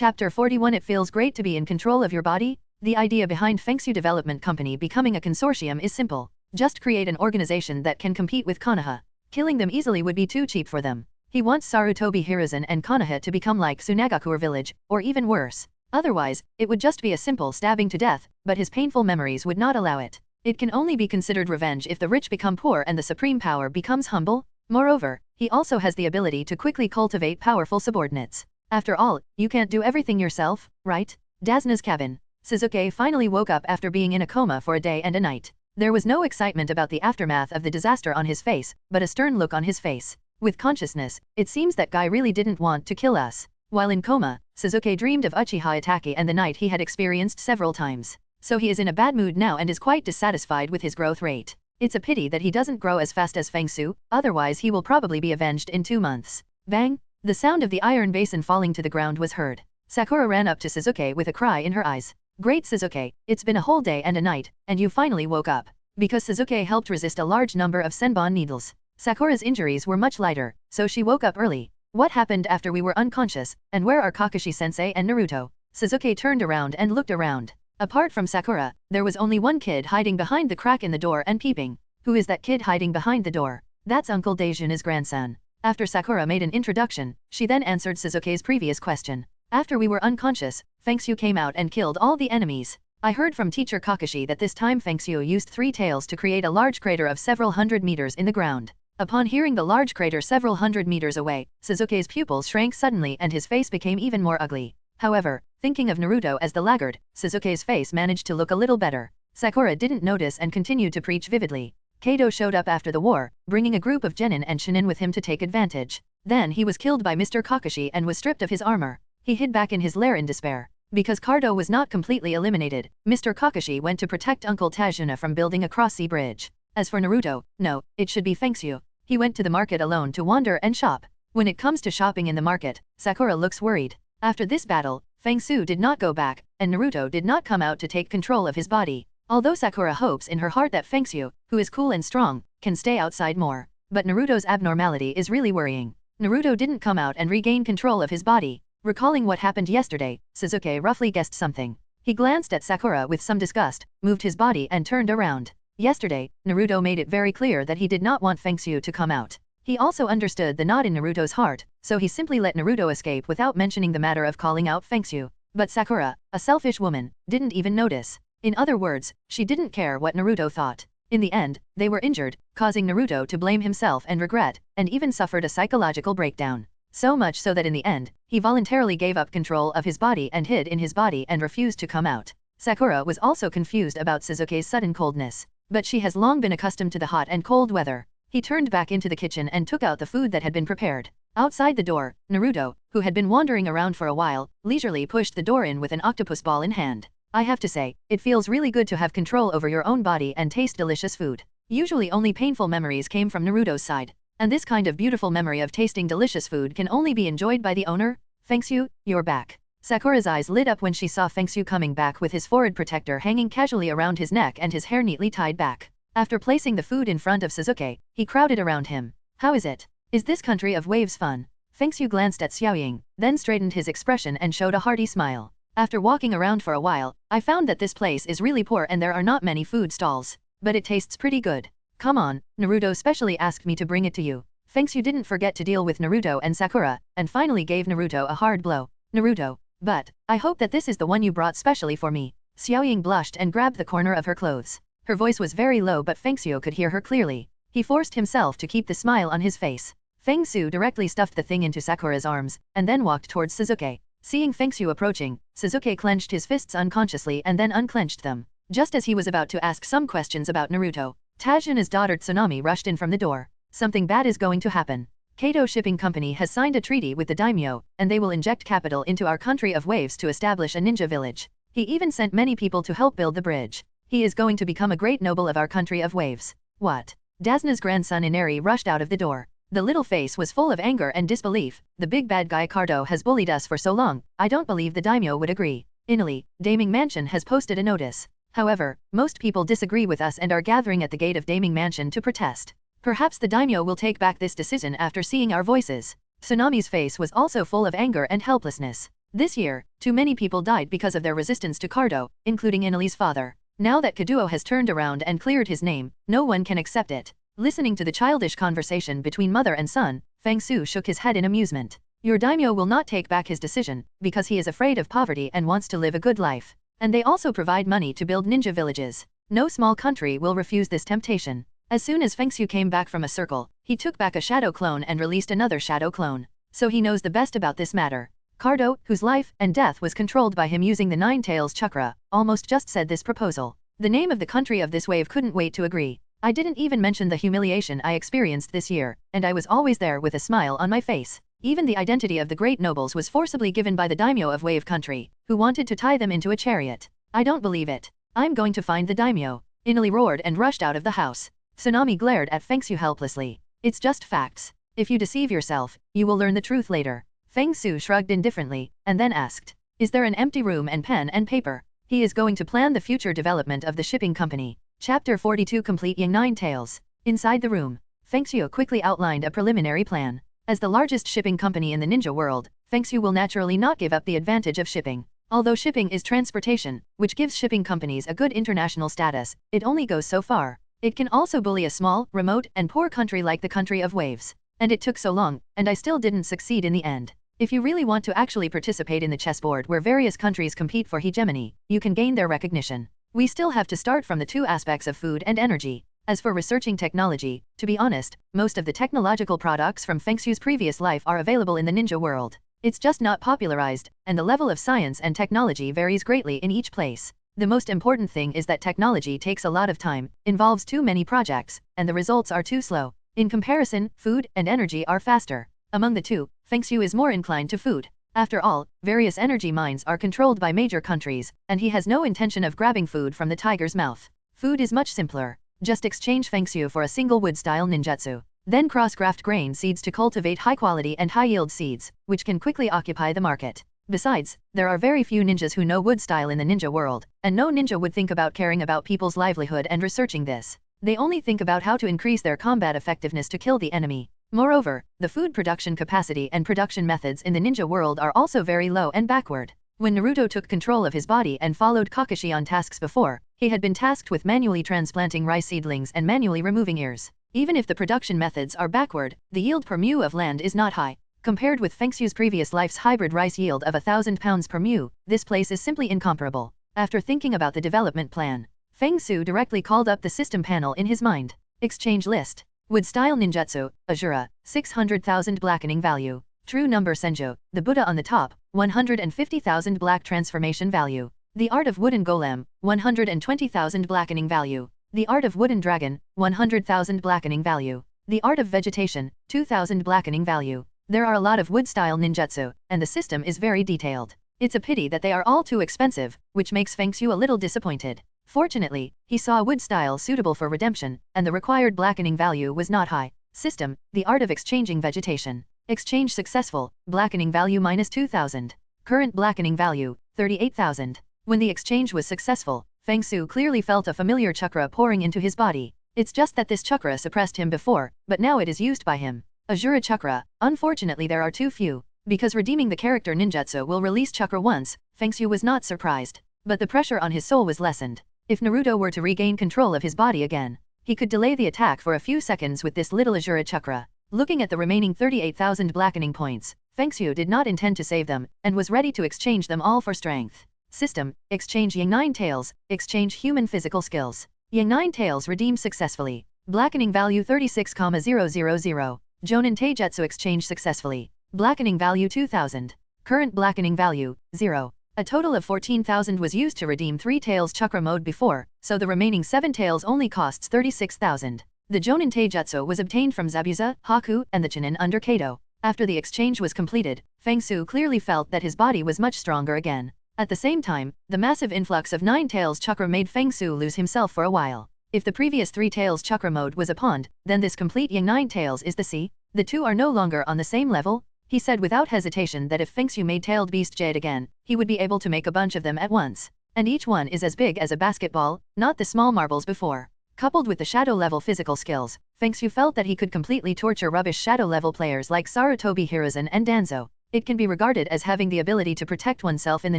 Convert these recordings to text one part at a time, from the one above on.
Chapter 41. It feels great to be in control of your body. The idea behind Fengxu Development Company becoming a consortium is simple. Just create an organization that can compete with Konoha. Killing them easily would be too cheap for them. He wants Sarutobi Hiruzen and Konoha to become like Tsunagakure village, or even worse. Otherwise, it would just be a simple stabbing to death, but his painful memories would not allow it. It can only be considered revenge if the rich become poor and the supreme power becomes humble. Moreover, he also has the ability to quickly cultivate powerful subordinates. After all, you can't do everything yourself, right? Dazna's cabin. Suzuki finally woke up after being in a coma for a day and a night. There was no excitement about the aftermath of the disaster on his face, but a stern look on his face. With consciousness, it seems that guy really didn't want to kill us. While in coma, Suzuki dreamed of Uchiha Itaki and the night he had experienced several times. So he is in a bad mood now and is quite dissatisfied with his growth rate. It's a pity that he doesn't grow as fast as Fengxu, otherwise he will probably be avenged in 2 months. Bang! The sound of the iron basin falling to the ground was heard. Sakura ran up to Suzuki with a cry in her eyes. Great Suzuki, it's been a whole day and a night, and you finally woke up. Because Suzuki helped resist a large number of senbon needles. Sakura's injuries were much lighter, so she woke up early. What happened after we were unconscious, and where are Kakashi-sensei and Naruto? Suzuki turned around and looked around. Apart from Sakura, there was only one kid hiding behind the crack in the door and peeping. Who is that kid hiding behind the door? That's Uncle Daijun's grandson. After Sakura made an introduction, she then answered Suzuki's previous question. After we were unconscious, Fengxu came out and killed all the enemies. I heard from teacher Kakashi that this time Fengxu used 3 tails to create a large crater of several hundred meters in the ground. Upon hearing the large crater several hundred meters away, Suzuki's pupils shrank suddenly and his face became even more ugly. However, thinking of Naruto as the laggard, Suzuki's face managed to look a little better. Sakura didn't notice and continued to preach vividly. Kado showed up after the war, bringing a group of genin and shinin with him to take advantage. Then he was killed by Mr. Kakashi and was stripped of his armor. He hid back in his lair in despair. Because Kado was not completely eliminated, Mr. Kakashi went to protect Uncle Tajuna from building a cross-sea bridge. As for Naruto, no, it should be Fengxu. He went to the market alone to wander and shop. When it comes to shopping in the market, Sakura looks worried. After this battle, Fengxu did not go back, and Naruto did not come out to take control of his body. Although Sakura hopes in her heart that Fengxu, who is cool and strong, can stay outside more. But Naruto's abnormality is really worrying. Naruto didn't come out and regain control of his body. Recalling what happened yesterday, Suzuki roughly guessed something. He glanced at Sakura with some disgust, moved his body and turned around. Yesterday, Naruto made it very clear that he did not want Fengxu to come out. He also understood the knot in Naruto's heart, so he simply let Naruto escape without mentioning the matter of calling out Fengxu. But Sakura, a selfish woman, didn't even notice. In other words, she didn't care what Naruto thought. In the end, they were injured, causing Naruto to blame himself and regret, and even suffered a psychological breakdown. So much so that in the end, he voluntarily gave up control of his body and hid in his body and refused to come out. Sakura was also confused about Suzuki's sudden coldness. But she has long been accustomed to the hot and cold weather. He turned back into the kitchen and took out the food that had been prepared. Outside the door, Naruto, who had been wandering around for a while, leisurely pushed the door in with an octopus ball in hand. I have to say, it feels really good to have control over your own body and taste delicious food. Usually only painful memories came from Naruto's side. And this kind of beautiful memory of tasting delicious food can only be enjoyed by the owner. Fengxu, you're back. Sakura's eyes lit up when she saw Fengxu coming back with his forehead protector hanging casually around his neck and his hair neatly tied back. After placing the food in front of Suzuki, he crowded around him. How is it? Is this country of waves fun? Fengxu glanced at Xiaoying, then straightened his expression and showed a hearty smile. After walking around for a while, I found that this place is really poor and there are not many food stalls. But it tastes pretty good. Come on, Naruto specially asked me to bring it to you. Fengxu didn't forget to deal with Naruto and Sakura, and finally gave Naruto a hard blow. Naruto. But, I hope that this is the one you brought specially for me. Xiaoying blushed and grabbed the corner of her clothes. Her voice was very low but Fengxu could hear her clearly. He forced himself to keep the smile on his face. Fengxu directly stuffed the thing into Sakura's arms, and then walked towards Suzuki. Seeing Fengxu approaching, Suzuki clenched his fists unconsciously and then unclenched them. Just as he was about to ask some questions about Naruto, Tajuna's daughter Tsunami rushed in from the door. Something bad is going to happen. Kato Shipping Company has signed a treaty with the daimyo, and they will inject capital into our country of waves to establish a ninja village. He even sent many people to help build the bridge. He is going to become a great noble of our country of waves. What? Dazna's grandson Inari rushed out of the door. The little face was full of anger and disbelief. The big bad guy Cardo has bullied us for so long, I don't believe the daimyo would agree. Inali, Daming Mansion has posted a notice. However, most people disagree with us and are gathering at the gate of Daming Mansion to protest. Perhaps the daimyo will take back this decision after seeing our voices. Tsunami's face was also full of anger and helplessness. This year, too many people died because of their resistance to Cardo, including Inali's father. Now that Kaduo has turned around and cleared his name, no one can accept it. Listening to the childish conversation between mother and son, Fengxu shook his head in amusement. Your daimyo will not take back his decision, because he is afraid of poverty and wants to live a good life. And they also provide money to build ninja villages. No small country will refuse this temptation. As soon as Fengxu came back from a circle, he took back a shadow clone and released another shadow clone. So he knows the best about this matter. Cardo, whose life and death was controlled by him using the Nine Tails chakra, almost just said this proposal. The name of the country of this wave couldn't wait to agree. I didn't even mention the humiliation I experienced this year, and I was always there with a smile on my face. Even the identity of the great nobles was forcibly given by the daimyo of Wave Country, who wanted to tie them into a chariot. I don't believe it. I'm going to find the daimyo. Inali roared and rushed out of the house. Tsunami glared at Fengxu helplessly. It's just facts. If you deceive yourself, you will learn the truth later. Fengxu shrugged indifferently, and then asked, is there an empty room and pen and paper? He is going to plan the future development of the shipping company. Chapter 42 Complete Yang Nine Tails. Inside the room, Fengxu quickly outlined a preliminary plan. As the largest shipping company in the ninja world, Fengxu will naturally not give up the advantage of shipping. Although shipping is transportation, which gives shipping companies a good international status, it only goes so far. It can also bully a small, remote, and poor country like the country of waves. And it took so long, and I still didn't succeed in the end. If you really want to actually participate in the chessboard where various countries compete for hegemony, you can gain their recognition. We still have to start from the two aspects of food and energy. As for researching technology, to be honest, most of the technological products from Fengxu's previous life are available in the ninja world. It's just not popularized, and the level of science and technology varies greatly in each place. The most important thing is that technology takes a lot of time, involves too many projects, and the results are too slow. In comparison, food and energy are faster. Among the two, Fengxu is more inclined to food. After all, various energy mines are controlled by major countries, and he has no intention of grabbing food from the tiger's mouth. Food is much simpler. Just exchange Fengxu for a single wood-style ninjutsu. Then cross-graft grain seeds to cultivate high-quality and high-yield seeds, which can quickly occupy the market. Besides, there are very few ninjas who know wood style in the ninja world, and no ninja would think about caring about people's livelihood and researching this. They only think about how to increase their combat effectiveness to kill the enemy. Moreover, the food production capacity and production methods in the ninja world are also very low and backward. When Naruto took control of his body and followed Kakashi on tasks before, he had been tasked with manually transplanting rice seedlings and manually removing ears. Even if the production methods are backward, the yield per mu of land is not high. Compared with Fengxu's previous life's hybrid rice yield of 1,000 pounds per mu, this place is simply incomparable. After thinking about the development plan, Fengxu directly called up the system panel in his mind. Exchange list. Wood-style ninjutsu, Azura, 600,000 blackening value. True number Senjo, the Buddha on the top, 150,000 black transformation value. The art of wooden golem, 120,000 blackening value. The art of wooden dragon, 100,000 blackening value. The art of vegetation, 2,000 blackening value. There are a lot of wood-style ninjutsu, and the system is very detailed. It's a pity that they are all too expensive, which makes Fengxu a little disappointed. Fortunately, he saw a wood style suitable for redemption, and the required blackening value was not high. System, the art of exchanging vegetation. Exchange successful, blackening value minus 2,000. Current blackening value, 38,000. When the exchange was successful, Fengxu clearly felt a familiar chakra pouring into his body. It's just that this chakra suppressed him before, but now it is used by him. Azura chakra, unfortunately there are too few. Because redeeming the character ninjutsu will release chakra once, Fengxu was not surprised. But the pressure on his soul was lessened. If Naruto were to regain control of his body again, he could delay the attack for a few seconds with this little Azura chakra. Looking at the remaining 38,000 blackening points, Fengxu did not intend to save them, and was ready to exchange them all for strength. System, exchange Yang Nine Tails, exchange human physical skills. Yang Nine Tails redeemed successfully. Blackening value 36,000. Jonin Taijutsu exchange successfully. Blackening value 2,000. Current blackening value, 0. A total of 14,000 was used to redeem 3 Tails Chakra mode before, so the remaining 7 Tails only costs 36,000. The Jonin Taijutsu was obtained from Zabuza, Haku, and the Chunin under Kado. After the exchange was completed, Fengxu clearly felt that his body was much stronger again. At the same time, the massive influx of 9 Tails Chakra made Fengxu lose himself for a while. If the previous 3 Tails Chakra mode was a pond, then this complete Yang 9 Tails is the sea. The two are no longer on the same level. He said without hesitation that if Fengxu made Tailed Beast Jade again, he would be able to make a bunch of them at once. And each one is as big as a basketball, not the small marbles before. Coupled with the shadow-level physical skills, Fengxu felt that he could completely torture rubbish shadow-level players like Sarutobi Hiruzen and Danzo. It can be regarded as having the ability to protect oneself in the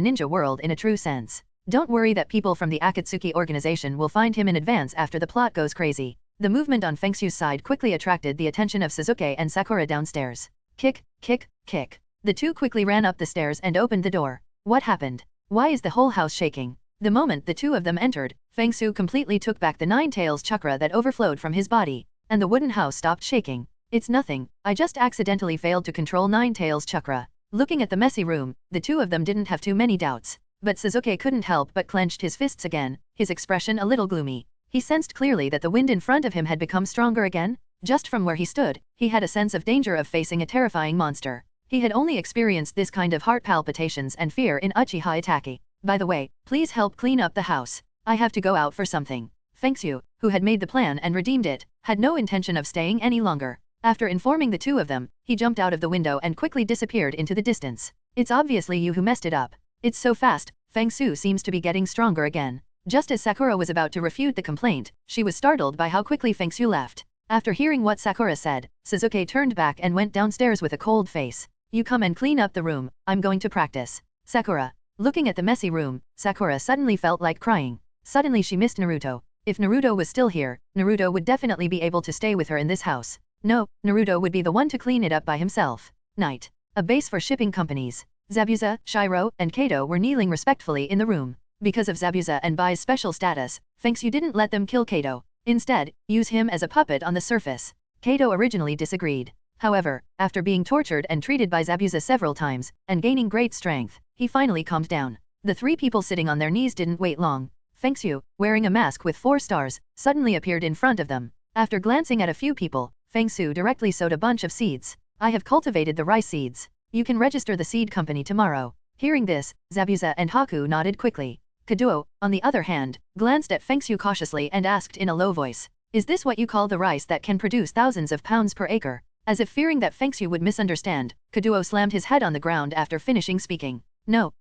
ninja world in a true sense. Don't worry that people from the Akatsuki organization will find him in advance after the plot goes crazy. The movement on Fengxu's side quickly attracted the attention of Sasuke and Sakura downstairs. Kick, kick, kick. The two quickly ran up the stairs and opened the door. What happened? Why is the whole house shaking? The moment the two of them entered, Fengxu completely took back the nine tails chakra that overflowed from his body, and the wooden house stopped shaking. It's nothing, I just accidentally failed to control nine tails chakra. Looking at the messy room, the two of them didn't have too many doubts. But Sasuke couldn't help but clenched his fists again, his expression a little gloomy. He sensed clearly that the wind in front of him had become stronger again. Just from where he stood, he had a sense of danger of facing a terrifying monster. He had only experienced this kind of heart palpitations and fear in Uchiha Itachi. By the way, please help clean up the house. I have to go out for something. Fengxu, who had made the plan and redeemed it, had no intention of staying any longer. After informing the two of them, he jumped out of the window and quickly disappeared into the distance. It's obviously you who messed it up. It's so fast, Fengxu seems to be getting stronger again. Just as Sakura was about to refute the complaint, she was startled by how quickly Fengxu left. After hearing what Sakura said, Sasuke turned back and went downstairs with a cold face. You come and clean up the room, I'm going to practice. Sakura. Looking at the messy room, Sakura suddenly felt like crying. Suddenly she missed Naruto. If Naruto was still here, Naruto would definitely be able to stay with her in this house. No, Naruto would be the one to clean it up by himself. Night. A base for shipping companies. Zabuza, Shiro, and Kato were kneeling respectfully in the room. Because of Zabuza and Bai's special status, Fengxu didn't let them kill Kato. Instead, use him as a puppet on the surface. Kato originally disagreed. However, after being tortured and treated by Zabuza several times, and gaining great strength, he finally calmed down. The three people sitting on their knees didn't wait long. Fengxu, wearing a mask with 4 stars, suddenly appeared in front of them. After glancing at a few people, Fengxu directly sowed a bunch of seeds. I have cultivated the rice seeds. You can register the seed company tomorrow. Hearing this, Zabuza and Haku nodded quickly. Kaduo, on the other hand, glanced at Fengxu cautiously and asked in a low voice, is this what you call the rice that can produce thousands of pounds per acre? As if fearing that Fengxu would misunderstand, Kaduo slammed his head on the ground after finishing speaking. No,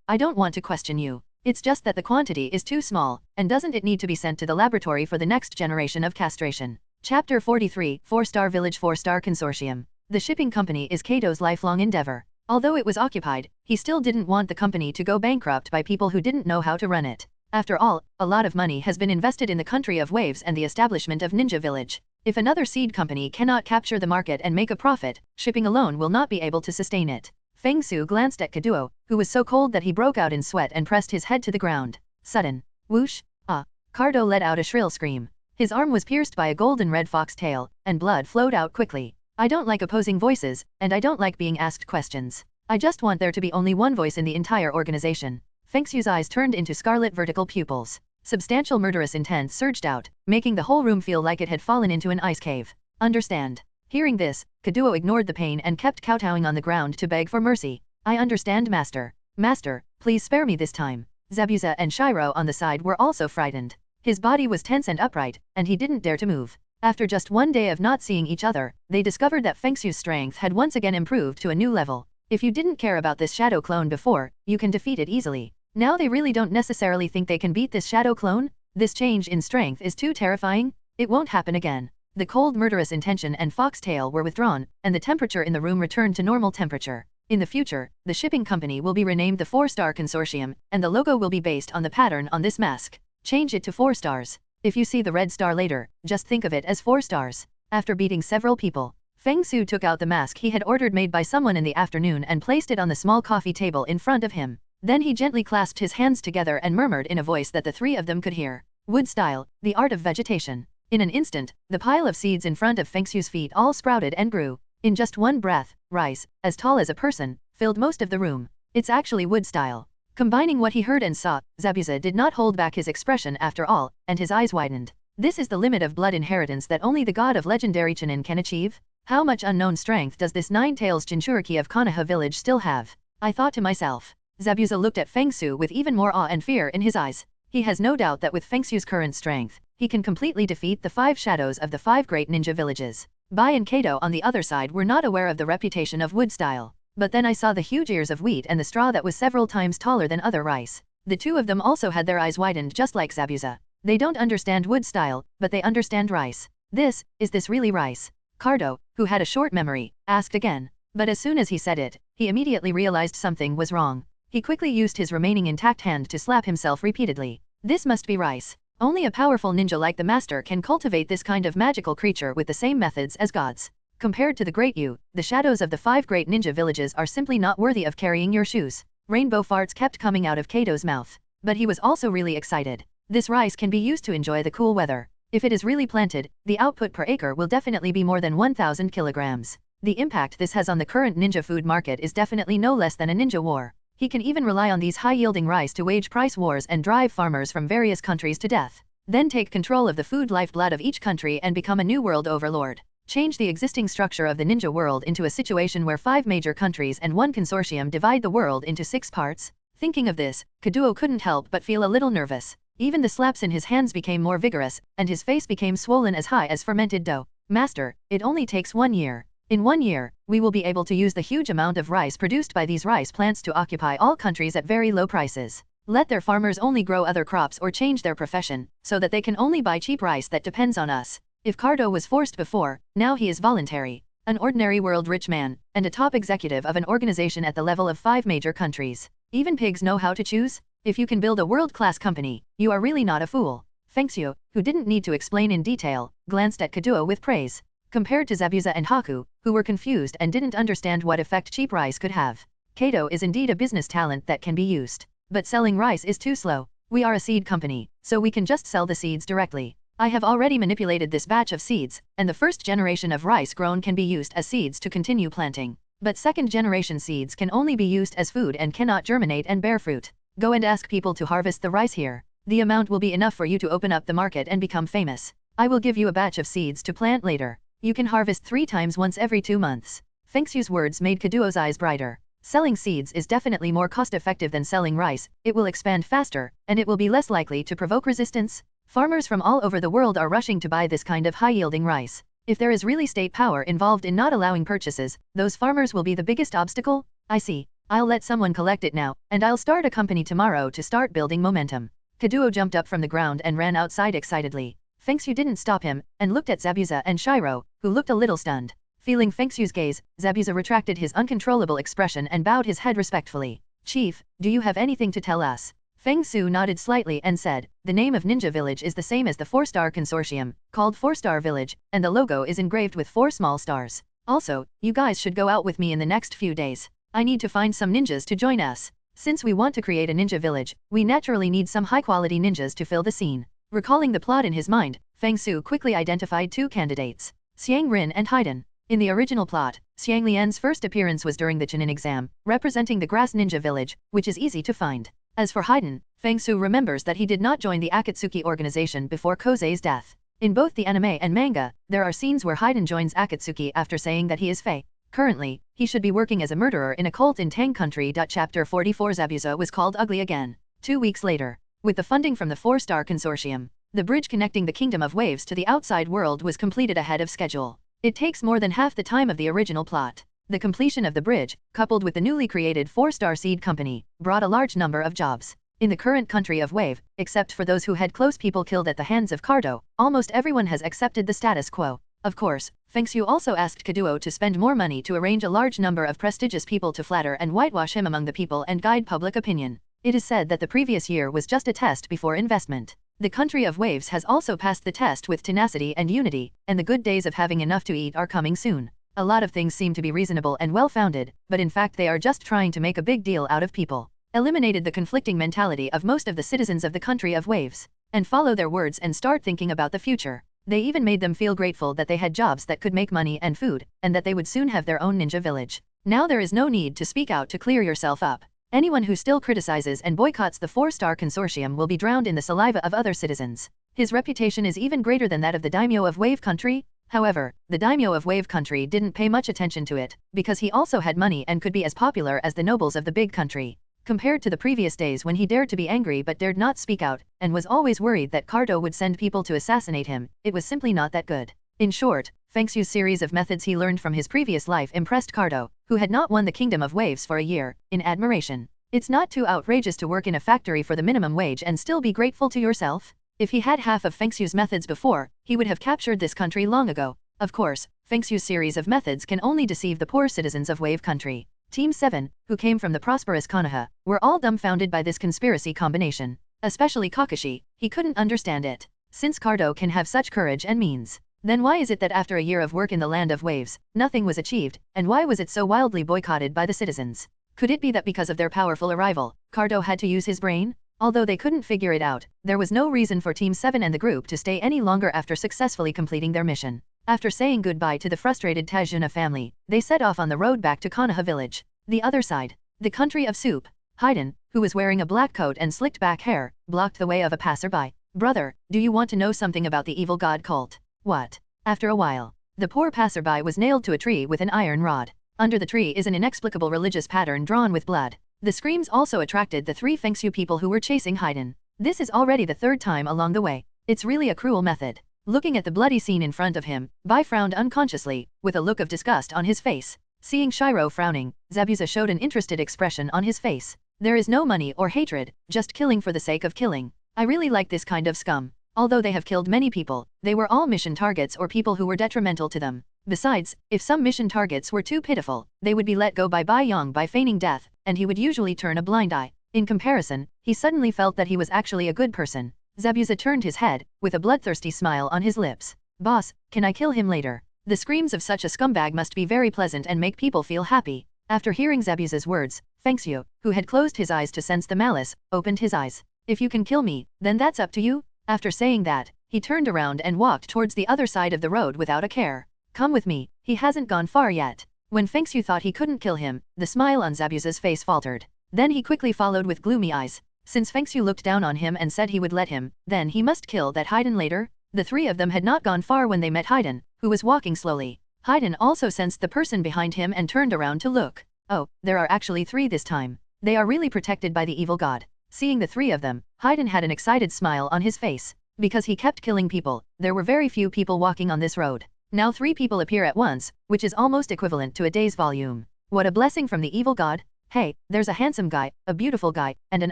I don't want to question you. It's just that the quantity is too small, and doesn't it need to be sent to the laboratory for the next generation of castration? Chapter 43, 4-Star Village 4-Star Consortium. The shipping company is Kato's lifelong endeavor. Although it was occupied, he still didn't want the company to go bankrupt by people who didn't know how to run it. After all, a lot of money has been invested in the country of waves and the establishment of Ninja Village. If another seed company cannot capture the market and make a profit, shipping alone will not be able to sustain it. Fengxu glanced at Kaduo, who was so cold that he broke out in sweat and pressed his head to the ground. Sudden. Whoosh. Ah. Cardo let out a shrill scream. His arm was pierced by a golden red fox tail, and blood flowed out quickly. I don't like opposing voices, and I don't like being asked questions. I just want there to be only one voice in the entire organization. Fengxu's eyes turned into scarlet vertical pupils. Substantial murderous intent surged out, making the whole room feel like it had fallen into an ice cave. Understand. Hearing this, Kaduo ignored the pain and kept kowtowing on the ground to beg for mercy. I understand, Master. Master, please spare me this time. Zabuza and Shiro on the side were also frightened. His body was tense and upright, and he didn't dare to move. After just one day of not seeing each other, they discovered that Fengxu's strength had once again improved to a new level. If you didn't care about this shadow clone before, you can defeat it easily. Now they really don't necessarily think they can beat this shadow clone? This change in strength is too terrifying. It won't happen again. The cold murderous intention and foxtail were withdrawn, and the temperature in the room returned to normal temperature. In the future, the shipping company will be renamed the 4-Star Consortium, and the logo will be based on the pattern on this mask. Change it to 4 stars. If you see the red star later, just think of it as 4 stars. After beating several people, Fengxu took out the mask he had ordered made by someone in the afternoon and placed it on the small coffee table in front of him. Then he gently clasped his hands together and murmured in a voice that the three of them could hear. Wood style, the art of vegetation. In an instant, the pile of seeds in front of Fengxu's feet all sprouted and grew. In just one breath, rice, as tall as a person, filled most of the room. It's actually wood style. Combining what he heard and saw, Zabuza did not hold back his expression after all, and his eyes widened. This is the limit of blood inheritance that only the god of legendary Chunin can achieve? How much unknown strength does this 9-tails Jinchuriki of Konoha village still have? I thought to myself. Zabuza looked at Fengxu with even more awe and fear in his eyes. He has no doubt that with Fengxu's current strength, he can completely defeat the 5 shadows of the 5 great ninja villages. Bai and Kato on the other side were not aware of the reputation of wood style. But then I saw the huge ears of wheat and the straw that was several times taller than other rice. The two of them also had their eyes widened just like Zabuza. They don't understand wood style, but they understand rice. Is this really rice? Cardo, who had a short memory, asked again. But as soon as he said it, he immediately realized something was wrong. He quickly used his remaining intact hand to slap himself repeatedly. This must be rice. Only a powerful ninja like the master can cultivate this kind of magical creature with the same methods as gods. Compared to the Great Yu, the shadows of the 5 great ninja villages are simply not worthy of carrying your shoes. Rainbow farts kept coming out of Kato's mouth. But he was also really excited. This rice can be used to enjoy the cool weather. If it is really planted, the output per acre will definitely be more than 1,000 kilograms. The impact this has on the current ninja food market is definitely no less than a ninja war. He can even rely on these high-yielding rice to wage price wars and drive farmers from various countries to death. Then take control of the food lifeblood of each country and become a new world overlord. Change the existing structure of the ninja world into a situation where 5 major countries and 1 consortium divide the world into 6 parts. Thinking of this, Kaduo couldn't help but feel a little nervous. Even the slaps in his hands became more vigorous, and his face became swollen as high as fermented dough. Master, it only takes 1 year. In 1 year, we will be able to use the huge amount of rice produced by these rice plants to occupy all countries at very low prices. Let their farmers only grow other crops or change their profession, so that they can only buy cheap rice that depends on us. If Cardo was forced before, now he is voluntary. An ordinary world rich man, and a top executive of an organization at the level of 5 major countries. Even pigs know how to choose? If you can build a world-class company, you are really not a fool. Fengxu, who didn't need to explain in detail, glanced at Kaduo with praise. Compared to Zabuza and Haku, who were confused and didn't understand what effect cheap rice could have. Kato is indeed a business talent that can be used. But selling rice is too slow. We are a seed company, so we can just sell the seeds directly. I have already manipulated this batch of seeds, and the first generation of rice grown can be used as seeds to continue planting. But second generation seeds can only be used as food and cannot germinate and bear fruit. Go and ask people to harvest the rice here. The amount will be enough for you to open up the market and become famous. I will give you a batch of seeds to plant later. You can harvest 3 times once every 2 months. Fengxu's words made Kaduo's eyes brighter. Selling seeds is definitely more cost-effective than selling rice, it will expand faster, and it will be less likely to provoke resistance. Farmers from all over the world are rushing to buy this kind of high-yielding rice. If there is really state power involved in not allowing purchases, those farmers will be the biggest obstacle? I see. I'll let someone collect it now, and I'll start a company tomorrow to start building momentum. Kaduo jumped up from the ground and ran outside excitedly. Fengxu didn't stop him, and looked at Zabuza and Shiro, who looked a little stunned. Feeling Fengxu's gaze, Zabuza retracted his uncontrollable expression and bowed his head respectfully. Chief, do you have anything to tell us? Fengxu nodded slightly and said, the name of Ninja Village is the same as the 4-star consortium, called 4-star Village, and the logo is engraved with 4 small stars. Also, you guys should go out with me in the next few days. I need to find some ninjas to join us. Since we want to create a ninja village, we naturally need some high-quality ninjas to fill the scene. Recalling the plot in his mind, Fengxu quickly identified 2 candidates, Xiang Rin and Haiden. In the original plot, Xiang Lian's first appearance was during the Chunin exam, representing the Grass Ninja Village, which is easy to find. As for Haiden, Fengxu remembers that he did not join the Akatsuki organization before Kozei's death. In both the anime and manga, there are scenes where Haiden joins Akatsuki after saying that he is Fei. Currently, he should be working as a murderer in a cult in Tang Country. Chapter 44 Zabuza was called ugly again. 2 weeks later, with the funding from the 4-star consortium, the bridge connecting the Kingdom of Waves to the outside world was completed ahead of schedule. It takes more than half the time of the original plot. The completion of the bridge, coupled with the newly created 4-star seed company, brought a large number of jobs. In the current country of Wave, except for those who had close people killed at the hands of Cardo, almost everyone has accepted the status quo. Of course, Fengxu also asked Kaduo to spend more money to arrange a large number of prestigious people to flatter and whitewash him among the people and guide public opinion. It is said that the previous year was just a test before investment. The country of Waves has also passed the test with tenacity and unity, and the good days of having enough to eat are coming soon. A lot of things seem to be reasonable and well-founded, but in fact they are just trying to make a big deal out of people. Eliminated the conflicting mentality of most of the citizens of the country of Waves, and follow their words and start thinking about the future. They even made them feel grateful that they had jobs that could make money and food, and that they would soon have their own ninja village. Now there is no need to speak out to clear yourself up. Anyone who still criticizes and boycotts the 4-star consortium will be drowned in the saliva of other citizens. His reputation is even greater than that of the daimyo of Wave Country. However, the daimyo of Wave Country didn't pay much attention to it, because he also had money and could be as popular as the nobles of the big country. Compared to the previous days when he dared to be angry but dared not speak out, and was always worried that Cardo would send people to assassinate him, it was simply not that good. In short, Fengxu's series of methods he learned from his previous life impressed Cardo, who had not won the Kingdom of Waves for a year, in admiration. It's not too outrageous to work in a factory for the minimum wage and still be grateful to yourself. If he had half of Fengxu's methods before, he would have captured this country long ago. Of course, Fengxu's series of methods can only deceive the poor citizens of Wave Country. Team 7, who came from the prosperous Konoha, were all dumbfounded by this conspiracy combination. Especially Kakashi, he couldn't understand it. Since Cardo can have such courage and means, then why is it that after a year of work in the Land of Waves, nothing was achieved, and why was it so wildly boycotted by the citizens? Could it be that because of their powerful arrival, Cardo had to use his brain? Although they couldn't figure it out, there was no reason for Team 7 and the group to stay any longer after successfully completing their mission. After saying goodbye to the frustrated Tajuna family, they set off on the road back to Konoha village. The other side, the country of soup. Haiden, who was wearing a black coat and slicked back hair, blocked the way of a passerby. Brother, do you want to know something about the evil god cult? What? After a while, the poor passerby was nailed to a tree with an iron rod. Under the tree is an inexplicable religious pattern drawn with blood. The screams also attracted the 3 Fengxu people who were chasing Haiden. This is already the 3rd time along the way. It's really a cruel method. Looking at the bloody scene in front of him, Bai frowned unconsciously, with a look of disgust on his face. Seeing Shiro frowning, Zabuza showed an interested expression on his face. There is no money or hatred, just killing for the sake of killing. I really like this kind of scum. Although they have killed many people, they were all mission targets or people who were detrimental to them. Besides, if some mission targets were too pitiful, they would be let go by Bai Yong by feigning death, and he would usually turn a blind eye. In comparison, he suddenly felt that he was actually a good person. Zabuza turned his head, with a bloodthirsty smile on his lips. Boss, can I kill him later? The screams of such a scumbag must be very pleasant and make people feel happy. After hearing Zabuza's words, Fengxu, who had closed his eyes to sense the malice, opened his eyes. If you can kill me, then that's up to you. After saying that, he turned around and walked towards the other side of the road without a care. Come with me, he hasn't gone far yet. When Fengxu thought he couldn't kill him, the smile on Zabuza's face faltered. Then he quickly followed with gloomy eyes. Since Fengxu looked down on him and said he would let him, then he must kill that Haiden later. The 3 of them had not gone far when they met Haiden, who was walking slowly. Haiden also sensed the person behind him and turned around to look. Oh, there are actually 3 this time. They are really protected by the evil god. Seeing the 3 of them, Haiden had an excited smile on his face. Because he kept killing people, there were very few people walking on this road. Now 3 people appear at once, which is almost equivalent to a day's volume. What a blessing from the evil god. Hey, there's a handsome guy, a beautiful guy, and an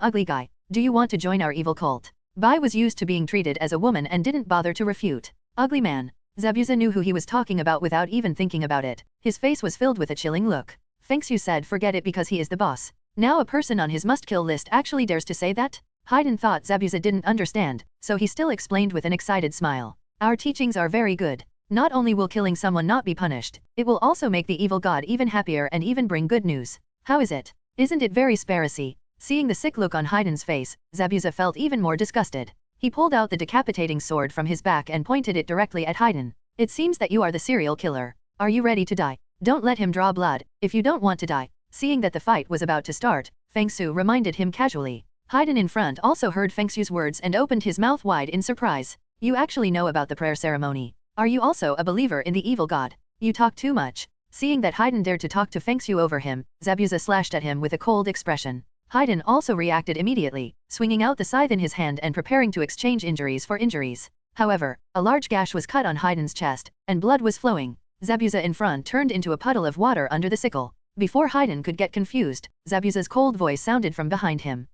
ugly guy. Do you want to join our evil cult? Bai was used to being treated as a woman and didn't bother to refute. Ugly man. Zabuza knew who he was talking about without even thinking about it. His face was filled with a chilling look. Fengxu said forget it because he is the boss. Now a person on his must-kill list actually dares to say that? Haiden thought Zabuza didn't understand, so he still explained with an excited smile. Our teachings are very good. Not only will killing someone not be punished, it will also make the evil god even happier and even bring good news. How is it? Isn't it very sparacy? Seeing the sick look on Haiden's face, Zabuza felt even more disgusted. He pulled out the decapitating sword from his back and pointed it directly at Haiden. It seems that you are the serial killer. Are you ready to die? Don't let him draw blood, if you don't want to die. Seeing that the fight was about to start, Fengxu reminded him casually. Haiden in front also heard Fengxu's words and opened his mouth wide in surprise. You actually know about the prayer ceremony. Are you also a believer in the evil god? You talk too much. Seeing that Haiden dared to talk to Fengxu over him, Zabuza slashed at him with a cold expression. Haiden also reacted immediately, swinging out the scythe in his hand and preparing to exchange injuries for injuries. However, a large gash was cut on Haiden's chest, and blood was flowing. Zabuza in front turned into a puddle of water under the sickle. Before Haiden could get confused, Zabuza's cold voice sounded from behind him.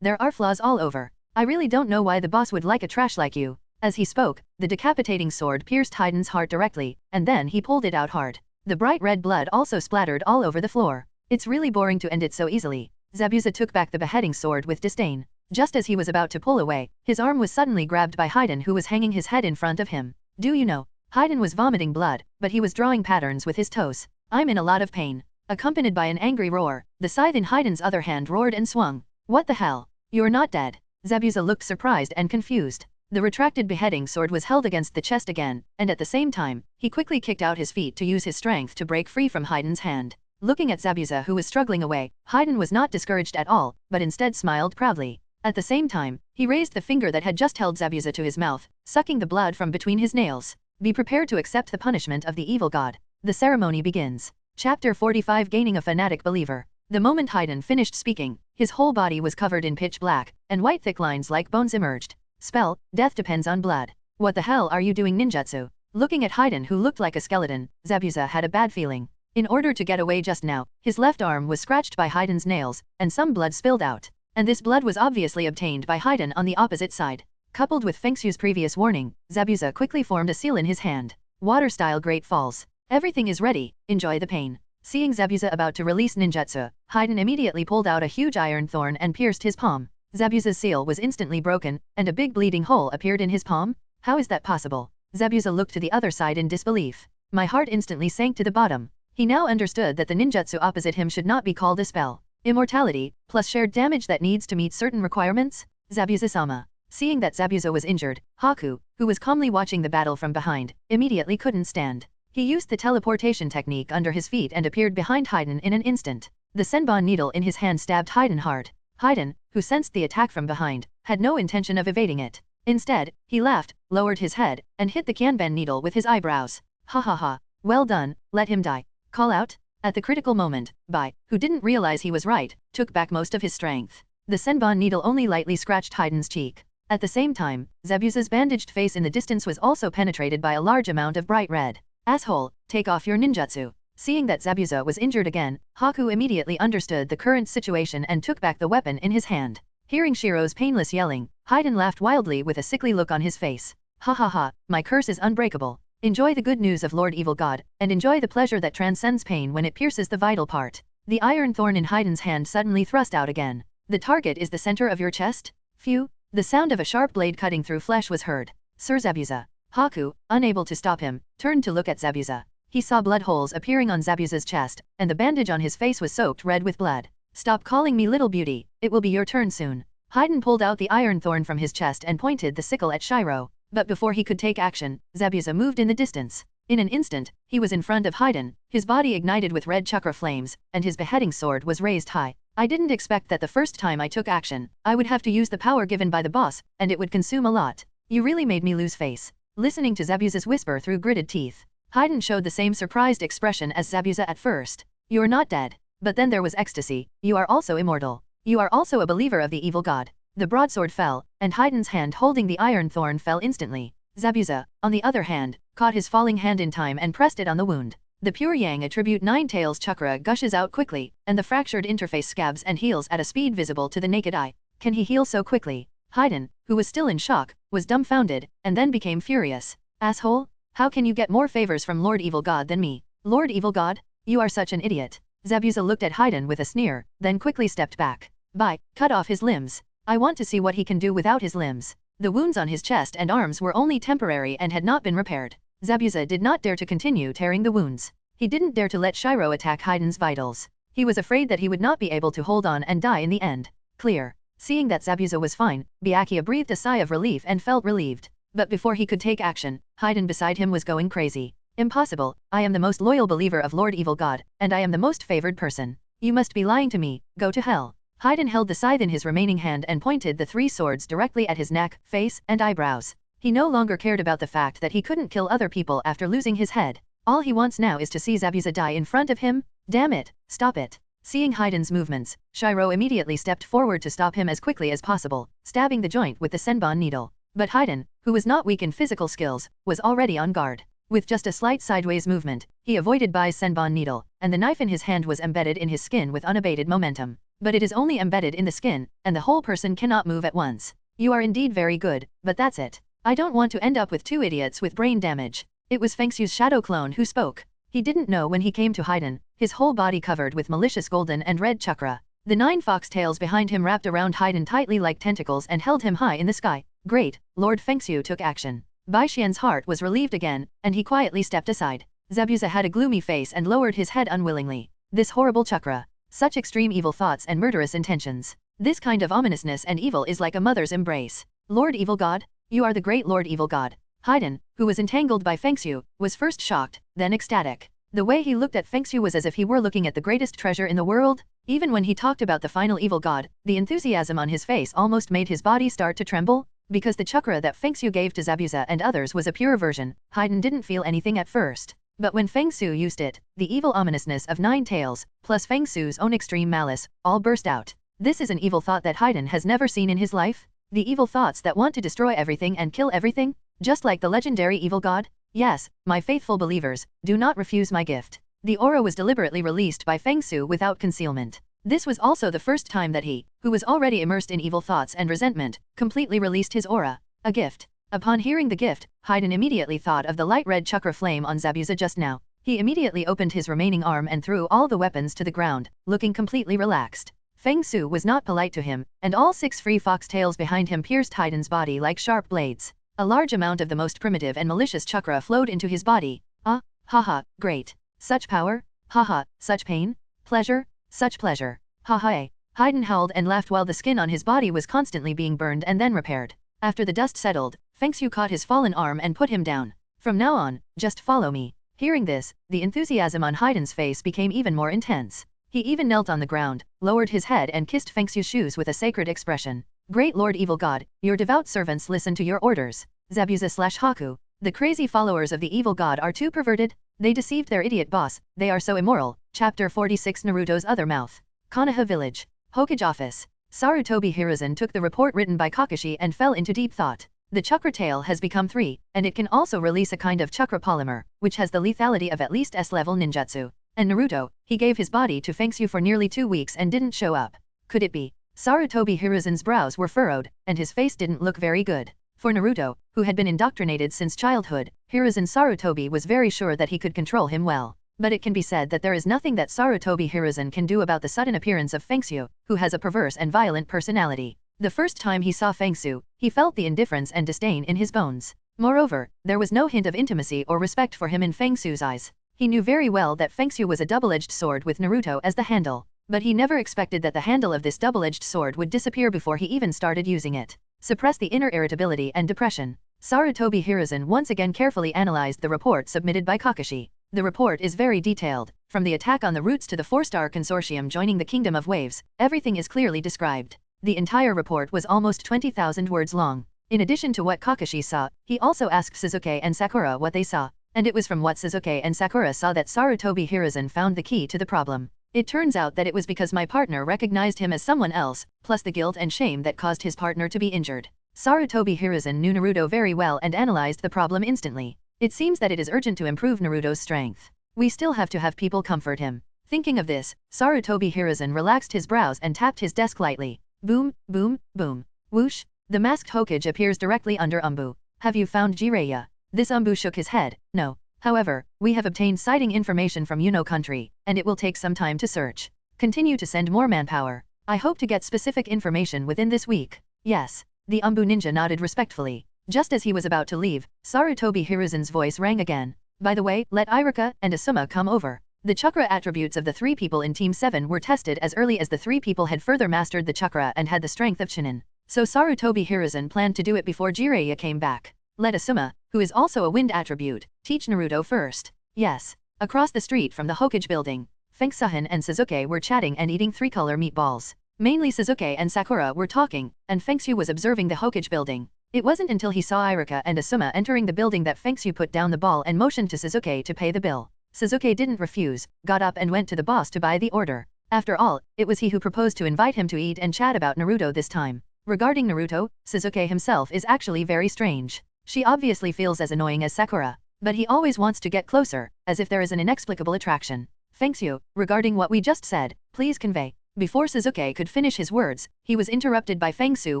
There are flaws all over. I really don't know why the boss would like a trash like you. As he spoke, the decapitating sword pierced Haiden's heart directly, and then he pulled it out hard. The bright red blood also splattered all over the floor. It's really boring to end it so easily. Zabuza took back the beheading sword with disdain. Just as he was about to pull away, his arm was suddenly grabbed by Haiden who was hanging his head in front of him. Do you know? Haiden was vomiting blood, but he was drawing patterns with his toes. I'm in a lot of pain. Accompanied by an angry roar, the scythe in Haiden's other hand roared and swung. What the hell? You're not dead. Zabuza looked surprised and confused. The retracted beheading sword was held against the chest again, and at the same time, he quickly kicked out his feet to use his strength to break free from Haiden's hand. Looking at Zabuza who was struggling away, Haiden was not discouraged at all, but instead smiled proudly. At the same time, he raised the finger that had just held Zabuza to his mouth, sucking the blood from between his nails. Be prepared to accept the punishment of the evil god. The ceremony begins. Chapter 45 Gaining a Fanatic Believer. The moment Haiden finished speaking, his whole body was covered in pitch black, and white thick lines like bones emerged. Spell, death depends on blood. What the hell are you doing ninjutsu? Looking at Haiden who looked like a skeleton, Zabuza had a bad feeling. In order to get away just now, his left arm was scratched by Haiden's nails, and some blood spilled out. And this blood was obviously obtained by Haiden on the opposite side. Coupled with Fengxu's previous warning, Zabuza quickly formed a seal in his hand. Water-style Great Falls. Everything is ready, enjoy the pain. Seeing Zabuza about to release ninjutsu, Haiden immediately pulled out a huge iron thorn and pierced his palm. Zabuza's seal was instantly broken, and a big bleeding hole appeared in his palm. How is that possible? Zabuza looked to the other side in disbelief. My heart instantly sank to the bottom. He now understood that the ninjutsu opposite him should not be called a spell. Immortality, plus shared damage that needs to meet certain requirements? Zabuza-sama. Seeing that Zabuza was injured, Haku, who was calmly watching the battle from behind, immediately couldn't stand. He used the teleportation technique under his feet and appeared behind Haiden in an instant. The senbon needle in his hand stabbed Haiden hard. Haiden, who sensed the attack from behind, had no intention of evading it. Instead, he laughed, lowered his head, and hit the kanban needle with his eyebrows. Ha ha ha. Well done, let him die. Call out? At the critical moment, Bai, who didn't realize he was right, took back most of his strength. The senbon needle only lightly scratched Haiden's cheek. At the same time, Zabuza's bandaged face in the distance was also penetrated by a large amount of bright red. Asshole, take off your ninjutsu. Seeing that Zabuza was injured again, Haku immediately understood the current situation and took back the weapon in his hand. Hearing Shiro's painless yelling, Haiden laughed wildly with a sickly look on his face. Ha ha ha, my curse is unbreakable. Enjoy the good news of Lord Evil God, and enjoy the pleasure that transcends pain when it pierces the vital part. The iron thorn in Haiden's hand suddenly thrust out again. The target is the center of your chest? Phew. The sound of a sharp blade cutting through flesh was heard. Sir Zabuza. Haku, unable to stop him, turned to look at Zabuza. He saw blood holes appearing on Zabuza's chest, and the bandage on his face was soaked red with blood. Stop calling me little beauty, it will be your turn soon. Haiden pulled out the iron thorn from his chest and pointed the sickle at Shiro. But before he could take action, Zabuza moved in the distance. In an instant, he was in front of Haiden, his body ignited with red chakra flames, and his beheading sword was raised high. I didn't expect that the first time I took action, I would have to use the power given by the boss, and it would consume a lot. You really made me lose face. Listening to Zabuza's whisper through gritted teeth, Haiden showed the same surprised expression as Zabuza at first. You're not dead. But then there was ecstasy. You are also immortal. You are also a believer of the evil god. The broadsword fell, and Haiden's hand holding the iron thorn fell instantly. Zabuza, on the other hand, caught his falling hand in time and pressed it on the wound. The pure yang attribute Nine Tails chakra gushes out quickly, and the fractured interface scabs and heals at a speed visible to the naked eye. Can he heal so quickly? Haiden, who was still in shock, was dumbfounded, and then became furious. Asshole? How can you get more favors from Lord Evil God than me? Lord Evil God? You are such an idiot. Zabuza looked at Haiden with a sneer, then quickly stepped back. Bye, cut off his limbs. I want to see what he can do without his limbs. The wounds on his chest and arms were only temporary and had not been repaired. Zabuza did not dare to continue tearing the wounds. He didn't dare to let Shiro attack Haiden's vitals. He was afraid that he would not be able to hold on and die in the end. Clear. Seeing that Zabuza was fine, Byakuya breathed a sigh of relief and felt relieved. But before he could take action, Haiden beside him was going crazy. Impossible, I am the most loyal believer of Lord Evil God, and I am the most favored person. You must be lying to me, go to hell. Haiden held the scythe in his remaining hand and pointed the three swords directly at his neck, face, and eyebrows. He no longer cared about the fact that he couldn't kill other people after losing his head. All he wants now is to see Zabuza die in front of him. Damn it, stop it. Seeing Haiden's movements, Shiro immediately stepped forward to stop him as quickly as possible, stabbing the joint with the senbon needle. But Haiden, who was not weak in physical skills, was already on guard. With just a slight sideways movement, he avoided Bai's senbon needle, and the knife in his hand was embedded in his skin with unabated momentum. But it is only embedded in the skin, and the whole person cannot move at once. You are indeed very good, but that's it. I don't want to end up with two idiots with brain damage. It was Fengxu's shadow clone who spoke. He didn't know when he came to Haiden, his whole body covered with malicious golden and red chakra. The 9 foxtails behind him wrapped around Haiden tightly like tentacles and held him high in the sky. Great, Lord Fengxu took action. Bai Xian's heart was relieved again, and he quietly stepped aside. Zabuza had a gloomy face and lowered his head unwillingly. This horrible chakra. Such extreme evil thoughts and murderous intentions. This kind of ominousness and evil is like a mother's embrace. Lord Evil God? You are the great Lord Evil God. Haiden, who was entangled by Fengxu, was first shocked, then ecstatic. The way he looked at Fengxu was as if he were looking at the greatest treasure in the world. Even when he talked about the final evil god, the enthusiasm on his face almost made his body start to tremble. Because the chakra that Fengxu gave to Zabuza and others was a pure version, Haiden didn't feel anything at first. But when Fengxu used it, the evil ominousness of 9 tails, plus Fengxu's own extreme malice, all burst out. This is an evil thought that Haiden has never seen in his life? The evil thoughts that want to destroy everything and kill everything? Just like the legendary evil god? Yes, my faithful believers, do not refuse my gift. The aura was deliberately released by Fengxu without concealment. This was also the first time that he, who was already immersed in evil thoughts and resentment, completely released his aura. A gift. Upon hearing the gift, Haydn immediately thought of the light red chakra flame on Zabuza just now. He immediately opened his remaining arm and threw all the weapons to the ground, looking completely relaxed. Fengxu was not polite to him, and all 6 free foxtails behind him pierced Haydn's body like sharp blades. A large amount of the most primitive and malicious chakra flowed into his body. Ah, haha, great. Such power? Haha, such pain? Pleasure? Such pleasure. Haha. Haydn howled and laughed while the skin on his body was constantly being burned and then repaired. After the dust settled, Fengxu caught his fallen arm and put him down. From now on, just follow me. Hearing this, the enthusiasm on Haydn's face became even more intense. He even knelt on the ground, lowered his head and kissed Fengxu's shoes with a sacred expression. Great Lord Evil God, your devout servants listen to your orders. Zabuza/Haku. The crazy followers of the evil god are too perverted. They deceived their idiot boss. They are so immoral. Chapter 46 Naruto's Other Mouth. Konoha Village. Hokage Office. Sarutobi Hiruzen took the report written by Kakashi and fell into deep thought. The chakra tail has become 3, and it can also release a kind of chakra polymer, which has the lethality of at least S-level ninjutsu. And Naruto, he gave his body to Fengxu for nearly 2 weeks and didn't show up. Could it be? Sarutobi Hiruzen's brows were furrowed, and his face didn't look very good. For Naruto, who had been indoctrinated since childhood, Hiruzen Sarutobi was very sure that he could control him well. But it can be said that there is nothing that Sarutobi Hiruzen can do about the sudden appearance of Fengxu, who has a perverse and violent personality. The first time he saw Fengxu, he felt the indifference and disdain in his bones. Moreover, there was no hint of intimacy or respect for him in Fengxu's eyes. He knew very well that Fengxu was a double-edged sword with Naruto as the handle, but he never expected that the handle of this double-edged sword would disappear before he even started using it. Suppress the inner irritability and depression. Sarutobi Hiruzen once again carefully analyzed the report submitted by Kakashi. The report is very detailed. From the attack on the roots to the 4-star consortium joining the Kingdom of Waves, everything is clearly described. The entire report was almost 20,000 words long. In addition to what Kakashi saw, he also asked Sasuke and Sakura what they saw, and it was from what Sasuke and Sakura saw that Sarutobi Hiruzen found the key to the problem. It turns out that it was because my partner recognized him as someone else, plus the guilt and shame that caused his partner to be injured. Sarutobi Hiruzen knew Naruto very well and analyzed the problem instantly. It seems that it is urgent to improve Naruto's strength. We still have to have people comfort him. Thinking of this, Sarutobi Hiruzen relaxed his brows and tapped his desk lightly. Boom, boom, boom. Whoosh! The masked Hokage appears directly under Umbu. Have you found Jiraiya? This Umbu shook his head. No. However, we have obtained sighting information from Yuno country, and it will take some time to search. Continue to send more manpower. I hope to get specific information within this week. Yes. The Umbu ninja nodded respectfully. Just as he was about to leave, Sarutobi Hiruzen's voice rang again. By the way, let Iruka and Asuma come over. The chakra attributes of the 3 people in Team 7 were tested as early as the 3 people had further mastered the chakra and had the strength of Chunin. So Sarutobi Hiruzen planned to do it before Jiraiya came back. Let Asuma, who is also a wind attribute, teach Naruto first. Yes. Across the street from the Hokage building, Fengxu and Sasuke were chatting and eating 3-color meatballs. Mainly Sasuke and Sakura were talking, and Fengxu was observing the Hokage building. It wasn't until he saw Iruka and Asuma entering the building that Fengxu put down the ball and motioned to Sasuke to pay the bill. Sasuke didn't refuse, got up and went to the boss to buy the order. After all, it was he who proposed to invite him to eat and chat about Naruto this time. Regarding Naruto, Sasuke himself is actually very strange. She obviously feels as annoying as Sakura, but he always wants to get closer, as if there is an inexplicable attraction. Fengxu, regarding what we just said, please convey. Before Sasuke could finish his words, he was interrupted by Fengxu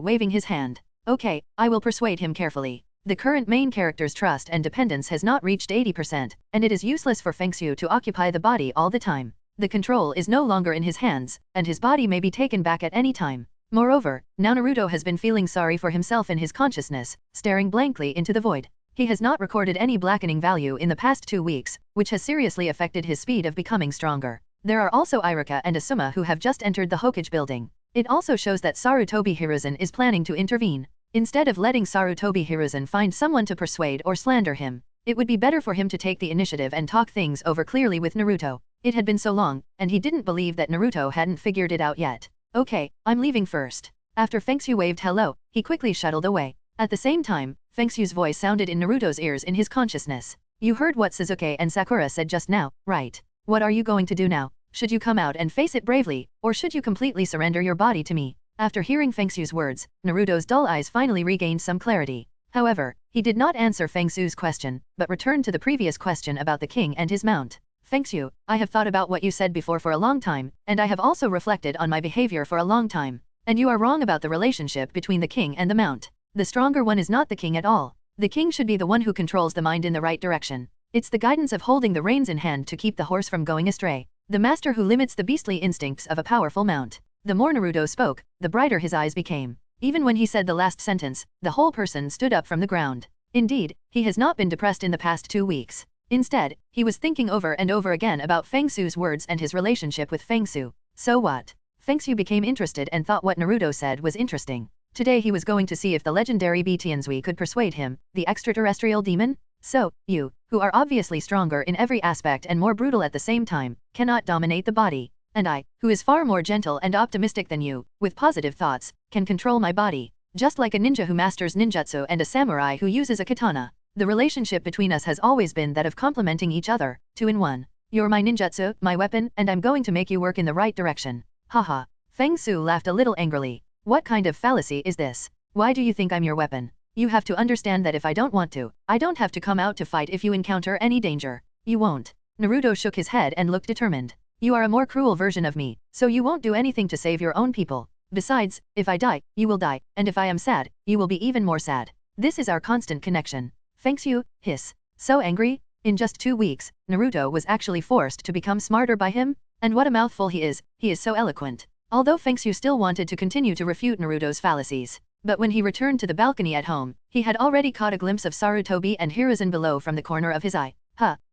waving his hand. Okay, I will persuade him carefully. The current main character's trust and dependence has not reached 80%, and it is useless for Fengxu to occupy the body all the time. The control is no longer in his hands, and his body may be taken back at any time. Moreover, now Naruto has been feeling sorry for himself in his consciousness, staring blankly into the void. He has not recorded any blackening value in the past 2 weeks, which has seriously affected his speed of becoming stronger. There are also Iruka and Asuma who have just entered the Hokage building. It also shows that Sarutobi Hiruzen is planning to intervene. Instead of letting Sarutobi Hiruzen find someone to persuade or slander him, it would be better for him to take the initiative and talk things over clearly with Naruto. It had been so long, and he didn't believe that Naruto hadn't figured it out yet. Okay, I'm leaving first. After Fengxu waved hello, he quickly shuttled away. At the same time, Fengxu's voice sounded in Naruto's ears in his consciousness. You heard what Sasuke and Sakura said just now, right? What are you going to do now? Should you come out and face it bravely, or should you completely surrender your body to me? After hearing Fengxu's words, Naruto's dull eyes finally regained some clarity. However, he did not answer Fengxu's question, but returned to the previous question about the king and his mount. Fengxu, I have thought about what you said before for a long time, and I have also reflected on my behavior for a long time. And you are wrong about the relationship between the king and the mount. The stronger one is not the king at all. The king should be the one who controls the mind in the right direction. It's the guidance of holding the reins in hand to keep the horse from going astray. The master who limits the beastly instincts of a powerful mount. The more Naruto spoke, the brighter his eyes became. Even when he said the last sentence, the whole person stood up from the ground. Indeed, he has not been depressed in the past 2 weeks. Instead, he was thinking over and over again about Fengxu's words and his relationship with Fengxu. So what? Fengxu became interested and thought what Naruto said was interesting. Today he was going to see if the legendary Tianzui could persuade him, the extraterrestrial demon? So, you, who are obviously stronger in every aspect and more brutal at the same time, cannot dominate the body. And I, who is far more gentle and optimistic than you, with positive thoughts, can control my body. Just like a ninja who masters ninjutsu and a samurai who uses a katana. The relationship between us has always been that of complementing each other, 2 in 1. You're my ninjutsu, my weapon, and I'm going to make you work in the right direction. Haha. Fengxu laughed a little angrily. What kind of fallacy is this? Why do you think I'm your weapon? You have to understand that if I don't want to, I don't have to come out to fight if you encounter any danger. You won't. Naruto shook his head and looked determined. You are a more cruel version of me, so you won't do anything to save your own people. Besides, if I die, you will die, and if I am sad, you will be even more sad. This is our constant connection. Fengxu, hiss. So angry? In just 2 weeks, Naruto was actually forced to become smarter by him? And what a mouthful he is so eloquent. Although Fengxu still wanted to continue to refute Naruto's fallacies. But when he returned to the balcony at home, he had already caught a glimpse of Sarutobi and Hiruzen below from the corner of his eye.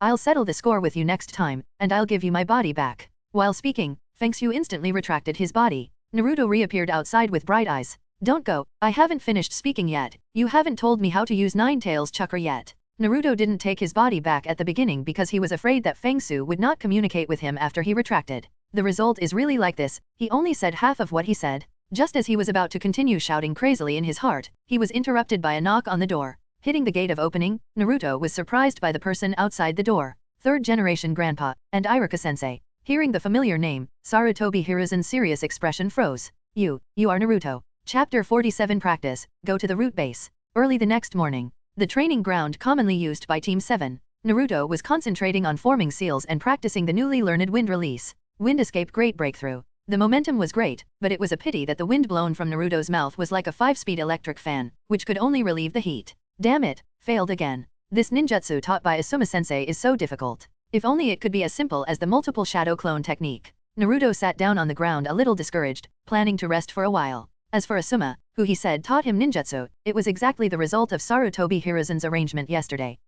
I'll settle the score with you next time, and I'll give you my body back. While speaking, Fengxu instantly retracted his body. Naruto reappeared outside with bright eyes. Don't go, I haven't finished speaking yet. You haven't told me how to use Nine Tails chakra yet. Naruto didn't take his body back at the beginning because he was afraid that Fengxu would not communicate with him after he retracted. The result is really like this, he only said half of what he said. Just as he was about to continue shouting crazily in his heart, he was interrupted by a knock on the door. Hitting the gate of opening, Naruto was surprised by the person outside the door. 3rd generation grandpa, and Iruka-sensei. Hearing the familiar name, Sarutobi Hiruzen's serious expression froze. You are Naruto. Chapter 47 Practice, go to the root base. Early the next morning. The training ground commonly used by Team 7. Naruto was concentrating on forming seals and practicing the newly learned wind release. Wind escape great breakthrough. The momentum was great, but it was a pity that the wind blown from Naruto's mouth was like a 5-speed electric fan, which could only relieve the heat. Damn it, failed again. This ninjutsu taught by Asuma-sensei is so difficult. If only it could be as simple as the multiple shadow clone technique. Naruto sat down on the ground a little discouraged, planning to rest for a while. As for Asuma, who he said taught him ninjutsu, it was exactly the result of Sarutobi Hiruzen's arrangement yesterday.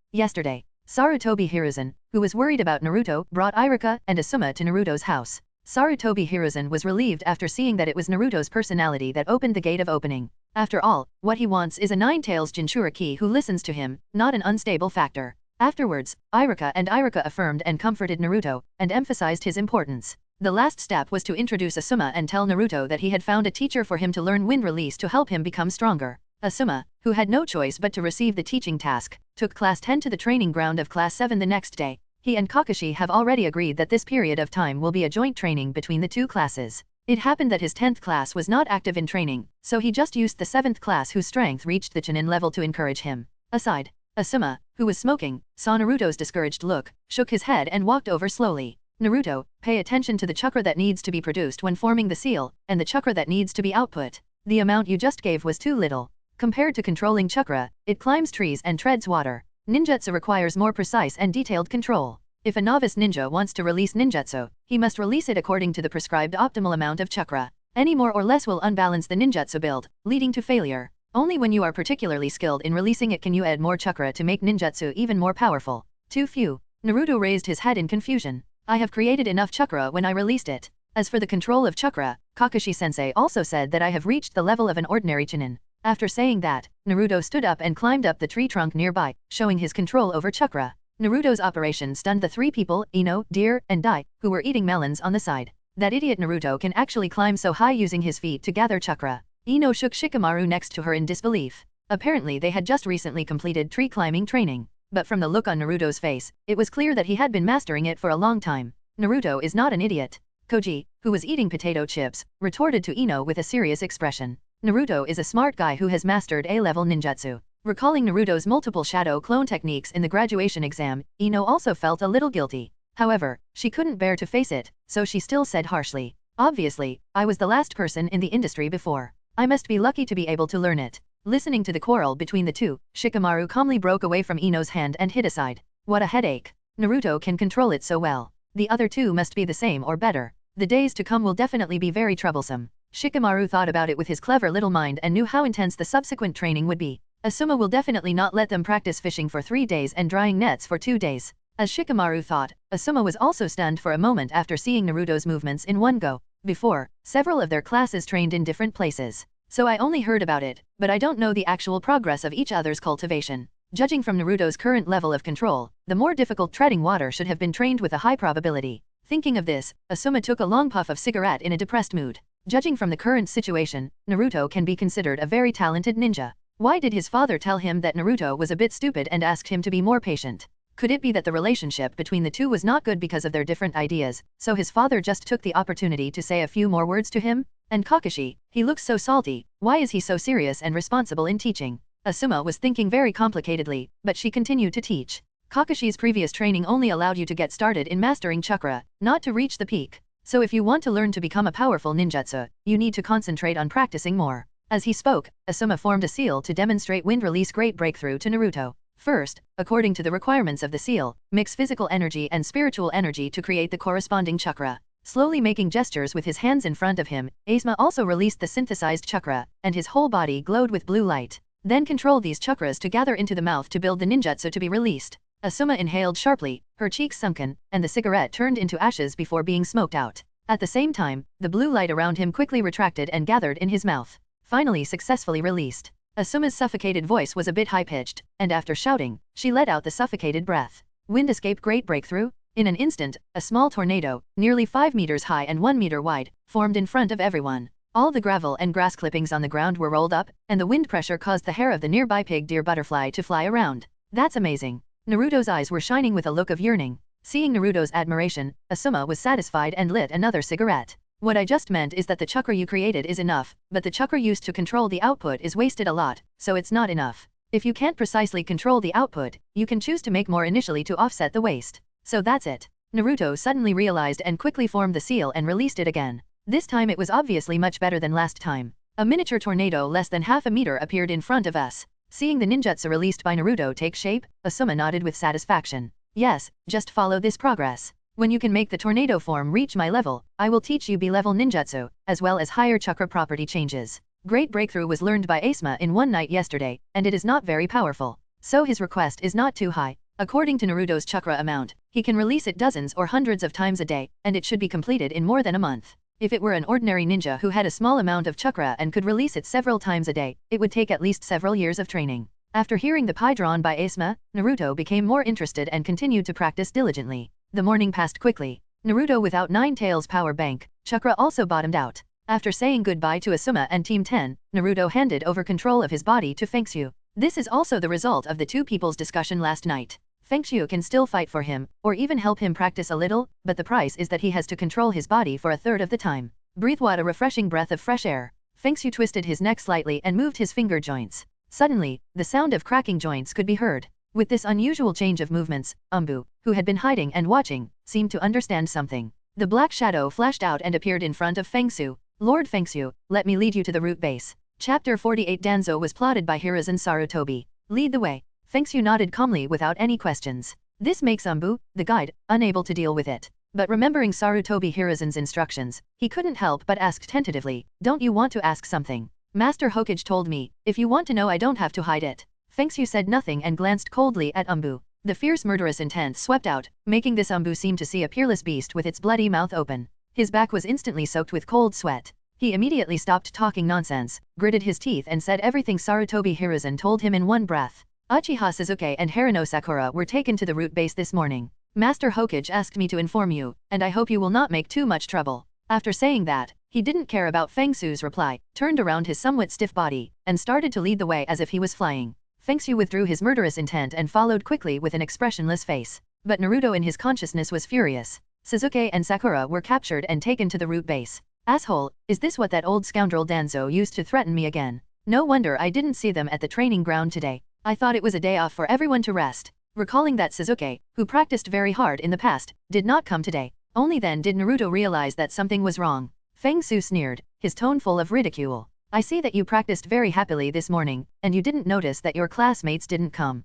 Sarutobi Hiruzen, who was worried about Naruto, brought Iruka and Asuma to Naruto's house. Sarutobi Hiruzen was relieved after seeing that it was Naruto's personality that opened the gate of opening. After all, what he wants is a Nine-Tails Jinchuriki key who listens to him, not an unstable factor. Afterwards, Iruka affirmed and comforted Naruto, and emphasized his importance. The last step was to introduce Asuma and tell Naruto that he had found a teacher for him to learn wind release to help him become stronger. Asuma, who had no choice but to receive the teaching task, took Class 10 to the training ground of Class 7 the next day. He and Kakashi have already agreed that this period of time will be a joint training between the 2 classes. It happened that his 10th class was not active in training, so he just used the 7th class whose strength reached the Chunin level to encourage him. Aside, Asuma, who was smoking, saw Naruto's discouraged look, shook his head and walked over slowly. Naruto, pay attention to the chakra that needs to be produced when forming the seal, and the chakra that needs to be output. The amount you just gave was too little. Compared to controlling chakra, it climbs trees and treads water. Ninjutsu requires more precise and detailed control. If a novice ninja wants to release ninjutsu, he must release it according to the prescribed optimal amount of chakra. Any more or less will unbalance the ninjutsu build, leading to failure. Only when you are particularly skilled in releasing it can you add more chakra to make ninjutsu even more powerful. Too few. Naruto raised his head in confusion. I have created enough chakra when I released it. As for the control of chakra, Kakashi-sensei also said that I have reached the level of an ordinary Chunin. After saying that, Naruto stood up and climbed up the tree trunk nearby, showing his control over chakra. Naruto's operation stunned the 3 people, Ino, Deer, and Dai, who were eating melons on the side. That idiot Naruto can actually climb so high using his feet to gather chakra. Ino shook Shikamaru next to her in disbelief. Apparently they had just recently completed tree climbing training. But from the look on Naruto's face, it was clear that he had been mastering it for a long time. Naruto is not an idiot. Koji, who was eating potato chips, retorted to Ino with a serious expression. Naruto is a smart guy who has mastered A-level ninjutsu. Recalling Naruto's multiple shadow clone techniques in the graduation exam, Ino also felt a little guilty. However, she couldn't bear to face it, so she still said harshly, obviously, I was the last person in the industry before. I must be lucky to be able to learn it. Listening to the quarrel between the two, Shikamaru calmly broke away from Ino's hand and hid aside. What a headache. Naruto can control it so well. The other two must be the same or better. The days to come will definitely be very troublesome. Shikamaru thought about it with his clever little mind and knew how intense the subsequent training would be. Asuma will definitely not let them practice fishing for 3 days and drying nets for 2 days. As Shikamaru thought, Asuma was also stunned for a moment after seeing Naruto's movements in one go. Before, several of their classes trained in different places. So I only heard about it, but I don't know the actual progress of each other's cultivation. Judging from Naruto's current level of control, the more difficult treading water should have been trained with a high probability. Thinking of this, Asuma took a long puff of cigarette in a depressed mood. Judging from the current situation, Naruto can be considered a very talented ninja. Why did his father tell him that Naruto was a bit stupid and asked him to be more patient? Could it be that the relationship between the two was not good because of their different ideas, so his father just took the opportunity to say a few more words to him? And Kakashi, he looks so salty, why is he so serious and responsible in teaching? Asuma was thinking very complicatedly, but she continued to teach. Kakashi's previous training only allowed you to get started in mastering chakra, not to reach the peak. So if you want to learn to become a powerful ninjutsu, you need to concentrate on practicing more. As he spoke, Asuma formed a seal to demonstrate wind release great breakthrough to Naruto. First, according to the requirements of the seal, mix physical energy and spiritual energy to create the corresponding chakra. Slowly making gestures with his hands in front of him, Asuma also released the synthesized chakra, and his whole body glowed with blue light. Then control these chakras to gather into the mouth to build the ninjutsu to be released. Asuma inhaled sharply, her cheeks sunken, and the cigarette turned into ashes before being smoked out. At the same time, the blue light around him quickly retracted and gathered in his mouth. Finally successfully released. Asuma's suffocated voice was a bit high-pitched, and after shouting, she let out the suffocated breath. Wind escape great breakthrough? In an instant, a small tornado, nearly 5 meters high and 1 meter wide, formed in front of everyone. All the gravel and grass clippings on the ground were rolled up, and the wind pressure caused the hair of the nearby pig deer butterfly to fly around. That's amazing. Naruto's eyes were shining with a look of yearning. Seeing Naruto's admiration, Asuma was satisfied and lit another cigarette. What I just meant is that the chakra you created is enough, but the chakra used to control the output is wasted a lot, so it's not enough. If you can't precisely control the output, you can choose to make more initially to offset the waste. So that's it. Naruto suddenly realized and quickly formed the seal and released it again. This time it was obviously much better than last time. A miniature tornado less than half a meter appeared in front of us. Seeing the ninjutsu released by Naruto take shape, Asuma nodded with satisfaction. Yes, just follow this progress. When you can make the tornado form reach my level, I will teach you B-level ninjutsu, as well as higher chakra property changes. Great breakthrough was learned by Asuma in one night yesterday, and it is not very powerful. So his request is not too high. According to Naruto's chakra amount, he can release it dozens or hundreds of times a day, and it should be completed in more than a month. If it were an ordinary ninja who had a small amount of chakra and could release it several times a day, it would take at least several years of training. After hearing the pie drawn by Asuma, Naruto became more interested and continued to practice diligently. The morning passed quickly. Naruto without 9 Tails power bank, chakra also bottomed out. After saying goodbye to Asuma and Team 10, Naruto handed over control of his body to Fengxu. This is also the result of the two people's discussion last night. Fengxu can still fight for him, or even help him practice a little, but the price is that he has to control his body for a third of the time. Breathe what a refreshing breath of fresh air. Fengxu twisted his neck slightly and moved his finger joints. Suddenly, the sound of cracking joints could be heard. With this unusual change of movements, Umbu, who had been hiding and watching, seemed to understand something. The black shadow flashed out and appeared in front of Fengxu. Lord Fengxu, let me lead you to the root base. Chapter 48 Danzo was plotted by Hiruzen Sarutobi. Lead the way. Fengxu nodded calmly without any questions. This makes Umbu, the guide, unable to deal with it. But remembering Sarutobi Hiruzen's instructions, he couldn't help but ask tentatively, don't you want to ask something? Master Hokage told me, if you want to know I don't have to hide it. Fengxu said nothing and glanced coldly at Umbu. The fierce murderous intent swept out, making this Umbu seem to see a peerless beast with its bloody mouth open. His back was instantly soaked with cold sweat. He immediately stopped talking nonsense, gritted his teeth and said everything Sarutobi Hiruzen told him in one breath. Uchiha Sasuke and Haruno Sakura were taken to the root base this morning. Master Hokage asked me to inform you, and I hope you will not make too much trouble. After saying that, he didn't care about Fengxu's reply, turned around his somewhat stiff body, and started to lead the way as if he was flying. Fengxu withdrew his murderous intent and followed quickly with an expressionless face. But Naruto in his consciousness was furious. Sasuke and Sakura were captured and taken to the root base. Asshole, is this what that old scoundrel Danzo used to threaten me again? No wonder I didn't see them at the training ground today. I thought it was a day off for everyone to rest. Recalling that Sasuke, who practiced very hard in the past, did not come today. Only then did Naruto realize that something was wrong. Fengxu sneered, his tone full of ridicule. I see that you practiced very happily this morning, and you didn't notice that your classmates didn't come.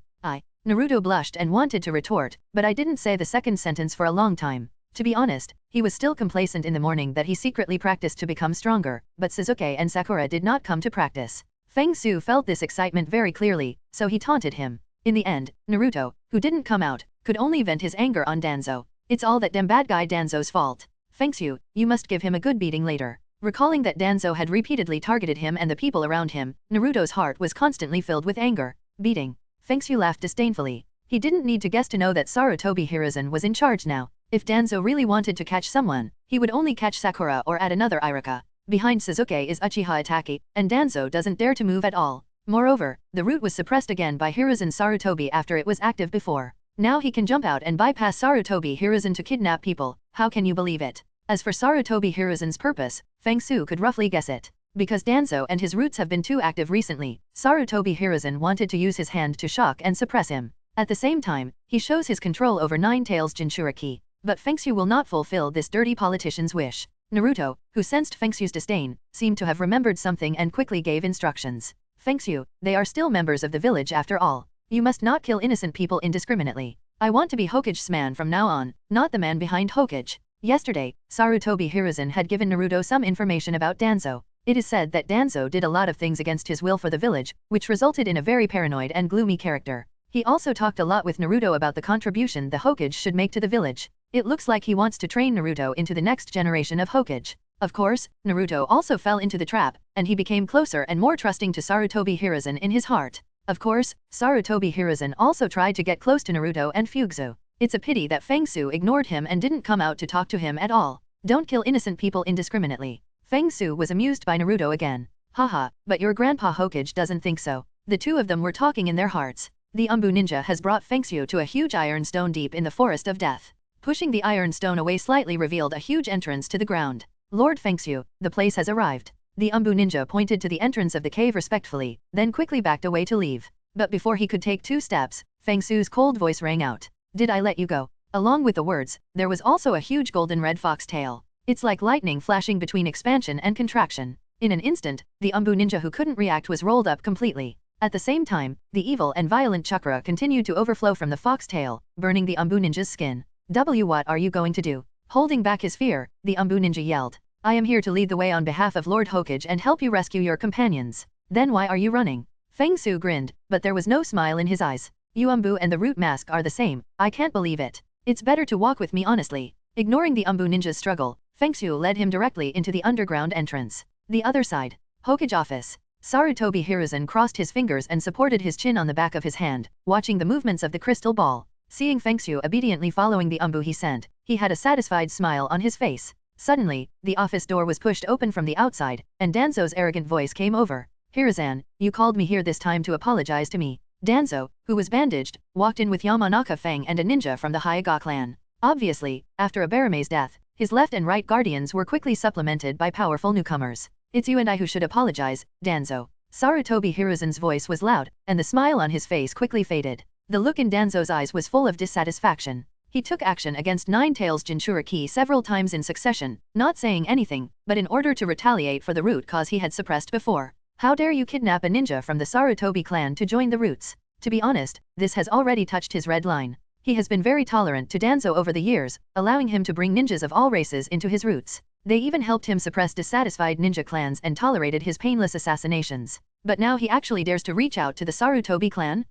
Naruto blushed and wanted to retort, but I didn't say the second sentence for a long time. To be honest, he was still complacent in the morning that he secretly practiced to become stronger, but Sasuke and Sakura did not come to practice. Fengxu felt this excitement very clearly, so he taunted him. In the end, Naruto, who didn't come out, could only vent his anger on Danzo. It's all that damn bad guy Danzo's fault. Fengxu, you must give him a good beating later. Recalling that Danzo had repeatedly targeted him and the people around him, Naruto's heart was constantly filled with anger. Beating. Fengxu laughed disdainfully. He didn't need to guess to know that Sarutobi Hiruzen was in charge now. If Danzo really wanted to catch someone, he would only catch Sakura or add another Irika. Behind Sasuke is Uchiha Itachi, and Danzo doesn't dare to move at all. Moreover, the route was suppressed again by Hiruzen Sarutobi after it was active before. Now he can jump out and bypass Sarutobi Hiruzen to kidnap people. How can you believe it? As for Sarutobi Hiruzen's purpose, Fengxu could roughly guess it. Because Danzo and his roots have been too active recently, Sarutobi Hiruzen wanted to use his hand to shock and suppress him. At the same time, he shows his control over Nine Tails Jinchuriki. But Fengxu will not fulfill this dirty politician's wish. Naruto, who sensed Fengxu's disdain, seemed to have remembered something and quickly gave instructions. Fengxu, they are still members of the village after all. You must not kill innocent people indiscriminately. I want to be Hokage's man from now on, not the man behind Hokage. Yesterday, Sarutobi Hiruzen had given Naruto some information about Danzo. It is said that Danzo did a lot of things against his will for the village, which resulted in a very paranoid and gloomy character. He also talked a lot with Naruto about the contribution the Hokage should make to the village. It looks like he wants to train Naruto into the next generation of Hokage. Of course, Naruto also fell into the trap, and he became closer and more trusting to Sarutobi Hiruzen in his heart. Of course, Sarutobi Hiruzen also tried to get close to Naruto and Fengxu. It's a pity that Fengxu ignored him and didn't come out to talk to him at all. Don't kill innocent people indiscriminately. Fengxu was amused by Naruto again. Haha, but your grandpa Hokage doesn't think so. The two of them were talking in their hearts. The Umbu ninja has brought Fengxu to a huge iron stone deep in the forest of death. Pushing the iron stone away slightly revealed a huge entrance to the ground. Lord Fengxu, the place has arrived. The Umbu ninja pointed to the entrance of the cave respectfully, then quickly backed away to leave. But before he could take 2 steps, Fengxu's cold voice rang out. Did I let you go? Along with the words, there was also a huge golden red fox tail. It's like lightning flashing between expansion and contraction. In an instant, the Umbu ninja who couldn't react was rolled up completely. At the same time, the evil and violent chakra continued to overflow from the fox tail, burning the Umbu ninja's skin. What are you going to do? Holding back his fear, the Umbu ninja yelled. I am here to lead the way on behalf of Lord Hokage and help you rescue your companions. Then why are you running? Fengxu grinned, but there was no smile in his eyes. You Umbu and the root mask are the same, I can't believe it. It's better to walk with me honestly. Ignoring the Umbu ninja's struggle, Fengxu led him directly into the underground entrance. The other side. Hokage office. Sarutobi Hiruzen crossed his fingers and supported his chin on the back of his hand, watching the movements of the crystal ball. Seeing Fengxu obediently following the Umbu he sent, he had a satisfied smile on his face. Suddenly, the office door was pushed open from the outside, and Danzo's arrogant voice came over. Hiruzen, you called me here this time to apologize to me. Danzo, who was bandaged, walked in with Yamanaka Fang and a ninja from the Hyuga clan. Obviously, after Abarame's death, his left and right guardians were quickly supplemented by powerful newcomers. It's you and I who should apologize, Danzo. Sarutobi Hiruzen's voice was loud, and the smile on his face quickly faded. The look in Danzo's eyes was full of dissatisfaction. He took action against Nine Tails Jinchuriki several times in succession, not saying anything, but in order to retaliate for the root cause he had suppressed before. How dare you kidnap a ninja from the Sarutobi clan to join the roots? To be honest, this has already touched his red line. He has been very tolerant to Danzo over the years, allowing him to bring ninjas of all races into his roots. They even helped him suppress dissatisfied ninja clans and tolerated his painless assassinations. But now he actually dares to reach out to the Sarutobi clan?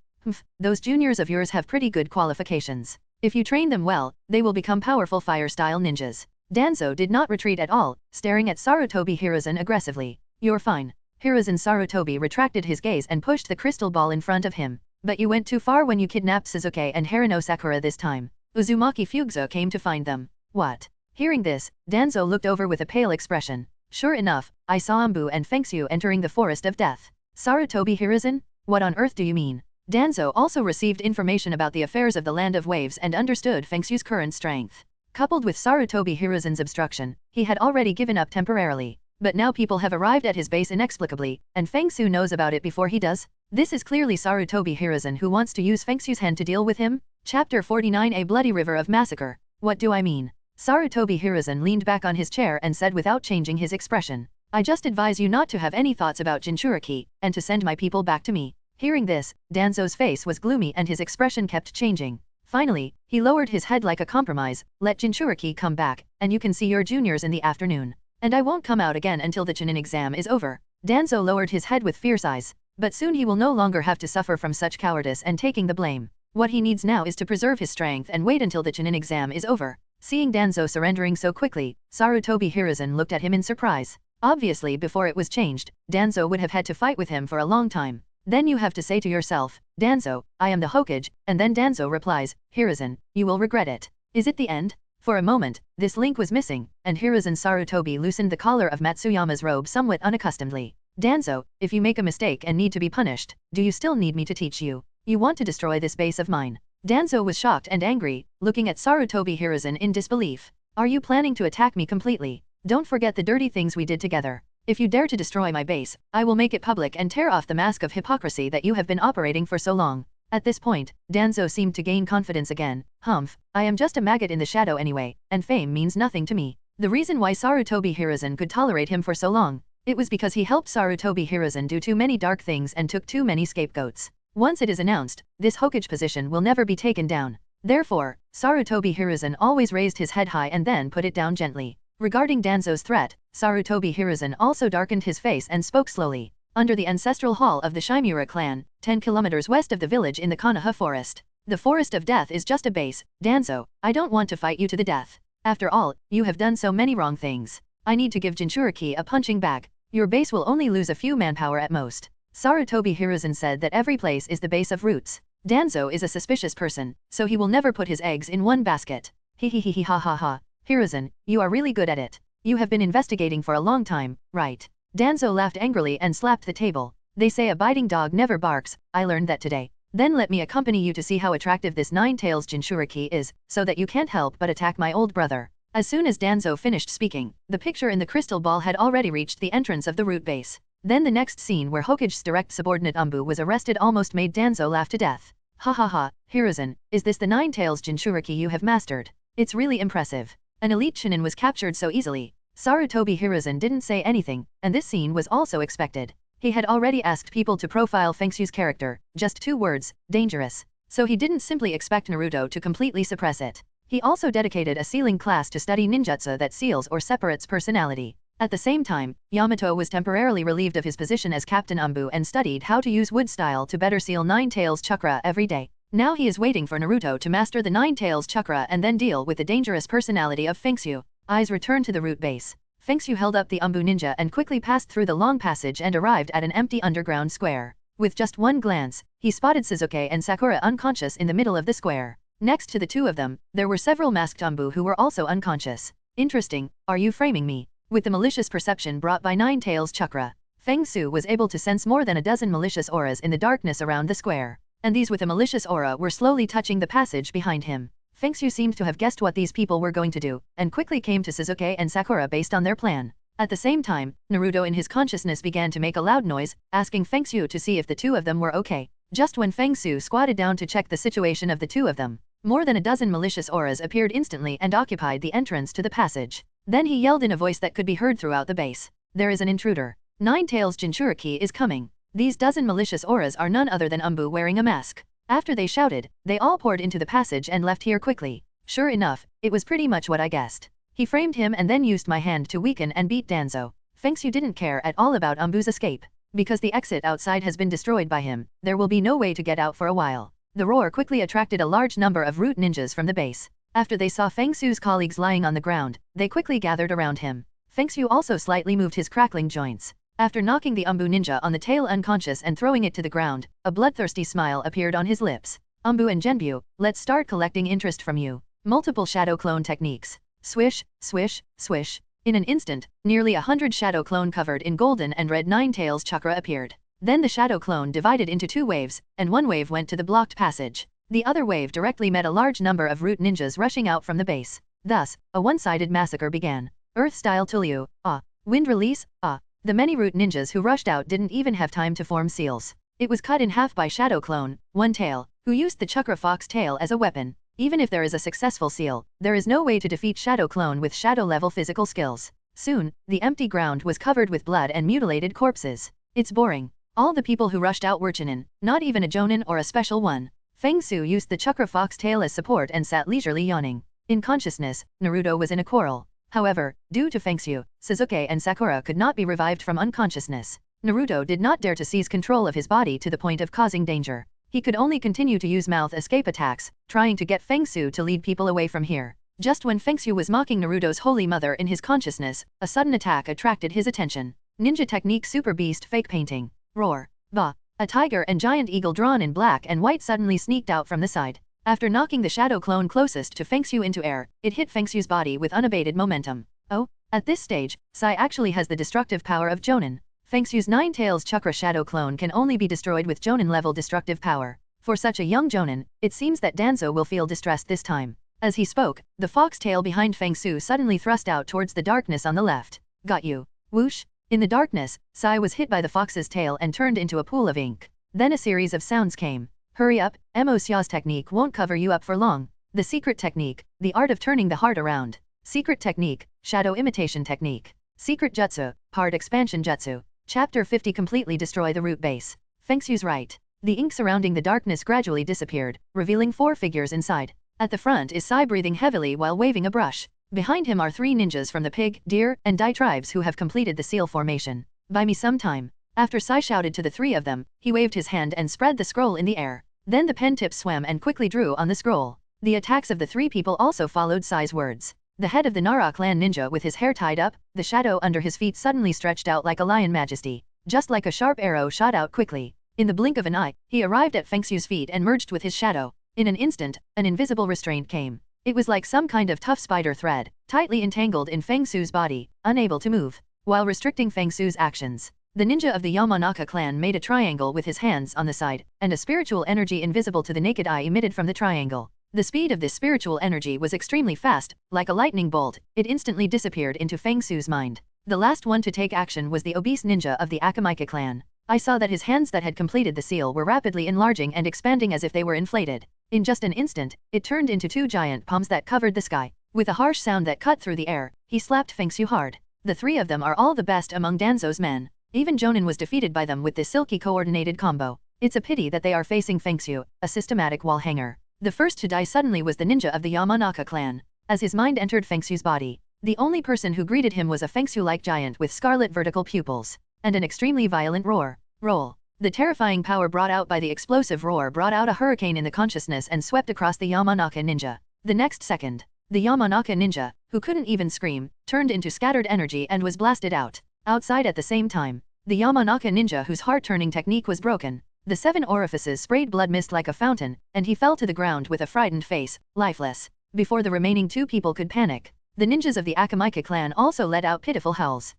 Those juniors of yours have pretty good qualifications. If you train them well, they will become powerful fire-style ninjas. Danzo did not retreat at all, staring at Sarutobi Hiruzen aggressively. You're fine. Hiruzen Sarutobi retracted his gaze and pushed the crystal ball in front of him. But you went too far when you kidnapped Sasuke and Harino Sakura this time. Uzumaki Fengxu came to find them. What? Hearing this, Danzo looked over with a pale expression. Sure enough, I saw Umbu and Fengxu entering the forest of death. Sarutobi Hiruzen? What on earth do you mean? Danzo also received information about the affairs of the Land of Waves and understood Fengxu's current strength. Coupled with Sarutobi Hiruzen's obstruction, he had already given up temporarily. But now people have arrived at his base inexplicably, and Fengxu knows about it before he does? This is clearly Sarutobi Hiruzen who wants to use Fengxu's hand to deal with him? Chapter 49 A Bloody River of Massacre. What do I mean? Sarutobi Hiruzen leaned back on his chair and said without changing his expression. I just advise you not to have any thoughts about Jinchuriki, and to send my people back to me. Hearing this, Danzo's face was gloomy and his expression kept changing. Finally, he lowered his head like a compromise. Let Jinchuriki come back, and you can see your juniors in the afternoon. And I won't come out again until the Chunin exam is over. Danzo lowered his head with fierce eyes. But soon he will no longer have to suffer from such cowardice and taking the blame. What he needs now is to preserve his strength and wait until the Chunin exam is over. Seeing Danzo surrendering so quickly, Sarutobi Hiruzen looked at him in surprise. Obviously before it was changed, Danzo would have had to fight with him for a long time. Then you have to say to yourself, Danzo, I am the Hokage, and then Danzo replies, Hiruzen, you will regret it. Is it the end? For a moment, this link was missing, and Hiruzen Sarutobi loosened the collar of Matsuyama's robe somewhat unaccustomedly. Danzo, if you make a mistake and need to be punished, do you still need me to teach you? You want to destroy this base of mine? Danzo was shocked and angry, looking at Sarutobi Hiruzen in disbelief. Are you planning to attack me completely? Don't forget the dirty things we did together. If you dare to destroy my base, I will make it public and tear off the mask of hypocrisy that you have been operating for so long. At this point, Danzo seemed to gain confidence again. Humph, I am just a maggot in the shadow anyway, and fame means nothing to me. The reason why Sarutobi Hiruzen could tolerate him for so long, it was because he helped Sarutobi Hiruzen do too many dark things and took too many scapegoats. Once it is announced, this Hokage position will never be taken down. Therefore, Sarutobi Hiruzen always raised his head high and then put it down gently. Regarding Danzo's threat, Sarutobi Hiruzen also darkened his face and spoke slowly. Under the ancestral hall of the Shimura clan, 10 kilometers west of the village in the Konoha forest. The Forest of Death is just a base. Danzo, I don't want to fight you to the death. After all, you have done so many wrong things. I need to give Jinchuriki a punching bag. Your base will only lose a few manpower at most. Sarutobi Hiruzen said that every place is the base of roots. Danzo is a suspicious person, so he will never put his eggs in one basket. Hehehehe ha ha ha. Hiruzen, you are really good at it. You have been investigating for a long time, right? Danzo laughed angrily and slapped the table. They say a biting dog never barks, I learned that today. Then let me accompany you to see how attractive this nine-tails Jinchuriki is, so that you can't help but attack my old brother. As soon as Danzo finished speaking, the picture in the crystal ball had already reached the entrance of the root base. Then the next scene where Hokage's direct subordinate Umbu was arrested almost made Danzo laugh to death. Ha ha ha, Hiruzen, is this the nine-tails Jinchuriki you have mastered? It's really impressive. An elite Chunin was captured so easily. Sarutobi Hiruzen didn't say anything, and this scene was also expected. He had already asked people to profile Fengxu's character, just 2 words, dangerous. So he didn't simply expect Naruto to completely suppress it. He also dedicated a sealing class to study ninjutsu that seals or separates personality. At the same time, Yamato was temporarily relieved of his position as Captain Umbu and studied how to use wood style to better seal Nine-Tails chakra every day. Now he is waiting for Naruto to master the Nine-Tails chakra and then deal with the dangerous personality of Fengxu. Eyes returned to the root base. Fengxu held up the Umbu ninja and quickly passed through the long passage and arrived at an empty underground square. With just one glance, he spotted Suzuki and Sakura unconscious in the middle of the square. Next to the two of them, there were several masked Umbu who were also unconscious. Interesting, are you framing me? With the malicious perception brought by Nine-Tails chakra, Fengxu was able to sense more than a dozen malicious auras in the darkness around the square. And these with a malicious aura were slowly touching the passage behind him. Fengxu seemed to have guessed what these people were going to do, and quickly came to Suzuki and Sakura based on their plan. At the same time, Naruto in his consciousness began to make a loud noise, asking Fengxu to see if the two of them were okay. Just when Fengxu squatted down to check the situation of the two of them, more than a dozen malicious auras appeared instantly and occupied the entrance to the passage. Then he yelled in a voice that could be heard throughout the base. There is an intruder. Nine-Tails Jinchuriki is coming. These dozen malicious auras are none other than Umbu wearing a mask. After they shouted, they all poured into the passage and left here quickly. Sure enough, it was pretty much what I guessed. He framed him and then used my hand to weaken and beat Danzo. Fengxu didn't care at all about Umbu's escape. Because the exit outside has been destroyed by him, there will be no way to get out for a while. The roar quickly attracted a large number of root ninjas from the base. After they saw Fengxu's colleagues lying on the ground, they quickly gathered around him. Fengxu also slightly moved his crackling joints. After knocking the Umbu ninja on the tail unconscious and throwing it to the ground, a bloodthirsty smile appeared on his lips. Umbu and Genbu, let's start collecting interest from you. Multiple shadow clone techniques. Swish, swish, swish. In an instant, nearly 100 shadow clone covered in golden and red Nine-Tails chakra appeared. Then the shadow clone divided into 2 waves, and one wave went to the blocked passage. The other wave directly met a large number of root ninjas rushing out from the base. Thus, a one-sided massacre began. Earth-style Tulyu, ah. Wind release, ah. The many root ninjas who rushed out didn't even have time to form seals. It was cut in half by Shadow Clone, One Tail, who used the Chakra Fox tail as a weapon. Even if there is a successful seal, there is no way to defeat Shadow Clone with shadow-level physical skills. Soon, the empty ground was covered with blood and mutilated corpses. It's boring. All the people who rushed out were Chunin, not even a Jonin or a special one. Fengxu used the chakra fox tail as support and sat leisurely yawning. In consciousness, Naruto was in a quarrel. However, due to Fengxu, Sasuke and Sakura could not be revived from unconsciousness. Naruto did not dare to seize control of his body to the point of causing danger. He could only continue to use mouth escape attacks, trying to get Fengxu to lead people away from here. Just when Fengxu was mocking Naruto's holy mother in his consciousness, a sudden attack attracted his attention. Ninja technique super beast fake painting. Roar. Ba. A tiger and giant eagle drawn in black and white suddenly sneaked out from the side. After knocking the shadow clone closest to Fengxu into air, it hit Fengxu's body with unabated momentum. Oh, at this stage, Sai actually has the destructive power of Jonin. Fengxu's 9 tails chakra shadow clone can only be destroyed with Jonin level destructive power. For such a young Jonin, it seems that Danzo will feel distressed this time. As he spoke, the fox tail behind Fengxu suddenly thrust out towards the darkness on the left. Got you. Whoosh. In the darkness, Sai was hit by the fox's tail and turned into a pool of ink. Then a series of sounds came. Hurry up, Mo Xia's technique won't cover you up for long. The secret technique, the art of turning the heart around. Secret technique, shadow imitation technique. Secret jutsu, part expansion jutsu. Chapter 50 completely destroy the root base. Fengxu's right. The ink surrounding the darkness gradually disappeared, revealing 4 figures inside. At the front is Sai breathing heavily while waving a brush. Behind him are 3 ninjas from the pig, deer, and Dai tribes who have completed the seal formation. Buy me some time. After Sai shouted to the 3 of them, he waved his hand and spread the scroll in the air. Then the pen tip swam and quickly drew on the scroll. The attacks of the 3 people also followed Sai's words. The head of the Nara clan ninja with his hair tied up, the shadow under his feet suddenly stretched out like a lion majesty. Just like a sharp arrow shot out quickly. In the blink of an eye, he arrived at Fengxu's feet and merged with his shadow. In an instant, an invisible restraint came. It was like some kind of tough spider thread, tightly entangled in Fengxu's body, unable to move, while restricting Fengxu's actions. The ninja of the Yamanaka clan made a triangle with his hands on the side, and a spiritual energy invisible to the naked eye emitted from the triangle. The speed of this spiritual energy was extremely fast, like a lightning bolt. It instantly disappeared into Fengxu's mind. The last one to take action was the obese ninja of the Akamika clan. I saw that his hands that had completed the seal were rapidly enlarging and expanding as if they were inflated. In just an instant, it turned into 2 giant palms that covered the sky. With a harsh sound that cut through the air, he slapped Fengxu hard. The 3 of them are all the best among Danzo's men. Even Jonin was defeated by them with this silky coordinated combo. It's a pity that they are facing Fengxu, a systematic wall hanger. The first to die suddenly was the ninja of the Yamanaka clan. As his mind entered Fengxu's body, the only person who greeted him was a Fengxu-like giant with scarlet vertical pupils, and an extremely violent roar. Roll. The terrifying power brought out by the explosive roar brought out a hurricane in the consciousness and swept across the Yamanaka ninja. The next second, the Yamanaka ninja, who couldn't even scream, turned into scattered energy and was blasted out. Outside at the same time, the Yamanaka ninja whose heart-turning technique was broken. The 7 orifices sprayed blood mist like a fountain, and he fell to the ground with a frightened face, lifeless. Before the remaining 2 people could panic, the ninjas of the Akamika clan also let out pitiful howls.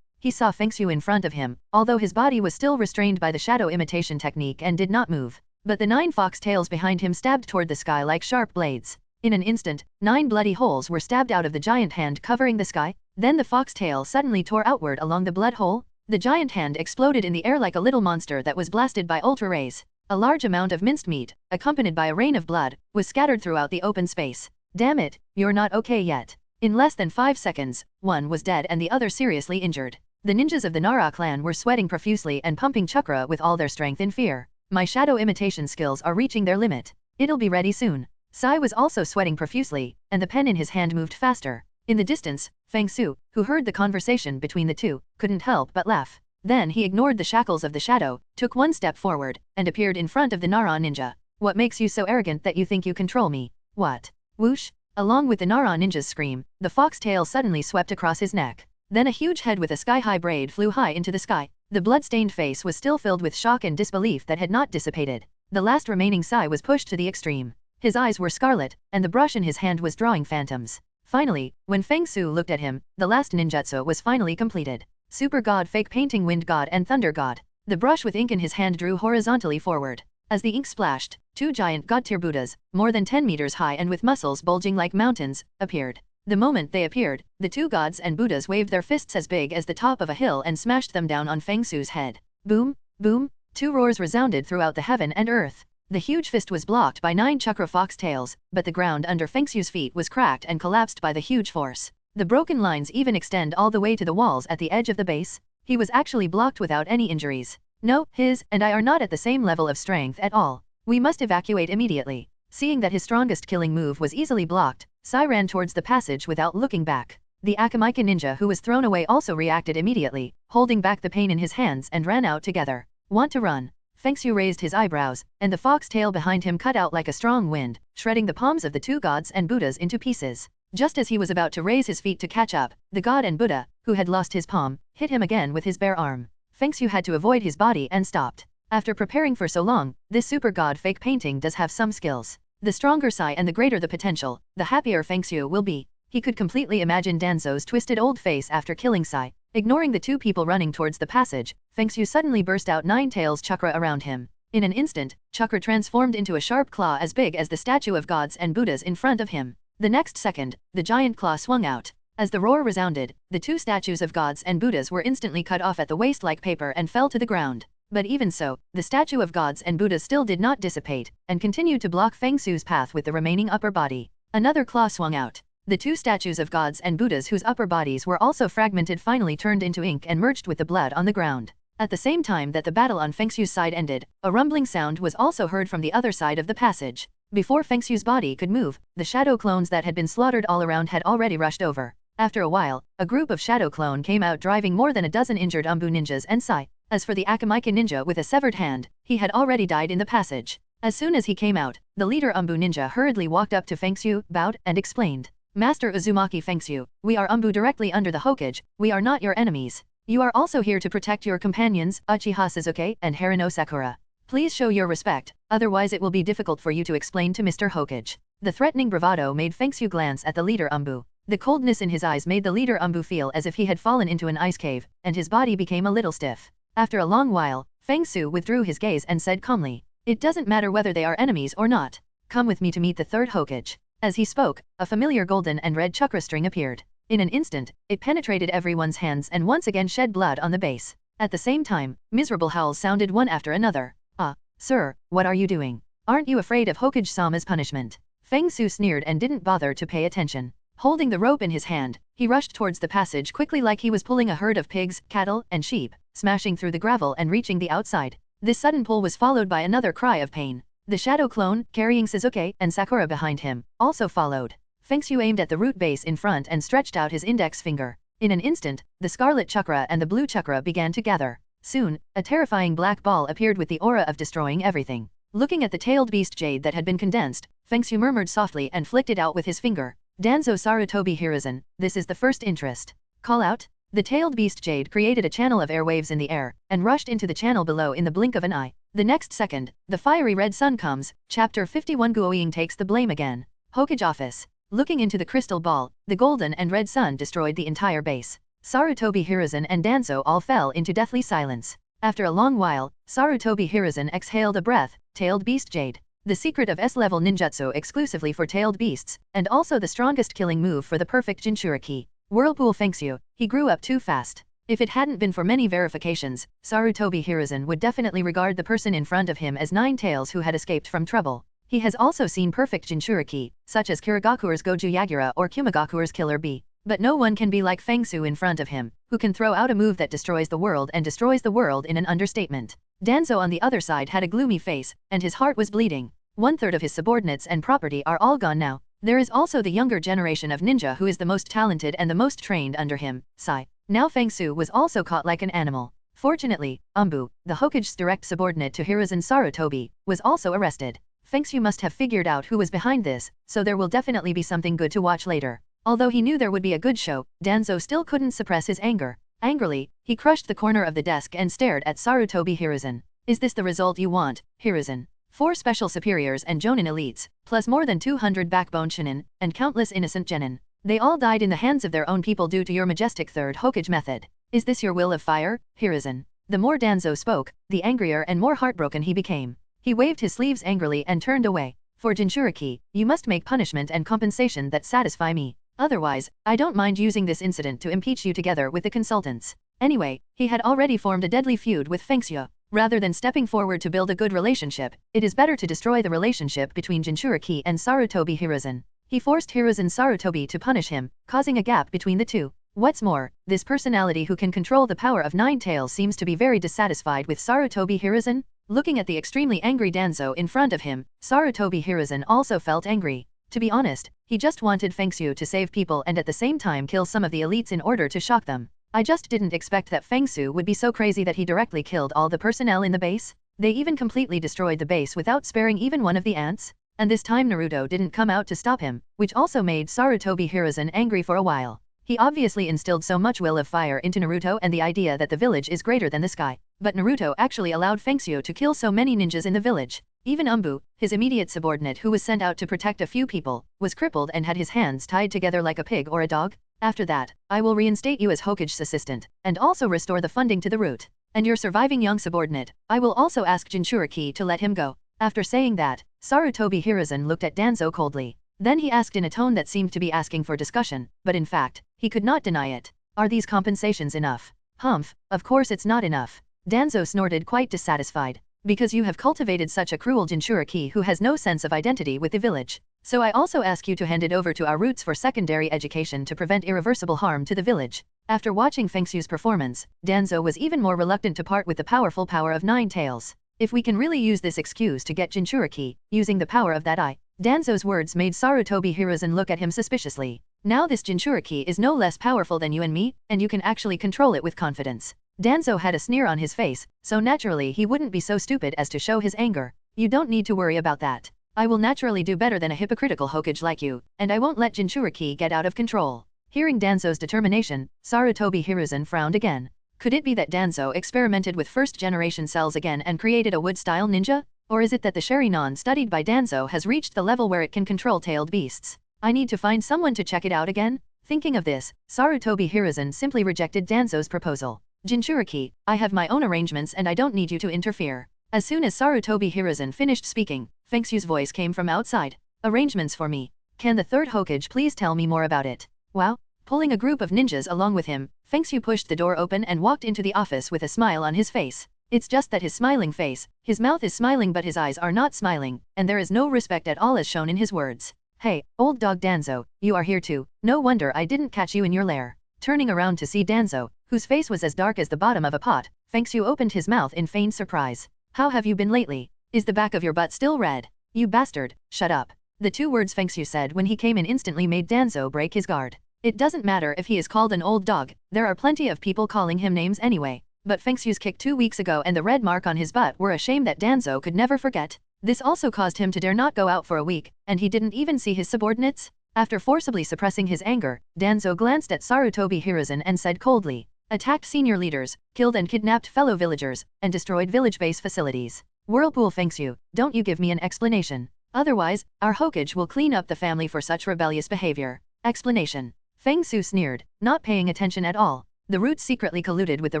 He saw Fengxu in front of him, although his body was still restrained by the shadow imitation technique and did not move. But the 9 fox tails behind him stabbed toward the sky like sharp blades. In an instant, 9 bloody holes were stabbed out of the giant hand covering the sky. Then the fox tail suddenly tore outward along the blood hole. The giant hand exploded in the air like a little monster that was blasted by ultra rays. A large amount of minced meat, accompanied by a rain of blood, was scattered throughout the open space. Damn it, you're not okay yet. In less than 5 seconds, one was dead and the other seriously injured. The ninjas of the Nara clan were sweating profusely and pumping chakra with all their strength in fear. My shadow imitation skills are reaching their limit. It'll be ready soon. Sai was also sweating profusely, and the pen in his hand moved faster. In the distance, Fengxu, who heard the conversation between the 2, couldn't help but laugh. Then he ignored the shackles of the shadow, took 1 step forward, and appeared in front of the Nara ninja. What makes you so arrogant that you think you control me? What? Whoosh! Along with the Nara ninja's scream, the fox tail suddenly swept across his neck. Then a huge head with a sky-high braid flew high into the sky. The blood-stained face was still filled with shock and disbelief that had not dissipated. The last remaining Sai was pushed to the extreme. His eyes were scarlet, and the brush in his hand was drawing phantoms. Finally, when Fengxu looked at him, the last ninjutsu was finally completed. Super God, Fake Painting, Wind God and Thunder God. The brush with ink in his hand drew horizontally forward. As the ink splashed, 2 giant god-tier Buddhas, more than 10 meters high and with muscles bulging like mountains, appeared. The moment they appeared, the 2 gods and Buddhas waved their fists as big as the top of a hill and smashed them down on Fengxu's head. Boom, boom, 2 roars resounded throughout the heaven and earth. The huge fist was blocked by 9 chakra fox tails, but the ground under Fengxu's feet was cracked and collapsed by the huge force. The broken lines even extend all the way to the walls at the edge of the base. He was actually blocked without any injuries. No, his and I are not at the same level of strength at all. We must evacuate immediately. Seeing that his strongest killing move was easily blocked, Sai ran towards the passage without looking back. The Akamika ninja who was thrown away also reacted immediately, holding back the pain in his hands and ran out together. Want to run? Fengxu raised his eyebrows, and the fox tail behind him cut out like a strong wind, shredding the palms of the two gods and Buddhas into pieces. Just as he was about to raise his feet to catch up, the god and Buddha, who had lost his palm, hit him again with his bare arm. Fengxu had to avoid his body and stopped. After preparing for so long, this super god fake painting does have some skills. The stronger Sai and the greater the potential, the happier Fengxu will be. He could completely imagine Danzo's twisted old face after killing Sai. Ignoring the two people running towards the passage, Fengxu suddenly burst out 9 tails chakra around him. In an instant, chakra transformed into a sharp claw as big as the statue of gods and Buddhas in front of him. The next second, the giant claw swung out. As the roar resounded, the two statues of gods and Buddhas were instantly cut off at the waist like paper and fell to the ground. But even so, the statue of gods and Buddhas still did not dissipate, and continued to block Fengxu's path with the remaining upper body. Another claw swung out. The two statues of gods and Buddhas whose upper bodies were also fragmented finally turned into ink and merged with the blood on the ground. At the same time that the battle on Fengxu's side ended, a rumbling sound was also heard from the other side of the passage. Before Fengxu's body could move, the shadow clones that had been slaughtered all around had already rushed over. After a while, a group of shadow clone came out driving more than a dozen injured Umbu ninjas and Sai. As for the Akamika ninja with a severed hand, he had already died in the passage. As soon as he came out, the leader Umbu ninja hurriedly walked up to Fengxu, bowed, and explained. Master Uzumaki Fengxu, we are Umbu directly under the Hokage, we are not your enemies. You are also here to protect your companions, Uchiha Sasuke and Harino Sakura. Please show your respect, otherwise it will be difficult for you to explain to Mr. Hokage. The threatening bravado made Fengxu glance at the leader Umbu. The coldness in his eyes made the leader Umbu feel as if he had fallen into an ice cave, and his body became a little stiff. After a long while, Fengxu withdrew his gaze and said calmly, "It doesn't matter whether they are enemies or not. Come with me to meet the third Hokage." As he spoke, a familiar golden and red chakra string appeared. In an instant, it penetrated everyone's hands and once again shed blood on the base. At the same time, miserable howls sounded one after another. "Ah, sir, what are you doing? Aren't you afraid of Hokage-sama's punishment?" Fengxu sneered and didn't bother to pay attention. Holding the rope in his hand, he rushed towards the passage quickly like he was pulling a herd of pigs, cattle, and sheep, smashing through the gravel and reaching the outside. This sudden pull was followed by another cry of pain. The shadow clone, carrying Sasuke and Sakura behind him, also followed. Fengxu aimed at the root base in front and stretched out his index finger. In an instant, the scarlet chakra and the blue chakra began to gather. Soon, a terrifying black ball appeared with the aura of destroying everything. Looking at the tailed beast jade that had been condensed, Fengxu murmured softly and flicked it out with his finger. Danzo Sarutobi Hiruzen, this is the first interest. Call out. The tailed beast jade created a channel of airwaves in the air, and rushed into the channel below in the blink of an eye. The next second, the fiery red sun comes. Chapter 51 Guoying takes the blame again. Hokage office. Looking into the crystal ball, the golden and red sun destroyed the entire base. Sarutobi Hiruzen and Danzo all fell into deathly silence. After a long while, Sarutobi Hiruzen exhaled a breath, tailed beast jade. The secret of S-level ninjutsu exclusively for tailed beasts, and also the strongest killing move for the perfect Jinchuriki. Whirlpool Fengxu, he grew up too fast. If it hadn't been for many verifications, Sarutobi Hiruzen would definitely regard the person in front of him as Nine Tails who had escaped from trouble. He has also seen perfect Jinchuriki, such as Kirigakure's Goju Yagura or Kumigakure's Killer Bee. But no one can be like Fengxu in front of him, who can throw out a move that destroys the world and destroys the world in an understatement. Danzo on the other side had a gloomy face, and his heart was bleeding. 1/3 of his subordinates and property are all gone now. There is also the younger generation of ninja who is the most talented and the most trained under him, Sai. Now Fengxu was also caught like an animal. Fortunately, Umbu, the Hokage's direct subordinate to Hiruzen Sarutobi, was also arrested. Fengxu must have figured out who was behind this, so there will definitely be something good to watch later. Although he knew there would be a good show, Danzo still couldn't suppress his anger. Angrily, he crushed the corner of the desk and stared at Sarutobi Hiruzen. Is this the result you want, Hiruzen? 4 special superiors and Jonin elites, plus more than 200 backbone shinin, and countless innocent genin. They all died in the hands of their own people due to your majestic third Hokage method. Is this your will of fire, Hiruzen? The more Danzo spoke, the angrier and more heartbroken he became. He waved his sleeves angrily and turned away. For Jinchuriki, you must make punishment and compensation that satisfy me. Otherwise, I don't mind using this incident to impeach you together with the consultants. Anyway, he had already formed a deadly feud with Fengxu. Rather than stepping forward to build a good relationship, it is better to destroy the relationship between Jinchuriki and Sarutobi Hiruzen. He forced Hiruzen Sarutobi to punish him, causing a gap between the two. What's more, this personality who can control the power of Nine Tails seems to be very dissatisfied with Sarutobi Hiruzen. Looking at the extremely angry Danzo in front of him, Sarutobi Hiruzen also felt angry. To be honest, he just wanted Fengxu to save people and at the same time kill some of the elites in order to shock them. I just didn't expect that Fengxu would be so crazy that he directly killed all the personnel in the base. They even completely destroyed the base without sparing even one of the ants. And this time Naruto didn't come out to stop him, which also made Sarutobi Hiruzen angry for a while. He obviously instilled so much will of fire into Naruto and the idea that the village is greater than the sky. But Naruto actually allowed Fengxu to kill so many ninjas in the village. Even Umbu, his immediate subordinate who was sent out to protect a few people, was crippled and had his hands tied together like a pig or a dog. After that, I will reinstate you as Hokage's assistant, and also restore the funding to the root. And your surviving young subordinate, I will also ask Jinchuriki to let him go. After saying that, Sarutobi Hiruzen looked at Danzo coldly. Then he asked in a tone that seemed to be asking for discussion, but in fact, he could not deny it. Are these compensations enough? Humph, of course it's not enough. Danzo snorted quite dissatisfied. Because you have cultivated such a cruel Jinchuriki who has no sense of identity with the village. So I also ask you to hand it over to our roots for secondary education to prevent irreversible harm to the village. After watching Fengxu's performance, Danzo was even more reluctant to part with the powerful power of Nine Tails. If we can really use this excuse to get Jinchuriki, using the power of that eye. Danzo's words made Sarutobi Hiruzen look at him suspiciously. Now this Jinchuriki is no less powerful than you and me, and you can actually control it with confidence. Danzo had a sneer on his face, so naturally he wouldn't be so stupid as to show his anger. You don't need to worry about that. I will naturally do better than a hypocritical Hokage like you, and I won't let Jinchuriki get out of control. Hearing Danzo's determination, Sarutobi Hiruzen frowned again. Could it be that Danzo experimented with first-generation cells again and created a wood-style ninja? Or is it that the Sharingan studied by Danzo has reached the level where it can control tailed beasts? I need to find someone to check it out again? Thinking of this, Sarutobi Hiruzen simply rejected Danzo's proposal. Jinchuriki, I have my own arrangements and I don't need you to interfere. As soon as Sarutobi Hiruzen finished speaking, Fengxu's voice came from outside. Arrangements for me. Can the third Hokage please tell me more about it? Wow. Pulling a group of ninjas along with him, Fengxu pushed the door open and walked into the office with a smile on his face. It's just that his smiling face, his mouth is smiling but his eyes are not smiling, and there is no respect at all as shown in his words. Hey, old dog Danzo, you are here too. No wonder I didn't catch you in your lair. Turning around to see Danzo, whose face was as dark as the bottom of a pot, Fengxu opened his mouth in feigned surprise. How have you been lately? Is the back of your butt still red? You bastard, shut up. The two words Fengxu said when he came in instantly made Danzo break his guard. It doesn't matter if he is called an old dog, there are plenty of people calling him names anyway. But Fengxu's kick 2 weeks ago and the red mark on his butt were a shame that Danzo could never forget. This also caused him to dare not go out for a week, and he didn't even see his subordinates. After forcibly suppressing his anger, Danzo glanced at Sarutobi Hiruzen and said coldly, attacked senior leaders, killed and kidnapped fellow villagers, and destroyed village base facilities. Whirlpool Fengxu, don't you give me an explanation. Otherwise, our Hokage will clean up the family for such rebellious behavior. Explanation. Fengxu sneered, not paying attention at all. The roots secretly colluded with the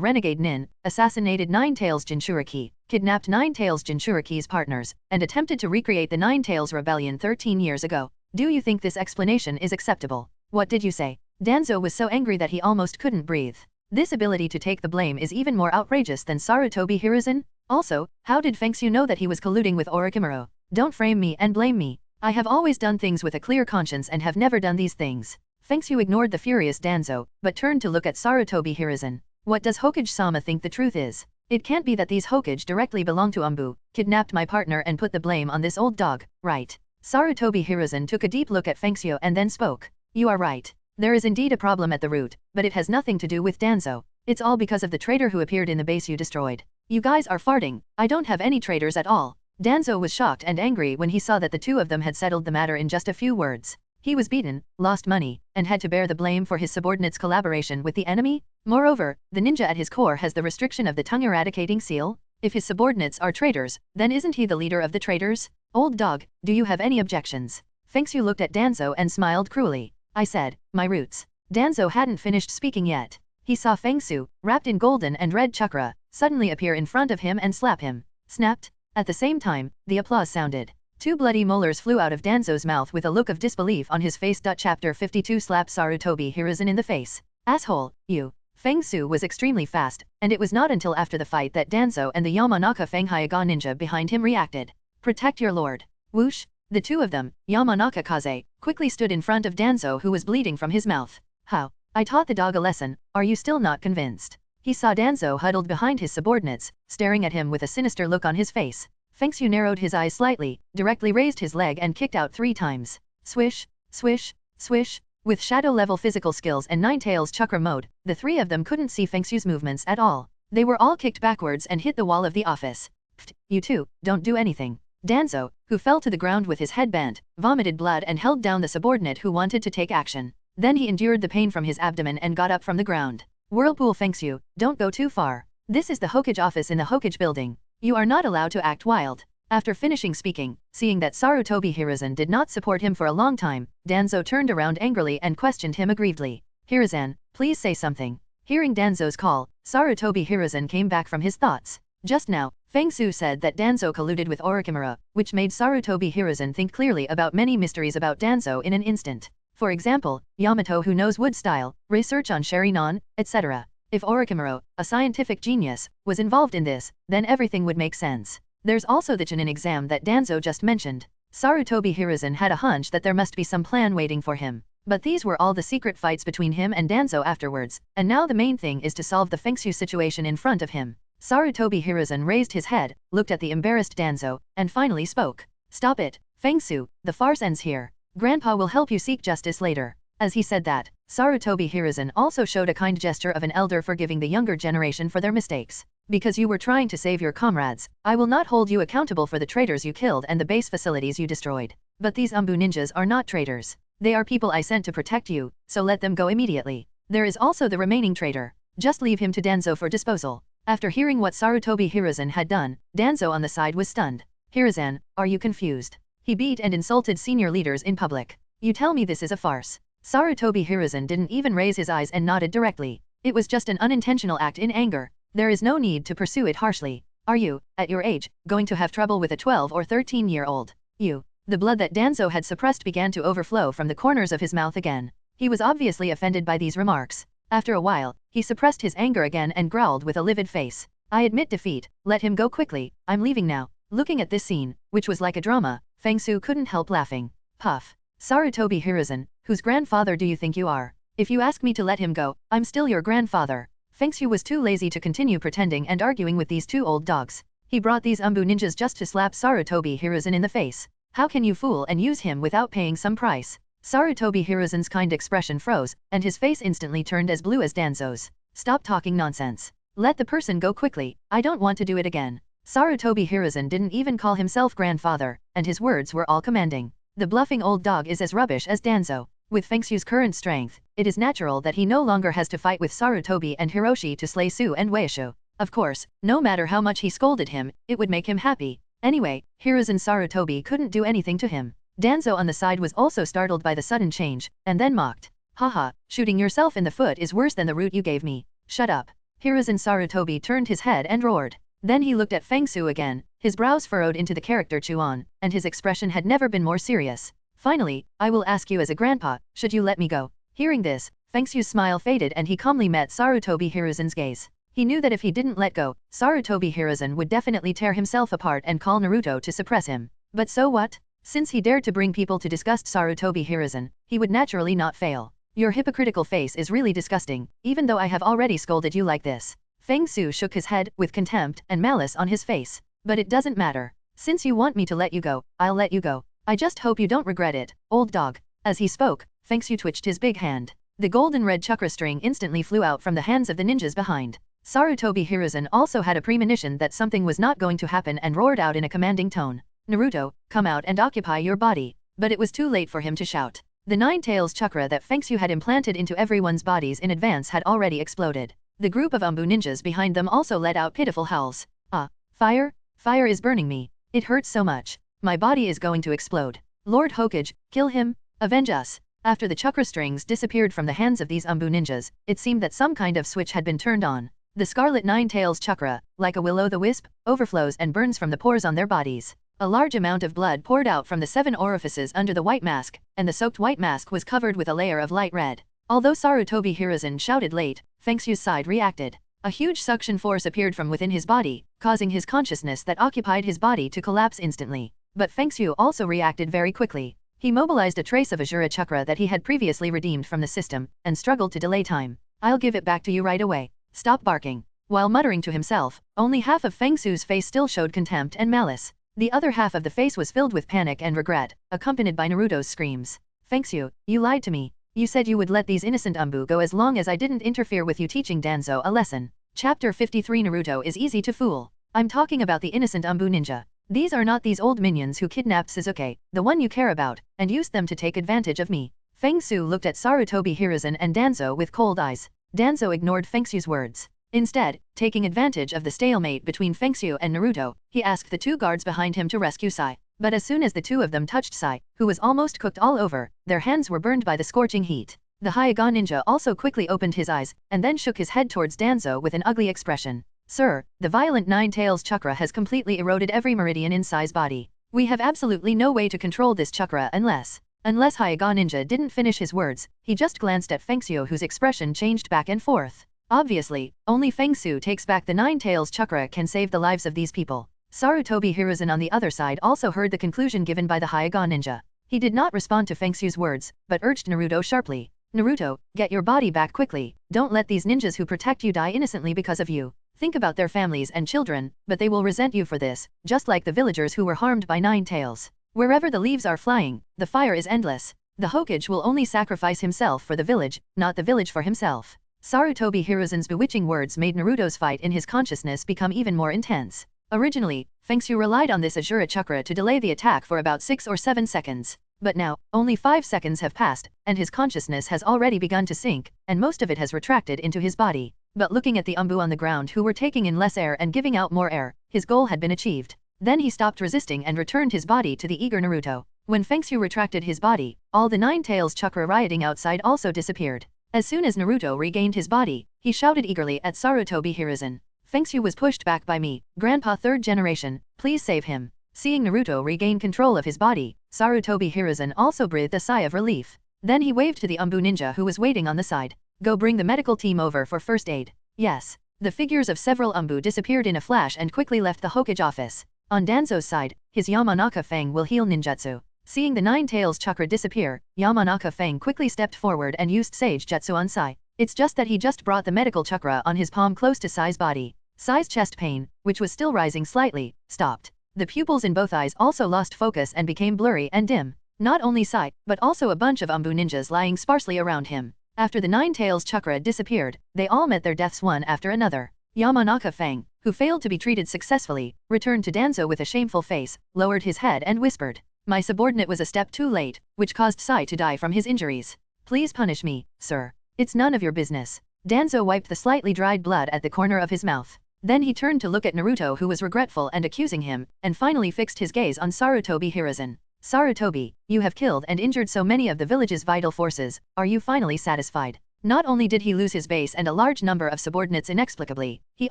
renegade Nin, assassinated Nine Tails Jinchuriki, kidnapped Nine Tails Jinchuriki's partners, and attempted to recreate the Nine Tails rebellion 13 years ago. Do you think this explanation is acceptable? What did you say? Danzo was so angry that he almost couldn't breathe. This ability to take the blame is even more outrageous than Sarutobi Hiruzen. Also, how did Fengxu know that he was colluding with Orochimaru? Don't frame me and blame me. I have always done things with a clear conscience and have never done these things. Fengxu ignored the furious Danzo, but turned to look at Sarutobi Hiruzen. What does Hokage-sama think the truth is? It can't be that these Hokage directly belong to Umbu, kidnapped my partner and put the blame on this old dog, right? Sarutobi Hiruzen took a deep look at Fengxu and then spoke. You are right. There is indeed a problem at the root, but it has nothing to do with Danzo. It's all because of the traitor who appeared in the base you destroyed. You guys are farting. I don't have any traitors at all. Danzo was shocked and angry when he saw that the two of them had settled the matter in just a few words. He was beaten, lost money, and had to bear the blame for his subordinates' collaboration with the enemy. Moreover, the ninja at his core has the restriction of the tongue eradicating seal. If his subordinates are traitors, then isn't he the leader of the traitors? Old dog, do you have any objections? Fengxu looked at Danzo and smiled cruelly. I said, my roots. Danzo hadn't finished speaking yet. He saw Fengxu, wrapped in golden and red chakra, suddenly appear in front of him and slap him. Snapped. At the same time, the applause sounded. 2 bloody molars flew out of Danzo's mouth with a look of disbelief on his face. Chapter 52 Slap Sarutobi Hiruzen in the face. Asshole, you. Fengxu was extremely fast, and it was not until after the fight that Danzo and the Yamanaka Fenghyuga ninja behind him reacted. Protect your lord. Whoosh. The two of them, Yamanaka Kaze, quickly stood in front of Danzo, who was bleeding from his mouth. How? I taught the dog a lesson, are you still not convinced? He saw Danzo huddled behind his subordinates, staring at him with a sinister look on his face. Fengxu narrowed his eyes slightly, directly raised his leg and kicked out 3 times. Swish, swish, swish. With shadow-level physical skills and Nine-Tails chakra mode, the 3 of them couldn't see Fengxu's movements at all. They were all kicked backwards and hit the wall of the office. Pfft, you two, don't do anything. Danzo, who fell to the ground with his head bent, vomited blood and held down the subordinate who wanted to take action. Then he endured the pain from his abdomen and got up from the ground. Whirlpool Fengxu, don't go too far. This is the Hokage office in the Hokage building. You are not allowed to act wild. After finishing speaking, seeing that Sarutobi Hiruzen did not support him for a long time, Danzo turned around angrily and questioned him aggrievedly. Hiruzen, please say something. Hearing Danzo's call, Sarutobi Hiruzen came back from his thoughts. Just now, Fengxu said that Danzo colluded with Orochimaru, which made Sarutobi Hiruzen think clearly about many mysteries about Danzo in an instant. For example, Yamato who knows wood style, research on Sharingan, etc. If Orochimaru, a scientific genius, was involved in this, then everything would make sense. There's also the Chunin exam that Danzo just mentioned. Sarutobi Hiruzen had a hunch that there must be some plan waiting for him. But these were all the secret fights between him and Danzo afterwards, and now the main thing is to solve the Fengxu situation in front of him. Sarutobi Hiruzen raised his head, looked at the embarrassed Danzo, and finally spoke. Stop it, Fengxu, the farce ends here. Grandpa will help you seek justice later. As he said that, Sarutobi Hiruzen also showed a kind gesture of an elder forgiving the younger generation for their mistakes. Because you were trying to save your comrades, I will not hold you accountable for the traitors you killed and the base facilities you destroyed. But these Umbu ninjas are not traitors. They are people I sent to protect you, so let them go immediately. There is also the remaining traitor. Just leave him to Danzo for disposal. After hearing what Sarutobi Hiruzen had done, Danzo on the side was stunned. Hiruzen, are you confused? He beat and insulted senior leaders in public. You tell me this is a farce. Sarutobi Hiruzen didn't even raise his eyes and nodded directly. It was just an unintentional act in anger. There is no need to pursue it harshly. Are you, at your age, going to have trouble with a 12 or 13-year-old? You. The blood that Danzo had suppressed began to overflow from the corners of his mouth again. He was obviously offended by these remarks. After a while, he suppressed his anger again and growled with a livid face. I admit defeat, let him go quickly, I'm leaving now. Looking at this scene, which was like a drama, Fengxu couldn't help laughing. Puff. Sarutobi Hiruzen, whose grandfather do you think you are? If you ask me to let him go, I'm still your grandfather. Fengxu was too lazy to continue pretending and arguing with these 2 old dogs. He brought these Umbu ninjas just to slap Sarutobi Hiruzen in the face. How can you fool and use him without paying some price? Sarutobi Hiruzen's kind expression froze, and his face instantly turned as blue as Danzo's. Stop talking nonsense. Let the person go quickly, I don't want to do it again. Sarutobi Hiruzen didn't even call himself grandfather, and his words were all commanding. The bluffing old dog is as rubbish as Danzo. With Fengxu's current strength, it is natural that he no longer has to fight with Sarutobi and Hiroshi to slay Su and Weishu. Of course, no matter how much he scolded him, it would make him happy. Anyway, Hiruzen Sarutobi couldn't do anything to him. Danzo on the side was also startled by the sudden change, and then mocked. Haha, shooting yourself in the foot is worse than the root you gave me. Shut up. Hiruzen Sarutobi turned his head and roared. Then he looked at Fengxu again, his brows furrowed into the character Chuan, and his expression had never been more serious. Finally, I will ask you as a grandpa, should you let me go? Hearing this, Fengxu's smile faded and he calmly met Sarutobi Hiruzen's gaze. He knew that if he didn't let go, Sarutobi Hiruzen would definitely tear himself apart and call Naruto to suppress him. But so what? Since he dared to bring people to disgust Sarutobi Hiruzen, he would naturally not fail. Your hypocritical face is really disgusting, even though I have already scolded you like this. Fengxu shook his head, with contempt and malice on his face. But it doesn't matter. Since you want me to let you go, I'll let you go. I just hope you don't regret it, old dog. As he spoke, Fengxu twitched his big hand. The golden red chakra string instantly flew out from the hands of the ninjas behind. Sarutobi Hiruzen also had a premonition that something was not going to happen and roared out in a commanding tone. Naruto, come out and occupy your body. But it was too late for him to shout. The 9 tails chakra that Fengxu had implanted into everyone's bodies in advance had already exploded. The group of Umbu ninjas behind them also let out pitiful howls. Ah, fire? Fire is burning me. It hurts so much. My body is going to explode. Lord Hokage, kill him, avenge us. After the chakra strings disappeared from the hands of these Umbu ninjas, it seemed that some kind of switch had been turned on. The scarlet 9 tails chakra, like a will-o'-the-wisp, overflows and burns from the pores on their bodies. A large amount of blood poured out from the 7 orifices under the white mask, and the soaked white mask was covered with a layer of light red. Although Sarutobi Hiruzen shouted late, Fengxu's side reacted. A huge suction force appeared from within his body, causing his consciousness that occupied his body to collapse instantly. But Fengxu also reacted very quickly. He mobilized a trace of Azura Chakra that he had previously redeemed from the system, and struggled to delay time. I'll give it back to you right away. Stop barking. While muttering to himself, only half of Fengxu's face still showed contempt and malice. The other half of the face was filled with panic and regret, accompanied by Naruto's screams. Fengxu, you lied to me. You said you would let these innocent Umbu go as long as I didn't interfere with you teaching Danzo a lesson. Chapter 53 Naruto is easy to fool. I'm talking about the innocent Umbu ninja. These are not these old minions who kidnapped Sasuke, the one you care about, and used them to take advantage of me. Fengxu looked at Sarutobi Hiruzen and Danzo with cold eyes. Danzo ignored Fengxu's words. Instead, taking advantage of the stalemate between Fengxu and Naruto, he asked the two guards behind him to rescue Sai. But as soon as the two of them touched Sai, who was almost cooked all over, their hands were burned by the scorching heat. The Hyagon ninja also quickly opened his eyes, and then shook his head towards Danzo with an ugly expression. Sir, the violent Nine Tails chakra has completely eroded every meridian in Sai's body. We have absolutely no way to control this chakra unless Hyagon ninja didn't finish his words, he just glanced at Fengxu whose expression changed back and forth. Obviously, only Fengxu takes back the Nine Tails chakra can save the lives of these people. Sarutobi Hiruzen on the other side also heard the conclusion given by the Hyagon ninja. He did not respond to Fengxu's words, but urged Naruto sharply. Naruto, get your body back quickly, don't let these ninjas who protect you die innocently because of you. Think about their families and children, but they will resent you for this, just like the villagers who were harmed by Nine Tails. Wherever the leaves are flying, the fire is endless. The Hokage will only sacrifice himself for the village, not the village for himself. Sarutobi Hiruzen's bewitching words made Naruto's fight in his consciousness become even more intense. Originally, Fengxu relied on this Azura Chakra to delay the attack for about 6 or 7 seconds. But now, only 5 seconds have passed, and his consciousness has already begun to sink, and most of it has retracted into his body. But looking at the Umbu on the ground who were taking in less air and giving out more air, his goal had been achieved. Then he stopped resisting and returned his body to the eager Naruto. When Fengxu retracted his body, all the Nine Tails chakra rioting outside also disappeared. As soon as Naruto regained his body, he shouted eagerly at Sarutobi Hiruzen. Fengxu was pushed back by me, Grandpa 3rd generation, please save him. Seeing Naruto regain control of his body, Sarutobi Hiruzen also breathed a sigh of relief. Then he waved to the Umbu ninja who was waiting on the side. Go bring the medical team over for first aid. Yes. The figures of several Umbu disappeared in a flash and quickly left the Hokage office. On Danzo's side, his Yamanaka Fang will heal ninjutsu. Seeing the Nine Tails chakra disappear, Yamanaka Fang quickly stepped forward and used Sage Jutsu on Sai. It's just that he just brought the medical chakra on his palm close to Sai's body. Sai's chest pain, which was still rising slightly, stopped. The pupils in both eyes also lost focus and became blurry and dim. Not only Sai, but also a bunch of Umbu ninjas lying sparsely around him. After the Nine Tails chakra disappeared, they all met their deaths one after another. Yamanaka Fang, who failed to be treated successfully, returned to Danzo with a shameful face, lowered his head and whispered, "My subordinate was a step too late, which caused Sai to die from his injuries. Please punish me, sir. It's none of your business." Danzo wiped the slightly dried blood at the corner of his mouth. Then he turned to look at Naruto who was regretful and accusing him, and finally fixed his gaze on Sarutobi Hiruzen. Sarutobi, you have killed and injured so many of the village's vital forces, are you finally satisfied? Not only did he lose his base and a large number of subordinates inexplicably, he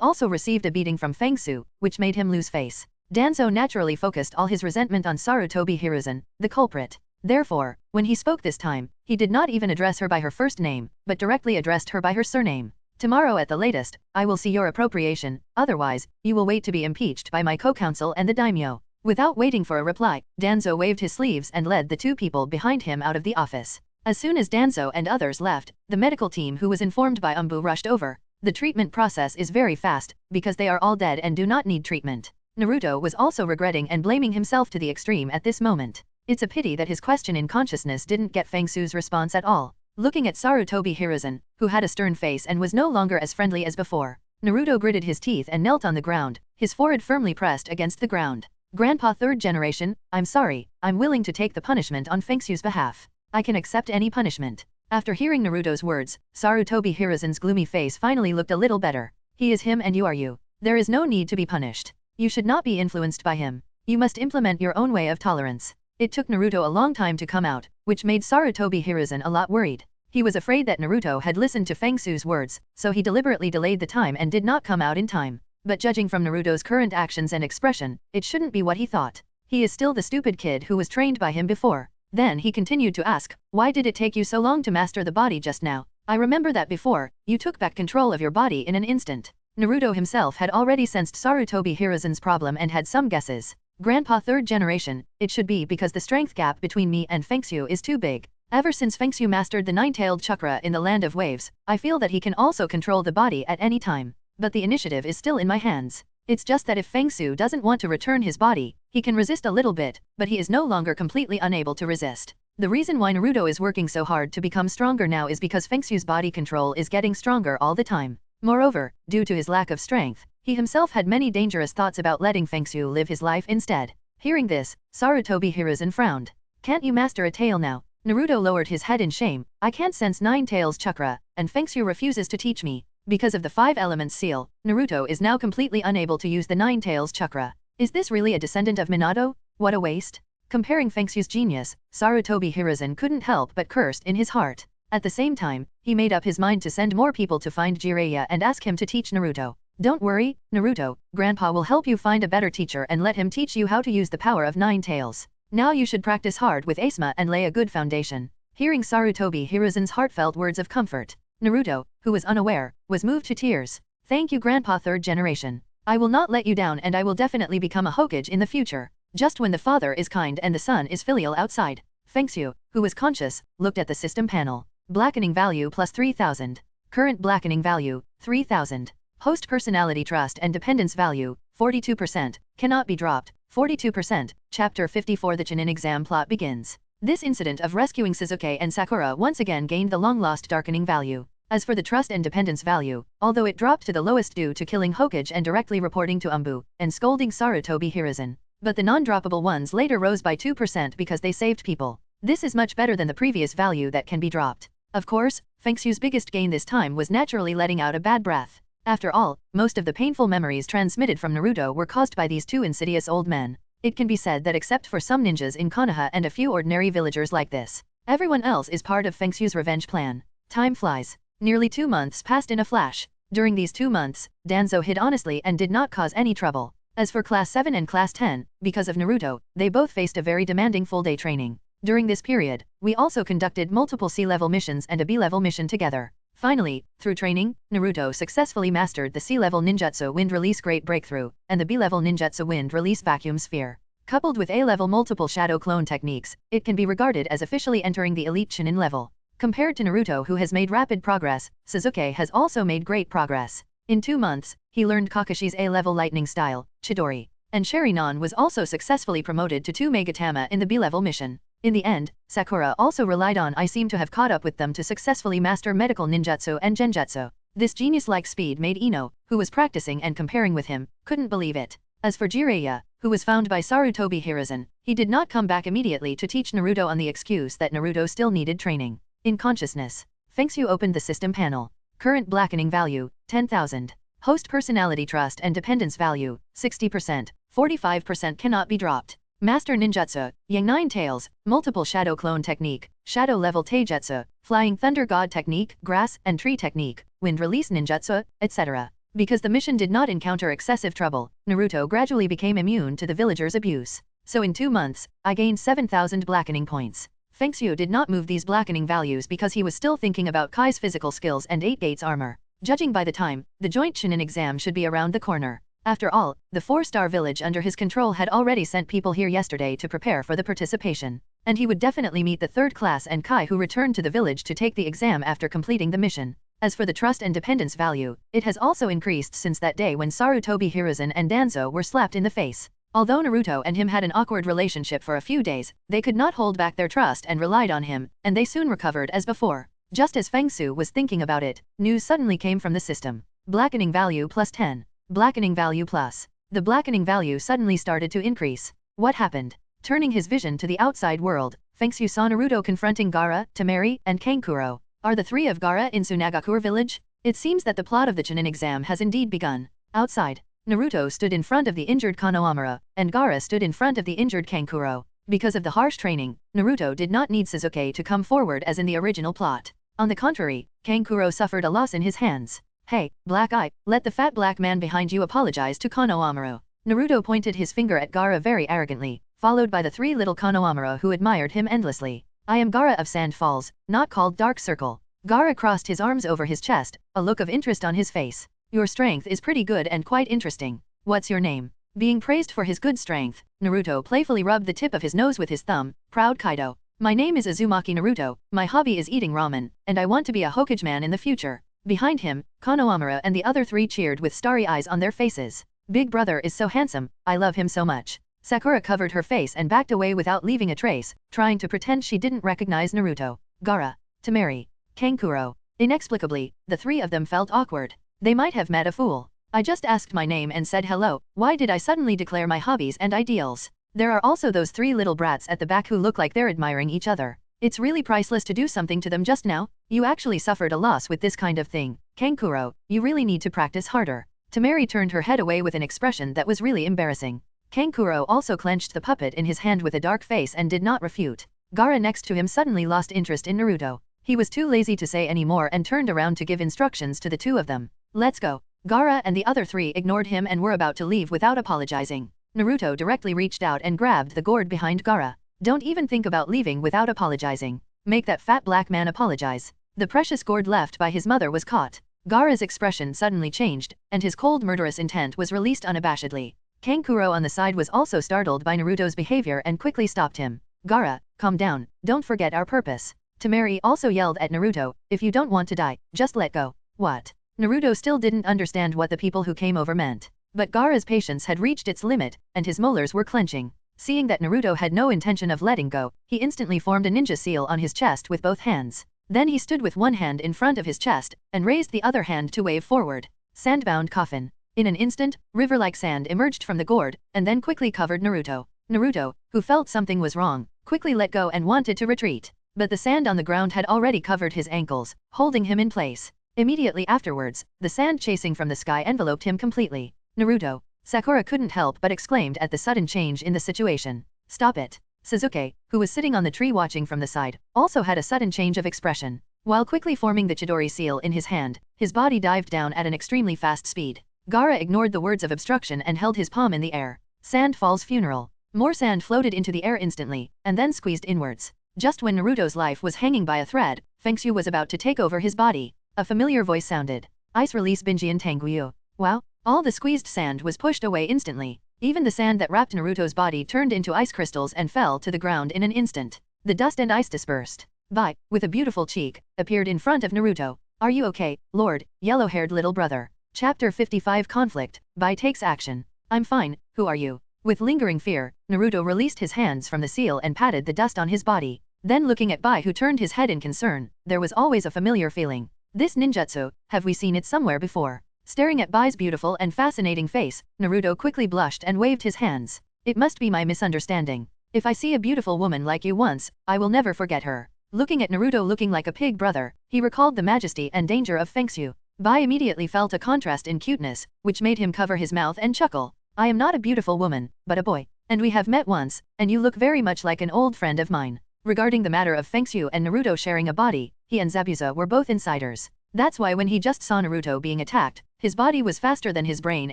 also received a beating from Fengxu, which made him lose face. Danzo naturally focused all his resentment on Sarutobi Hiruzen, the culprit. Therefore, when he spoke this time, he did not even address her by her first name, but directly addressed her by her surname. Tomorrow at the latest, I will see your appropriation, otherwise, you will wait to be impeached by my co-counsel and the daimyo. Without waiting for a reply, Danzo waved his sleeves and led the two people behind him out of the office. As soon as Danzo and others left, the medical team who was informed by Umbu rushed over. The treatment process is very fast, because they are all dead and do not need treatment. Naruto was also regretting and blaming himself to the extreme at this moment. It's a pity that his question in consciousness didn't get Fengxu's response at all. Looking at Sarutobi Hiruzen, who had a stern face and was no longer as friendly as before, Naruto gritted his teeth and knelt on the ground, his forehead firmly pressed against the ground. Grandpa 3rd generation, I'm sorry, I'm willing to take the punishment on Fengxu's behalf. I can accept any punishment. After hearing Naruto's words, Sarutobi Hiruzen's gloomy face finally looked a little better. He is him and you are you. There is no need to be punished. You should not be influenced by him. You must implement your own way of tolerance. It took Naruto a long time to come out, which made Sarutobi Hiruzen a lot worried. He was afraid that Naruto had listened to Fengxu's words, so he deliberately delayed the time and did not come out in time. But judging from Naruto's current actions and expression, it shouldn't be what he thought. He is still the stupid kid who was trained by him before. Then he continued to ask, why did it take you so long to master the body just now? I remember that before, you took back control of your body in an instant. Naruto himself had already sensed Sarutobi Hiruzen's problem and had some guesses. Grandpa third generation, it should be because the strength gap between me and Fengxu is too big. Ever since Fengxu mastered the nine-tailed chakra in the land of waves, I feel that he can also control the body at any time. But the initiative is still in my hands. It's just that if Fengxu doesn't want to return his body, he can resist a little bit, but he is no longer completely unable to resist. The reason why Naruto is working so hard to become stronger now is because Fengxu's body control is getting stronger all the time. Moreover, due to his lack of strength, he himself had many dangerous thoughts about letting Fengxu live his life instead. Hearing this, Sarutobi Hiruzen frowned. Can't you master a tail now? Naruto lowered his head in shame. I can't sense nine tails chakra, and Fengxu refuses to teach me. Because of the 5 elements seal, Naruto is now completely unable to use the 9 tails chakra. Is this really a descendant of Minato? What a waste. Comparing Fengxu's genius, Sarutobi Hiruzen couldn't help but cursed in his heart. At the same time, he made up his mind to send more people to find Jiraiya and ask him to teach Naruto. Don't worry, Naruto, Grandpa will help you find a better teacher and let him teach you how to use the power of 9 tails. Now you should practice hard with Asuma and lay a good foundation. Hearing Sarutobi Hiruzen's heartfelt words of comfort, Naruto, who was unaware, was moved to tears. Thank you Grandpa third generation. I will not let you down and I will definitely become a Hokage in the future. Just when the father is kind and the son is filial outside. Fengxu, who was conscious, looked at the system panel. Blackening value plus 3000. Current blackening value, 3000. Host personality trust and dependence value, 42%. Cannot be dropped, 42%. Chapter 54 The Chunin exam plot begins. This incident of rescuing Sasuke and Sakura once again gained the long-lost darkening value. As for the trust and dependence value, although it dropped to the lowest due to killing Hokage and directly reporting to Umbu, and scolding Sarutobi Hiruzen, but the non-droppable ones later rose by 2% because they saved people. This is much better than the previous value that can be dropped. Of course, Fengxu's biggest gain this time was naturally letting out a bad breath. After all, most of the painful memories transmitted from Naruto were caused by these two insidious old men. It can be said that except for some ninjas in Konoha and a few ordinary villagers like this, everyone else is part of Fengxu's revenge plan. Time flies. Nearly 2 months passed in a flash. During these 2 months, Danzo hid honestly and did not cause any trouble. As for Class 7 and Class 10, because of Naruto, they both faced a very demanding full-day training. During this period, we also conducted multiple C-level missions and a B-level mission together. Finally, through training, Naruto successfully mastered the C-level ninjutsu wind release great breakthrough, and the B-level ninjutsu wind release vacuum sphere. Coupled with A-level multiple shadow clone techniques, it can be regarded as officially entering the elite Chunin level. Compared to Naruto who has made rapid progress, Sasuke has also made great progress. In 2 months, he learned Kakashi's A-level lightning style, Chidori, and Sharingan was also successfully promoted to 2 Megatama in the B-level mission. In the end, Sakura also relied on I seem to have caught up with them to successfully master medical ninjutsu and genjutsu. This genius-like speed made Ino, who was practicing and comparing with him, couldn't believe it. As for Jiraiya, who was found by Sarutobi Hiruzen, he did not come back immediately to teach Naruto on the excuse that Naruto still needed training. In consciousness, Fengxu opened the system panel. Current blackening value, 10,000. Host personality trust and dependence value, 60%, 45% cannot be dropped. Master ninjutsu, Yang 9 tails, multiple shadow clone technique, shadow level taijutsu, flying thunder god technique, grass and tree technique, wind release ninjutsu, etc. Because the mission did not encounter excessive trouble, Naruto gradually became immune to the villagers' abuse. So in 2 months, I gained 7,000 blackening points. Fengxu did not move these blackening values because he was still thinking about Kai's physical skills and 8 Gates armor. Judging by the time, the joint Chunin exam should be around the corner. After all, the 4-star village under his control had already sent people here yesterday to prepare for the participation. And he would definitely meet the 3rd class and Kai who returned to the village to take the exam after completing the mission. As for the trust and dependence value, it has also increased since that day when Sarutobi Hiruzen and Danzo were slapped in the face. Although Naruto and him had an awkward relationship for a few days, they could not hold back their trust and relied on him, and they soon recovered as before. Just as Fengxu was thinking about it, news suddenly came from the system. Blackening value plus 10. Blackening value plus. The blackening value suddenly started to increase. What happened? Turning his vision to the outside world, Fengxu saw Naruto confronting Gaara, Temari, and Kankuro. Are the 3 of Gaara in Tsunagakure village? It seems that the plot of the Chunin exam has indeed begun. Outside, Naruto stood in front of the injured Konohamaru, and Gaara stood in front of the injured Kankuro. Because of the harsh training, Naruto did not need Sasuke to come forward as in the original plot. On the contrary, Kankuro suffered a loss in his hands. Hey, Black Eye, let the fat black man behind you apologize to Konohamaru. Naruto pointed his finger at Gaara very arrogantly, followed by the 3 little Konohamaru who admired him endlessly. I am Gaara of Sand Falls, not called Dark Circle. Gaara crossed his arms over his chest, a look of interest on his face. Your strength is pretty good and quite interesting. What's your name? Being praised for his good strength, Naruto playfully rubbed the tip of his nose with his thumb. Proud Kaido. My name is Uzumaki Naruto, my hobby is eating ramen, and I want to be a Hokage man in the future. Behind him, Konohamaru and the other three cheered with starry eyes on their faces. Big brother is so handsome, I love him so much. Sakura covered her face and backed away without leaving a trace, trying to pretend she didn't recognize Naruto. Gaara, Temari, Kankuro. Inexplicably, the three of them felt awkward. They might have met a fool. I just asked my name and said hello, why did I suddenly declare my hobbies and ideals? There are also those three little brats at the back who look like they're admiring each other. It's really priceless to do something to them just now. You actually suffered a loss with this kind of thing. Kankuro, you really need to practice harder. Temari turned her head away with an expression that was really embarrassing. Kankuro also clenched the puppet in his hand with a dark face and did not refute. Gaara next to him suddenly lost interest in Naruto. He was too lazy to say any more and turned around to give instructions to the two of them. Let's go. Gaara and the other three ignored him and were about to leave without apologizing. Naruto directly reached out and grabbed the gourd behind Gaara. Don't even think about leaving without apologizing. Make that fat black man apologize. The precious gourd left by his mother was caught. Gaara's expression suddenly changed, and his cold murderous intent was released unabashedly. Kankuro on the side was also startled by Naruto's behavior and quickly stopped him. Gaara, calm down, don't forget our purpose. Temari also yelled at Naruto, if you don't want to die, just let go. What? Naruto still didn't understand what the people who came over meant. But Gaara's patience had reached its limit, and his molars were clenching. Seeing that Naruto had no intention of letting go, he instantly formed a ninja seal on his chest with both hands. Then he stood with one hand in front of his chest, and raised the other hand to wave forward. Sandbound coffin. In an instant, river-like sand emerged from the gourd, and then quickly covered Naruto. Naruto, who felt something was wrong, quickly let go and wanted to retreat. But the sand on the ground had already covered his ankles, holding him in place. Immediately afterwards, the sand chasing from the sky enveloped him completely. Naruto. Sakura couldn't help but exclaimed at the sudden change in the situation. Stop it. Sasuke, who was sitting on the tree watching from the side, also had a sudden change of expression. While quickly forming the Chidori seal in his hand, his body dived down at an extremely fast speed. Gaara ignored the words of obstruction and held his palm in the air. Sand Fall's funeral. More sand floated into the air instantly, and then squeezed inwards. Just when Naruto's life was hanging by a thread, Fengxu was about to take over his body. A familiar voice sounded. Ice release Binjian Tanguyu. Wow. All the squeezed sand was pushed away instantly. Even the sand that wrapped Naruto's body turned into ice crystals and fell to the ground in an instant. The dust and ice dispersed. Bai, with a beautiful cheek, appeared in front of Naruto. Are you okay, Lord, yellow-haired little brother? Chapter 55 Conflict. Bai takes action. I'm fine, who are you? With lingering fear, Naruto released his hands from the seal and patted the dust on his body. Then looking at Bai who turned his head in concern, there was always a familiar feeling. This ninjutsu, have we seen it somewhere before? Staring at Bai's beautiful and fascinating face, Naruto quickly blushed and waved his hands. It must be my misunderstanding. If I see a beautiful woman like you once, I will never forget her. Looking at Naruto looking like a pig brother, he recalled the majesty and danger of Fengxu. Bai immediately felt a contrast in cuteness, which made him cover his mouth and chuckle. I am not a beautiful woman, but a boy. And we have met once, and you look very much like an old friend of mine. Regarding the matter of Fengxu and Naruto sharing a body, he and Zabuza were both insiders. That's why when he just saw Naruto being attacked, his body was faster than his brain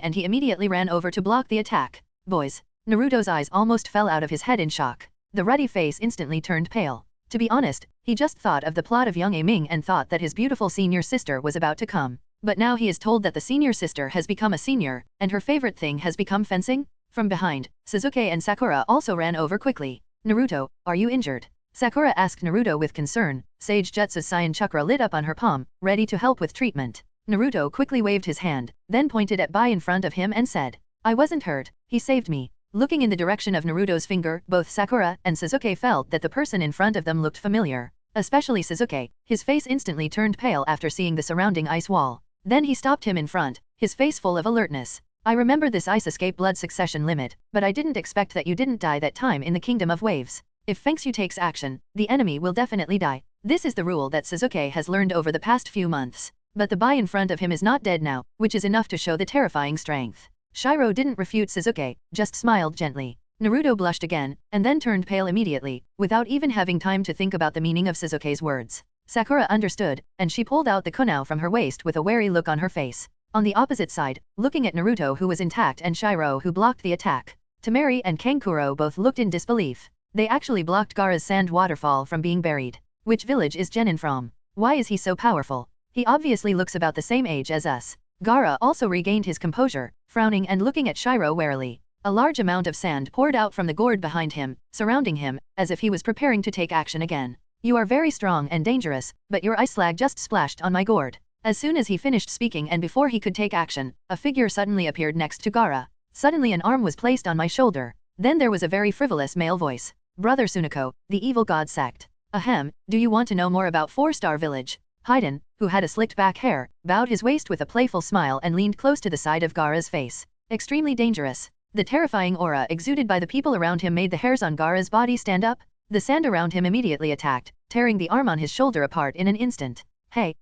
and he immediately ran over to block the attack. Boys. Naruto's eyes almost fell out of his head in shock. The ruddy face instantly turned pale. To be honest, he just thought of the plot of Young Ming and thought that his beautiful senior sister was about to come. But now he is told that the senior sister has become a senior, and her favorite thing has become fencing? From behind, Sasuke and Sakura also ran over quickly. Naruto, are you injured? Sakura asked Naruto with concern. Sage Jutsu's Saiyan Chakra lit up on her palm, ready to help with treatment. Naruto quickly waved his hand, then pointed at Bai in front of him and said, I wasn't hurt, he saved me. Looking in the direction of Naruto's finger, both Sakura and Sasuke felt that the person in front of them looked familiar. Especially Sasuke, his face instantly turned pale after seeing the surrounding ice wall. Then he stopped him in front, his face full of alertness. I remember this ice escape blood succession limit, but I didn't expect that you didn't die that time in the Kingdom of Waves. If Fengxu takes action, the enemy will definitely die. This is the rule that Sasuke has learned over the past few months. But the Bai in front of him is not dead now, which is enough to show the terrifying strength. Shiro didn't refute Sasuke, just smiled gently. Naruto blushed again, and then turned pale immediately, without even having time to think about the meaning of Sasuke's words. Sakura understood, and she pulled out the kunao from her waist with a wary look on her face. On the opposite side, looking at Naruto who was intact and Shiro who blocked the attack. Temari and Kankuro both looked in disbelief. They actually blocked Gaara's sand waterfall from being buried. Which village is Genin from? Why is he so powerful? He obviously looks about the same age as us. Gaara also regained his composure, frowning and looking at Shiro warily. A large amount of sand poured out from the gourd behind him, surrounding him, as if he was preparing to take action again. You are very strong and dangerous, but your ice slag just splashed on my gourd. As soon as he finished speaking and before he could take action, a figure suddenly appeared next to Gaara. Suddenly an arm was placed on my shoulder. Then there was a very frivolous male voice. Brother Sunako, the evil god sect. Ahem, do you want to know more about 4-Star Village? Haiden, who had a slicked back hair, bowed his waist with a playful smile and leaned close to the side of Gaara's face. Extremely dangerous. The terrifying aura exuded by the people around him made the hairs on Gaara's body stand up. The sand around him immediately attacked, tearing the arm on his shoulder apart in an instant. Hey,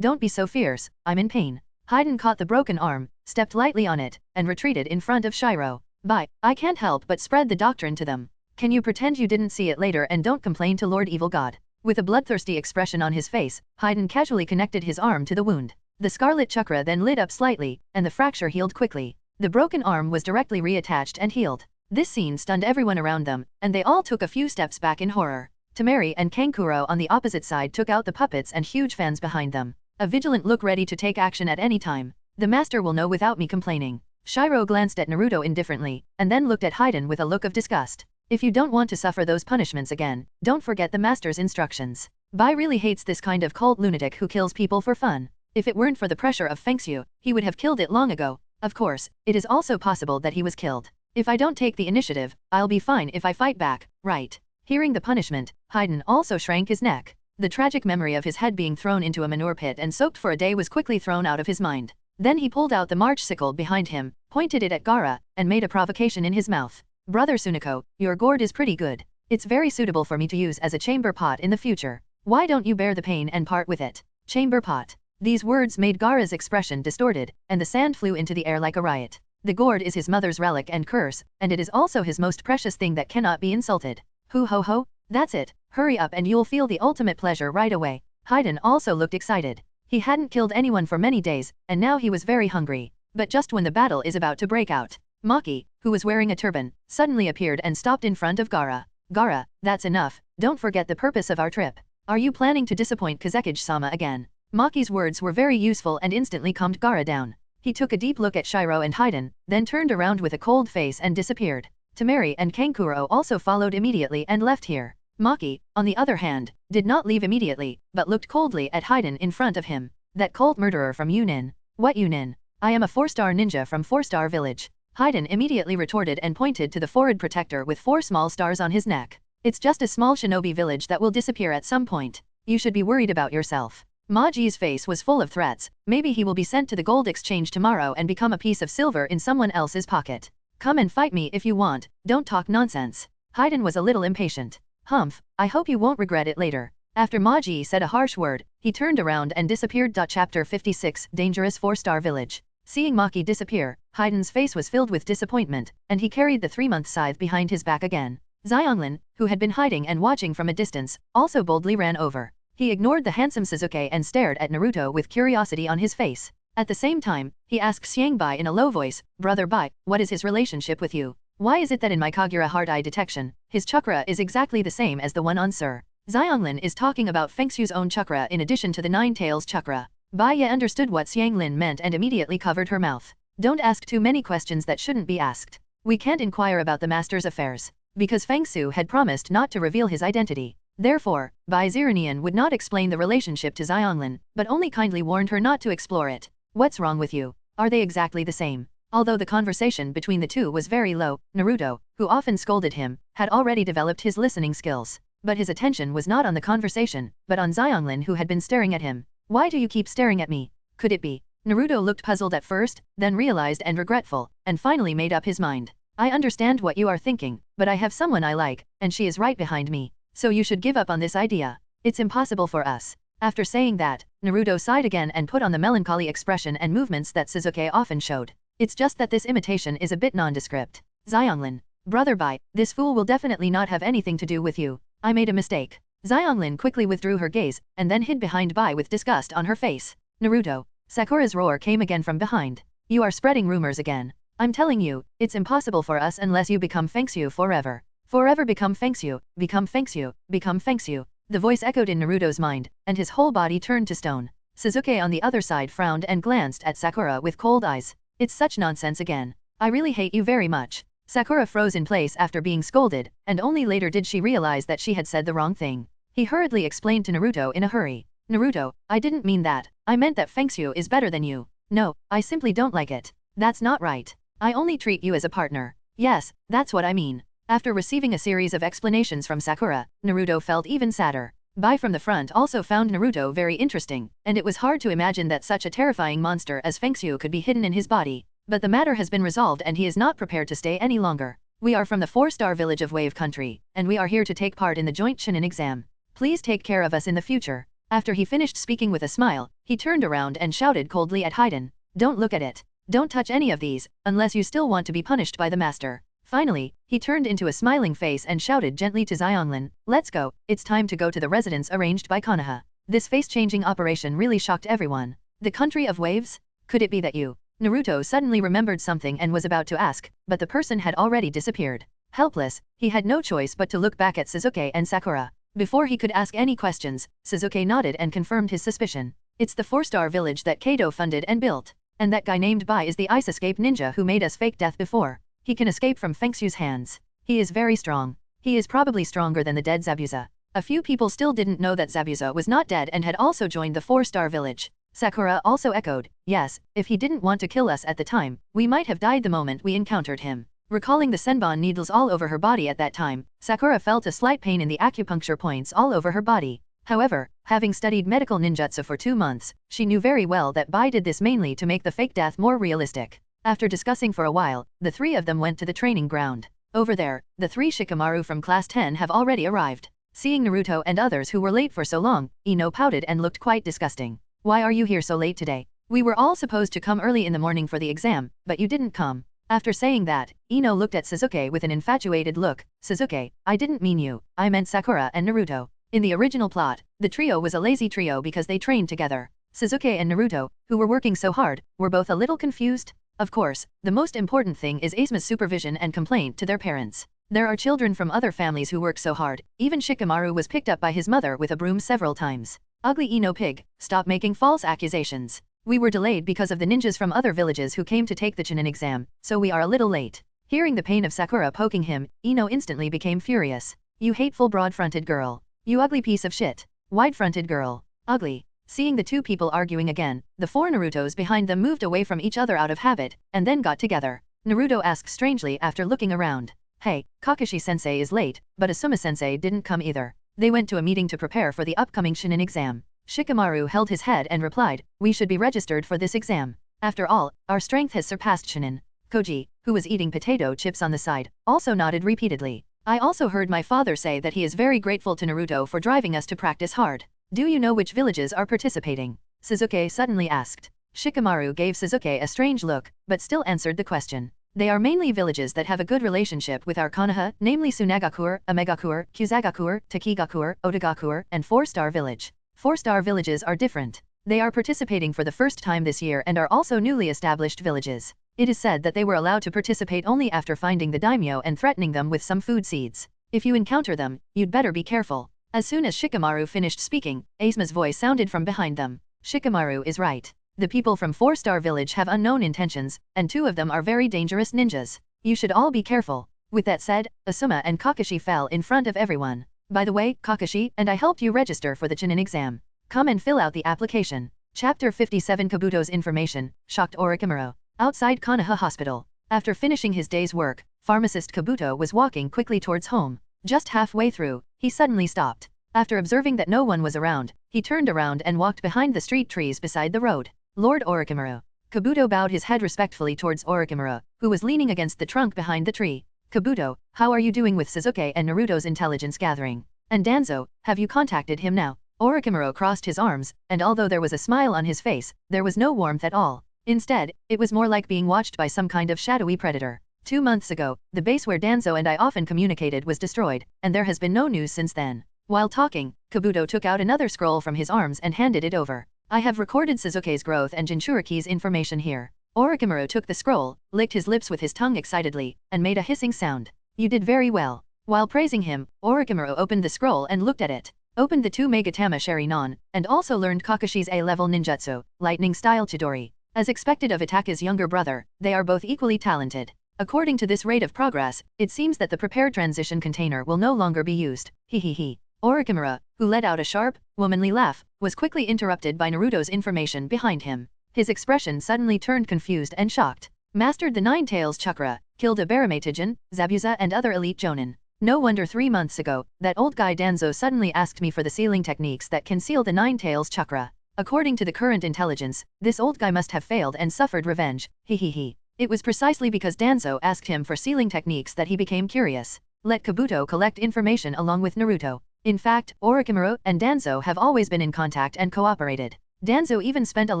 don't be so fierce, I'm in pain. Haiden caught the broken arm, stepped lightly on it, and retreated in front of Shiro. Bye, I can't help but spread the doctrine to them. Can you pretend you didn't see it later and don't complain to Lord Evil God? With a bloodthirsty expression on his face, Haiden casually connected his arm to the wound. The scarlet chakra then lit up slightly, and the fracture healed quickly. The broken arm was directly reattached and healed. This scene stunned everyone around them, and they all took a few steps back in horror. Temari and Kankuro on the opposite side took out the puppets and huge fans behind them. A vigilant look ready to take action at any time. The master will know without me complaining. Shiro glanced at Naruto indifferently, and then looked at Haiden with a look of disgust. If you don't want to suffer those punishments again, don't forget the master's instructions. Bai really hates this kind of cult lunatic who kills people for fun. If it weren't for the pressure of Fengxu, he would have killed it long ago. Of course, it is also possible that he was killed. If I don't take the initiative, I'll be fine if I fight back, right? Hearing the punishment, Haiden also shrank his neck. The tragic memory of his head being thrown into a manure pit and soaked for a day was quickly thrown out of his mind. Then he pulled out the March sickle behind him, pointed it at Gaara, and made a provocation in his mouth. Brother Sunako, your gourd is pretty good. It's very suitable for me to use as a chamber pot in the future. Why don't you bear the pain and part with it? Chamber pot. These words made Gaara's expression distorted, and the sand flew into the air like a riot. The gourd is his mother's relic and curse, and it is also his most precious thing that cannot be insulted. Hoo ho ho, that's it, hurry up and you'll feel the ultimate pleasure right away. Haiden also looked excited. He hadn't killed anyone for many days, and now he was very hungry. But just when the battle is about to break out, Maki, who was wearing a turban, suddenly appeared and stopped in front of Gaara. Gaara, that's enough, don't forget the purpose of our trip. Are you planning to disappoint Kazekage-sama again? Maki's words were very useful and instantly calmed Gaara down. He took a deep look at Shiro and Haiden, then turned around with a cold face and disappeared. Temari and Kankuro also followed immediately and left here. Maki, on the other hand, did not leave immediately, but looked coldly at Haiden in front of him. That cult murderer from Yunin. What Yunin? I am a 4-star ninja from 4-star village. Haiden immediately retorted and pointed to the forehead protector with 4 small stars on his neck. It's just a small shinobi village that will disappear at some point. You should be worried about yourself. Maji's face was full of threats. Maybe he will be sent to the gold exchange tomorrow and become a piece of silver in someone else's pocket. Come and fight me if you want, don't talk nonsense. Haiden was a little impatient. Humph, I hope you won't regret it later. After Maji said a harsh word, he turned around and disappeared. Chapter 56, Dangerous 4-Star Village. Seeing Maki disappear, Haiden's face was filled with disappointment, and he carried the 3-month scythe behind his back again. Xianglin, who had been hiding and watching from a distance, also boldly ran over. He ignored the handsome Sasuke and stared at Naruto with curiosity on his face. At the same time, he asked Xiangbai in a low voice, Brother Bai, what is his relationship with you? Why is it that in my Kagura heart eye detection, his chakra is exactly the same as the one on Sir Xianglin is talking about Fengxu's own chakra in addition to the 9 tails chakra. Bai Ye understood what Xianglin meant and immediately covered her mouth. Don't ask too many questions that shouldn't be asked. We can't inquire about the master's affairs. Because Fengxu had promised not to reveal his identity. Therefore, Bai Ziranian would not explain the relationship to Xianglin, but only kindly warned her not to explore it. What's wrong with you? Are they exactly the same? Although the conversation between the two was very low, Naruto, who often scolded him, had already developed his listening skills. But his attention was not on the conversation, but on Xianglin who had been staring at him. Why do you keep staring at me? Could it be? Naruto looked puzzled at first, then realized and regretful, and finally made up his mind. I understand what you are thinking, but I have someone I like, and she is right behind me. So you should give up on this idea. It's impossible for us. After saying that, Naruto sighed again and put on the melancholy expression and movements that Sasuke often showed. It's just that this imitation is a bit nondescript. Xianglin, Brother Bai, this fool will definitely not have anything to do with you. I made a mistake. Xianglin quickly withdrew her gaze, and then hid behind Bai with disgust on her face. Naruto, Sakura's roar came again from behind. You are spreading rumors again. I'm telling you, it's impossible for us unless you become Fengxu forever. Forever become Fengxu, become Fengxu, become Fengxu. The voice echoed in Naruto's mind, and his whole body turned to stone. Sasuke on the other side frowned and glanced at Sakura with cold eyes. It's such nonsense again. I really hate you very much. Sakura froze in place after being scolded, and only later did she realize that she had said the wrong thing. He hurriedly explained to Naruto in a hurry. Naruto, I didn't mean that. I meant that Fengxu is better than you. No, I simply don't like it. That's not right. I only treat you as a partner. Yes, that's what I mean. After receiving a series of explanations from Sakura, Naruto felt even sadder. Bai from the front also found Naruto very interesting, and it was hard to imagine that such a terrifying monster as Fengxu could be hidden in his body. But the matter has been resolved and he is not prepared to stay any longer. We are from the 4-star village of Wave Country, and we are here to take part in the joint Chunin exam. Please take care of us in the future. After he finished speaking with a smile, he turned around and shouted coldly at Haiden. Don't look at it. Don't touch any of these, unless you still want to be punished by the master. Finally, he turned into a smiling face and shouted gently to Xianglin, let's go, it's time to go to the residence arranged by Konoha. This face-changing operation really shocked everyone. The country of waves? Could it be that you? Naruto suddenly remembered something and was about to ask, but the person had already disappeared. Helpless, he had no choice but to look back at Sasuke and Sakura. Before he could ask any questions, Sasuke nodded and confirmed his suspicion. It's the 4-star village that Kado funded and built. And that guy named Bai is the ice escape ninja who made us fake death before. He can escape from Fengxu's hands. He is very strong. He is probably stronger than the dead Zabuza. A few people still didn't know that Zabuza was not dead and had also joined the 4-star village. Sakura also echoed, yes, if he didn't want to kill us at the time, we might have died the moment we encountered him. Recalling the senbon needles all over her body at that time, Sakura felt a slight pain in the acupuncture points all over her body. However, having studied medical ninjutsu for 2 months, she knew very well that Bai did this mainly to make the fake death more realistic. After discussing for a while, the 3 of them went to the training ground. Over there, the 3 Shikamaru from class 10 have already arrived. Seeing Naruto and others who were late for so long, Ino pouted and looked quite disgusting. Why are you here so late today? We were all supposed to come early in the morning for the exam, but you didn't come. After saying that, Ino looked at Sasuke with an infatuated look. Sasuke, I didn't mean you, I meant Sakura and Naruto. In the original plot, the trio was a lazy trio because they trained together. Sasuke and Naruto, who were working so hard, were both a little confused. Of course, the most important thing is Asuma's supervision and complaint to their parents. There are children from other families who work so hard, even Shikamaru was picked up by his mother with a broom several times. Ugly Ino pig, stop making false accusations. We were delayed because of the ninjas from other villages who came to take the Chunin exam, so we are a little late. Hearing the pain of Sakura poking him, Ino instantly became furious. You hateful broad-fronted girl. You ugly piece of shit. Wide-fronted girl. Ugly. Seeing the 2 people arguing again, the 4 Narutos behind them moved away from each other out of habit, and then got together. Naruto asked strangely after looking around. Hey, Kakashi-sensei is late, but Asuma-sensei didn't come either. They went to a meeting to prepare for the upcoming Chunin exam. Shikamaru held his head and replied, we should be registered for this exam. After all, our strength has surpassed Chunin. Koji, who was eating potato chips on the side, also nodded repeatedly. I also heard my father say that he is very grateful to Naruto for driving us to practice hard. Do you know which villages are participating? Sasuke suddenly asked. Shikamaru gave Sasuke a strange look, but still answered the question. They are mainly villages that have a good relationship with our Konoha, namely Tsunagakur, Amegakur, Kusagakur, Takigakur, Otagakur, and 4-star village. 4-star villages are different. They are participating for the first time this year and are also newly established villages. It is said that they were allowed to participate only after finding the daimyo and threatening them with some food seeds. If you encounter them, you'd better be careful. As soon as Shikamaru finished speaking, Asuma's voice sounded from behind them. Shikamaru is right. The people from 4-star village have unknown intentions, and 2 of them are very dangerous ninjas. You should all be careful. With that said, Asuma and Kakashi fell in front of everyone. By the way, Kakashi and I helped you register for the Chunin exam. Come and fill out the application. Chapter 57 Kabuto's information shocked Orochimaru. Outside Konoha Hospital. After finishing his day's work, pharmacist Kabuto was walking quickly towards home. Just halfway through, he suddenly stopped. After observing that no one was around, he turned around and walked behind the street trees beside the road. Lord Orochimaru. Kabuto bowed his head respectfully towards Orochimaru, who was leaning against the trunk behind the tree. Kabuto, how are you doing with Sasuke and Naruto's intelligence gathering? And Danzo, have you contacted him now? Orochimaru crossed his arms, and although there was a smile on his face, there was no warmth at all. Instead, it was more like being watched by some kind of shadowy predator. 2 months ago, the base where Danzo and I often communicated was destroyed, and there has been no news since then. While talking, Kabuto took out another scroll from his arms and handed it over. I have recorded Sasuke's growth and Jinchuriki's information here. Orochimaru took the scroll, licked his lips with his tongue excitedly, and made a hissing sound. You did very well. While praising him, Orochimaru opened the scroll and looked at it. Opened the 2 Megatama Sharinon, and also learned Kakashi's A-level ninjutsu, lightning style Chidori. As expected of Itake's younger brother, they are both equally talented. According to this rate of progress, it seems that the prepared transition container will no longer be used. Hehehe. Orochimaru, who let out a sharp, womanly laugh, was quickly interrupted by Naruto's information behind him. His expression suddenly turned confused and shocked. Mastered the Nine Tails chakra, killed a Baramatagen, Zabuza and other elite jonin. No wonder 3 months ago, that old guy Danzo suddenly asked me for the sealing techniques that can seal the Nine Tails chakra. According to the current intelligence, this old guy must have failed and suffered revenge. Hehehe. It was precisely because Danzo asked him for sealing techniques that he became curious. Let Kabuto collect information along with Naruto. In fact, Orochimaru and Danzo have always been in contact and cooperated. Danzo even spent a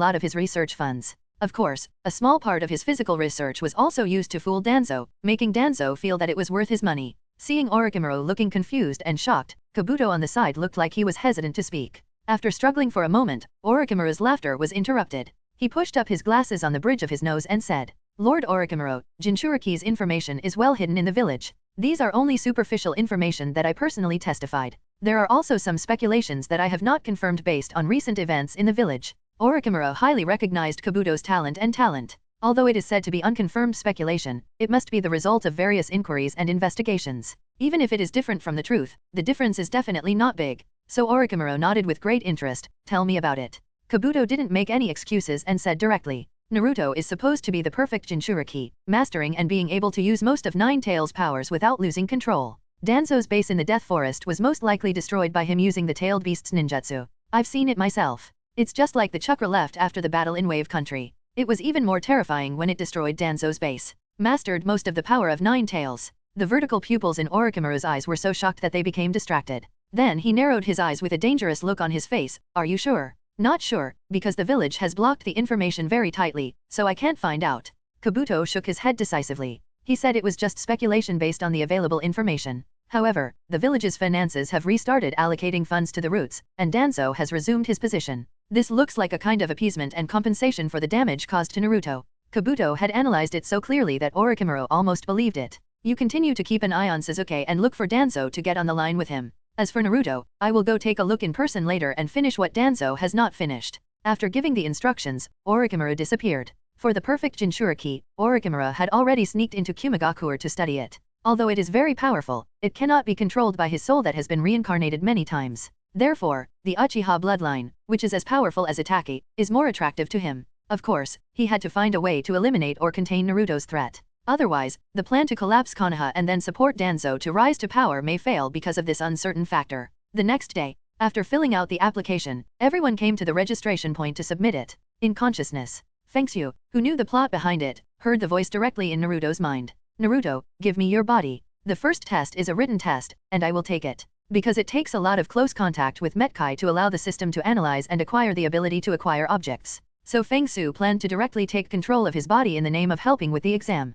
lot of his research funds. Of course, a small part of his physical research was also used to fool Danzo, making Danzo feel that it was worth his money. Seeing Orochimaru looking confused and shocked, Kabuto on the side looked like he was hesitant to speak. After struggling for a moment, Orochimaru's laughter was interrupted. He pushed up his glasses on the bridge of his nose and said, "Lord Orochimaru, Jinchuriki's information is well hidden in the village. These are only superficial information that I personally testified. There are also some speculations that I have not confirmed based on recent events in the village." Orochimaru highly recognized Kabuto's talent. Although it is said to be unconfirmed speculation, it must be the result of various inquiries and investigations. Even if it is different from the truth, the difference is definitely not big. So Orochimaru nodded with great interest. "Tell me about it." Kabuto didn't make any excuses and said directly, "Naruto is supposed to be the perfect Jinchuriki, mastering and being able to use most of Nine Tails' powers without losing control. Danzo's base in the Death Forest was most likely destroyed by him using the Tailed Beast's ninjutsu. I've seen it myself. It's just like the chakra left after the battle in Wave Country. It was even more terrifying when it destroyed Danzo's base. Mastered most of the power of Nine Tails." The vertical pupils in Orochimaru's eyes were so shocked that they became distracted. Then he narrowed his eyes with a dangerous look on his face. "Are you sure?" "Not sure, because the village has blocked the information very tightly, so I can't find out." Kabuto shook his head decisively. He said it was just speculation based on the available information. However, the village's finances have restarted allocating funds to the roots, and Danzo has resumed his position. This looks like a kind of appeasement and compensation for the damage caused to Naruto. Kabuto had analyzed it so clearly that Orochimaru almost believed it. "You continue to keep an eye on Sasuke and look for Danzo to get on the line with him. As for Naruto, I will go take a look in person later and finish what Danzo has not finished." After giving the instructions, Orochimaru disappeared. For the perfect Jinchuriki, Orochimaru had already sneaked into Kumigakure to study it. Although it is very powerful, it cannot be controlled by his soul that has been reincarnated many times. Therefore, the Uchiha bloodline, which is as powerful as Itachi, is more attractive to him. Of course, he had to find a way to eliminate or contain Naruto's threat. Otherwise, the plan to collapse Konoha and then support Danzo to rise to power may fail because of this uncertain factor. The next day, after filling out the application, everyone came to the registration point to submit it. In consciousness, Fengxu, who knew the plot behind it, heard the voice directly in Naruto's mind. "Naruto, give me your body. The first test is a written test, and I will take it. Because it takes a lot of close contact with Metkai to allow the system to analyze and acquire the ability to acquire objects." So Fengxu planned to directly take control of his body in the name of helping with the exam.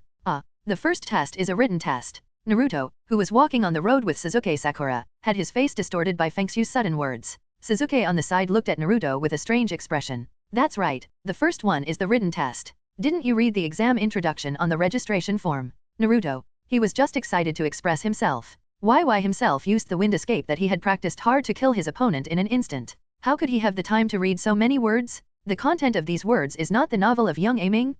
The first test is a written test. Naruto, who was walking on the road with Sasuke Sakura, had his face distorted by Fengxu's sudden words. Sasuke on the side looked at Naruto with a strange expression. "That's right, the first one is the written test. Didn't you read the exam introduction on the registration form?" Naruto, he was just excited to express himself. Why himself used the wind escape that he had practiced hard to kill his opponent in an instant. How could he have the time to read so many words? The content of these words is not the novel of young aiming?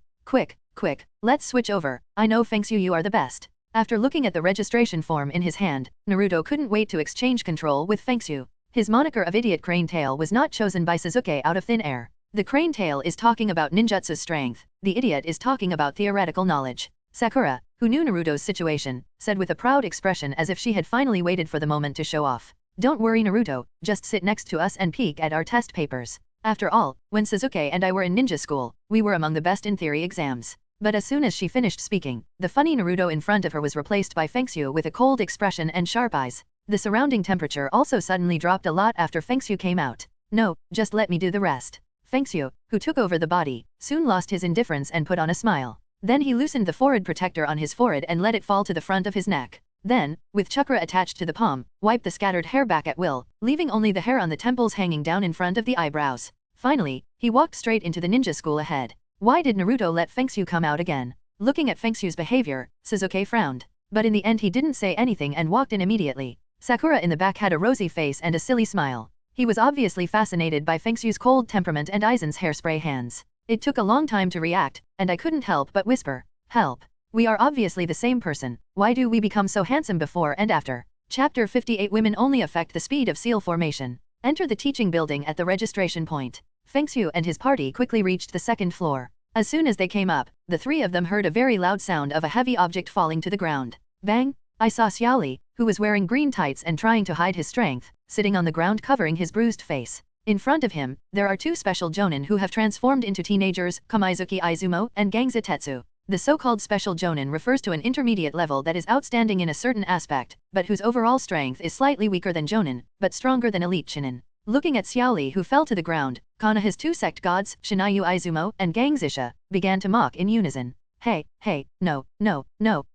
Quick, let's switch over. I know Fengxu, you are the best." After looking at the registration form in his hand, Naruto couldn't wait to exchange control with Fengxu. His moniker of Idiot Crane Tail was not chosen by Sasuke out of thin air. The Crane Tail is talking about ninjutsu's strength, the idiot is talking about theoretical knowledge. Sakura, who knew Naruto's situation, said with a proud expression as if she had finally waited for the moment to show off. "Don't worry Naruto, just sit next to us and peek at our test papers. After all, when Sasuke and I were in ninja school, we were among the best in theory exams." But as soon as she finished speaking, the funny Naruto in front of her was replaced by Fengxu with a cold expression and sharp eyes. The surrounding temperature also suddenly dropped a lot after Fengxu came out. "No, just let me do the rest." Fengxu, who took over the body, soon lost his indifference and put on a smile. Then he loosened the forehead protector on his forehead and let it fall to the front of his neck. Then, with chakra attached to the palm, wiped the scattered hair back at will, leaving only the hair on the temples hanging down in front of the eyebrows. Finally, he walked straight into the ninja school ahead. Why did Naruto let Fengxu come out again? Looking at Fengxu's behavior, Sasuke frowned. But in the end he didn't say anything and walked in immediately. Sakura in the back had a rosy face and a silly smile. He was obviously fascinated by Fengxu's cold temperament and Aizen's hairspray hands. It took a long time to react, and I couldn't help but whisper, "Help. We are obviously the same person, why do we become so handsome before and after?" Chapter 58 Women only affect the speed of seal formation. Enter the teaching building at the registration point. Fengxu and his party quickly reached the second floor. As soon as they came up, the three of them heard a very loud sound of a heavy object falling to the ground. Bang! I saw Xiaoli, who was wearing green tights and trying to hide his strength, sitting on the ground covering his bruised face. In front of him, there are two special jonin who have transformed into teenagers, Kamizuki Izumo and Gangza Tetsu. The so-called special jonin refers to an intermediate level that is outstanding in a certain aspect, but whose overall strength is slightly weaker than jonin, but stronger than elite shinin. Looking at Xiaoli who fell to the ground, Konoha's two sect gods, Shinayu Izumo and Gangzisha, began to mock in unison. Hey, no,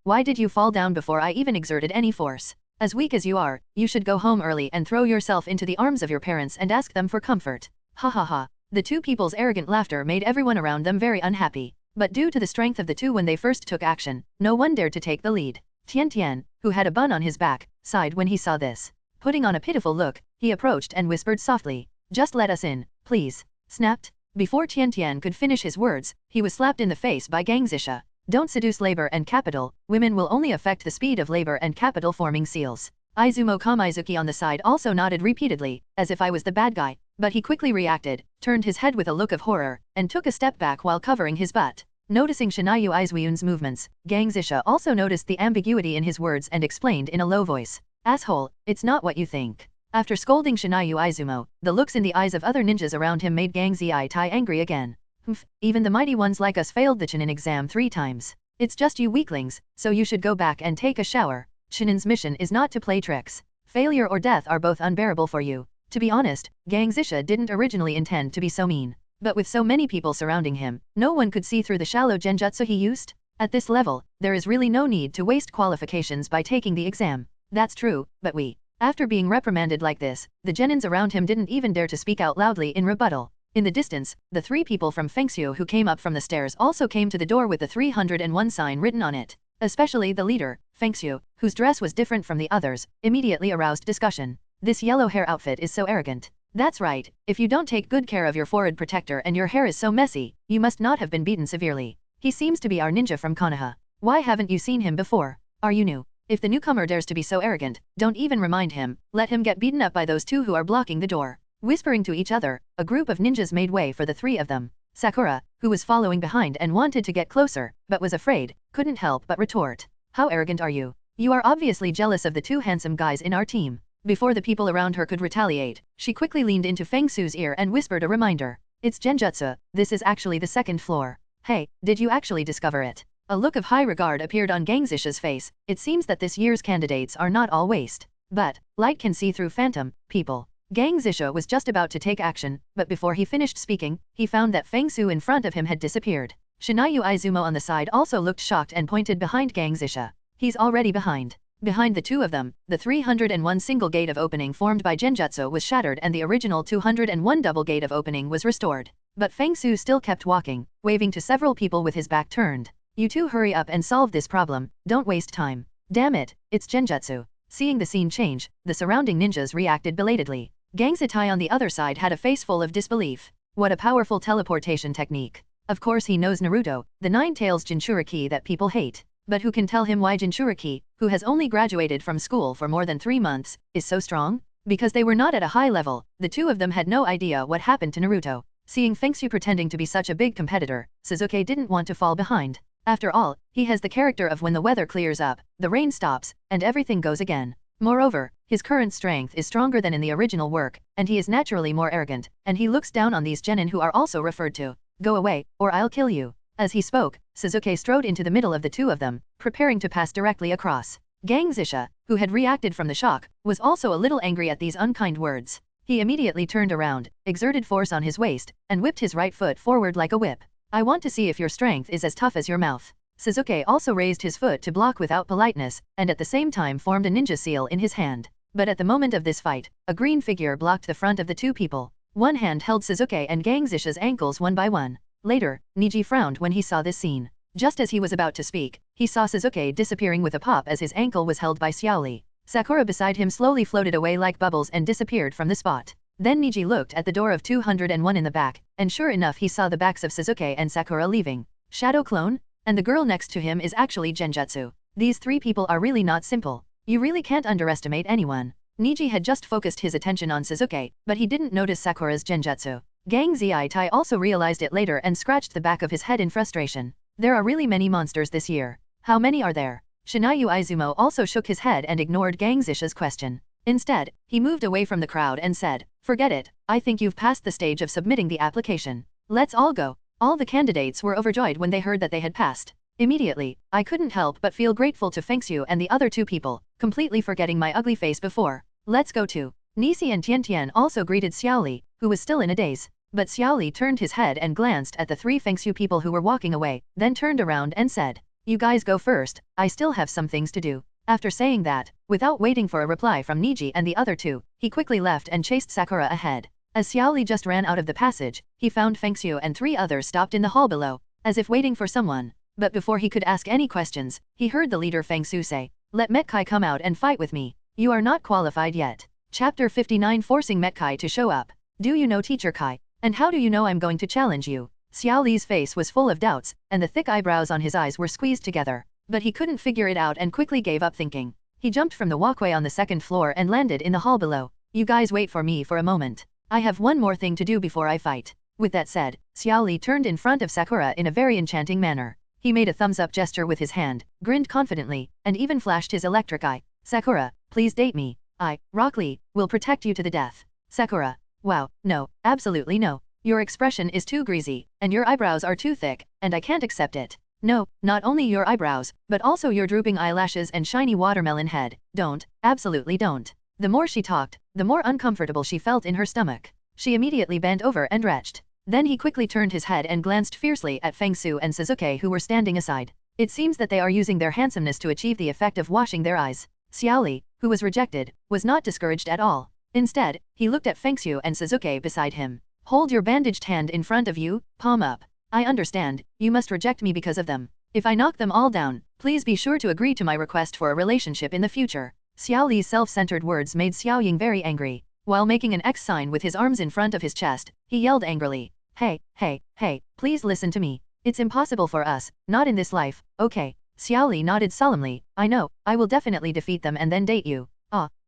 why did you fall down before I even exerted any force? As weak as you are, you should go home early and throw yourself into the arms of your parents and ask them for comfort. Ha ha ha. The two people's arrogant laughter made everyone around them very unhappy. But due to the strength of the two when they first took action, no one dared to take the lead. Tian, who had a bun on his back, sighed when he saw this. Putting on a pitiful look, he approached and whispered softly, "Just let us in, please." Snapped. Before Tian could finish his words, he was slapped in the face by Gangzisha. Don't seduce labor and capital, women will only affect the speed of labor and capital forming seals. Izumo Kamizuki on the side also nodded repeatedly, as if I was the bad guy, but he quickly reacted, turned his head with a look of horror, and took a step back while covering his butt. Noticing Shinayu Izumo's movements, Gangzisha also noticed the ambiguity in his words and explained in a low voice, "Asshole, it's not what you think." After scolding Shinayu Izumo, the looks in the eyes of other ninjas around him made Gangzi Tai angry again. "Humph, even the mighty ones like us failed the Chunin exam 3 times. It's just you weaklings, so you should go back and take a shower. Chunin's mission is not to play tricks. Failure or death are both unbearable for you." To be honest, Gangzisha didn't originally intend to be so mean. But with so many people surrounding him, no one could see through the shallow genjutsu he used. At this level, there is really no need to waste qualifications by taking the exam. That's true, but After being reprimanded like this, the genins around him didn't even dare to speak out loudly in rebuttal. In the distance, the three people from Fengxu who came up from the stairs also came to the door with the 301 sign written on it. Especially the leader, Fengxu, whose dress was different from the others, immediately aroused discussion. This yellow hair outfit is so arrogant. That's right, if you don't take good care of your forehead protector and your hair is so messy, you must not have been beaten severely. He seems to be our ninja from Konoha. Why haven't you seen him before? Are you new? If the newcomer dares to be so arrogant, don't even remind him, let him get beaten up by those two who are blocking the door. Whispering to each other, a group of ninjas made way for the three of them. Sakura, who was following behind and wanted to get closer, but was afraid, couldn't help but retort. How arrogant are you? You are obviously jealous of the two handsome guys in our team. Before the people around her could retaliate, she quickly leaned into Fengxu's ear and whispered a reminder. It's genjutsu, this is actually the second floor. Hey, did you actually discover it? A look of high regard appeared on Gangzisha's face. It seems that this year's candidates are not all waste. But, light can see through phantom, people. Gangzisha was just about to take action, but before he finished speaking, he found that Fengxu in front of him had disappeared. Shinayu Izumo on the side also looked shocked and pointed behind Gangzisha. He's already behind. Behind the two of them, the 301 single gate of opening formed by genjutsu was shattered and the original 201 double gate of opening was restored. But Fengxu still kept walking, waving to several people with his back turned. You two hurry up and solve this problem, don't waste time. Damn it, it's genjutsu. Seeing the scene change, the surrounding ninjas reacted belatedly. Gangza Tai on the other side had a face full of disbelief. What a powerful teleportation technique. Of course he knows Naruto, the nine-tails Jinchuriki that people hate. But who can tell him why Jinchuriki, who has only graduated from school for more than 3 months, is so strong? Because they were not at a high level, the two of them had no idea what happened to Naruto. Seeing Fengxu pretending to be such a big competitor, Sasuke didn't want to fall behind. After all, he has the character of when the weather clears up, the rain stops, and everything goes again. Moreover, his current strength is stronger than in the original work, and he is naturally more arrogant, and he looks down on these genin who are also referred to. Go away, or I'll kill you. As he spoke, Sasuke strode into the middle of the two of them, preparing to pass directly across. Gangzisha, who had reacted from the shock, was also a little angry at these unkind words. He immediately turned around, exerted force on his waist, and whipped his right foot forward like a whip. I want to see if your strength is as tough as your mouth. Sasuke also raised his foot to block without politeness, and at the same time formed a ninja seal in his hand. But at the moment of this fight, a green figure blocked the front of the two people. One hand held Sasuke and Gangzisha's ankles one by one. Later, Niji frowned when he saw this scene. Just as he was about to speak, he saw Sasuke disappearing with a pop as his ankle was held by Xiaoli. Sakura beside him slowly floated away like bubbles and disappeared from the spot. Then Niji looked at the door of 201 in the back, and sure enough he saw the backs of Sasuke and Sakura leaving. Shadow clone? And the girl next to him is actually Genjutsu. These three people are really not simple. You really can't underestimate anyone. Niji had just focused his attention on Sasuke, but he didn't notice Sakura's Genjutsu. Gang Zitai also realized it later and scratched the back of his head in frustration. There are really many monsters this year. How many are there? Shinayu Izumo also shook his head and ignored Gang Zisha's question. Instead, he moved away from the crowd and said, "Forget it, I think you've passed the stage of submitting the application. Let's all go." All the candidates were overjoyed when they heard that they had passed. Immediately, I couldn't help but feel grateful to Fengxu and the other two people, completely forgetting my ugly face before. Let's go too. Nisi and Tian also greeted Xiaoli, who was still in a daze. But Xiaoli turned his head and glanced at the three Fengxu people who were walking away, then turned around and said, "You guys go first, I still have some things to do." After saying that, without waiting for a reply from Niji and the other two, he quickly left and chased Sakura ahead. As Xiaoli just ran out of the passage, he found Fengxu and three others stopped in the hall below, as if waiting for someone. But before he could ask any questions, he heard the leader Fengxu say, "Let Metkai come out and fight with me. You are not qualified yet." Chapter 59 Forcing Metkai to show up. Do you know Teacher Kai? And how do you know I'm going to challenge you? Xiaoli's face was full of doubts, and the thick eyebrows on his eyes were squeezed together. But he couldn't figure it out and quickly gave up thinking. He jumped from the walkway on the second floor and landed in the hall below. "You guys wait for me for a moment. I have one more thing to do before I fight." With that said, Xiaoli turned in front of Sakura in a very enchanting manner. He made a thumbs-up gesture with his hand, grinned confidently, and even flashed his electric eye. "Sakura, please date me. I, Rock Lee, will protect you to the death." Sakura. "Wow, no, absolutely no. Your expression is too greasy, and your eyebrows are too thick, and I can't accept it. No, not only your eyebrows, but also your drooping eyelashes and shiny watermelon head. Don't, absolutely don't." The more she talked, the more uncomfortable she felt in her stomach. She immediately bent over and retched. Then he quickly turned his head and glanced fiercely at Fengxu and Sasuke who were standing aside. It seems that they are using their handsomeness to achieve the effect of washing their eyes. Xiaoli, who was rejected, was not discouraged at all. Instead, he looked at Fengxu and Sasuke beside him. "Hold your bandaged hand in front of you, palm up. I understand, you must reject me because of them. If I knock them all down, please be sure to agree to my request for a relationship in the future." Xiaoli's self-centered words made Xiaoying very angry. While making an X sign with his arms in front of his chest, he yelled angrily, Hey, please listen to me. It's impossible for us, not in this life, okay." Xiaoli nodded solemnly, "I know, I will definitely defeat them and then date you."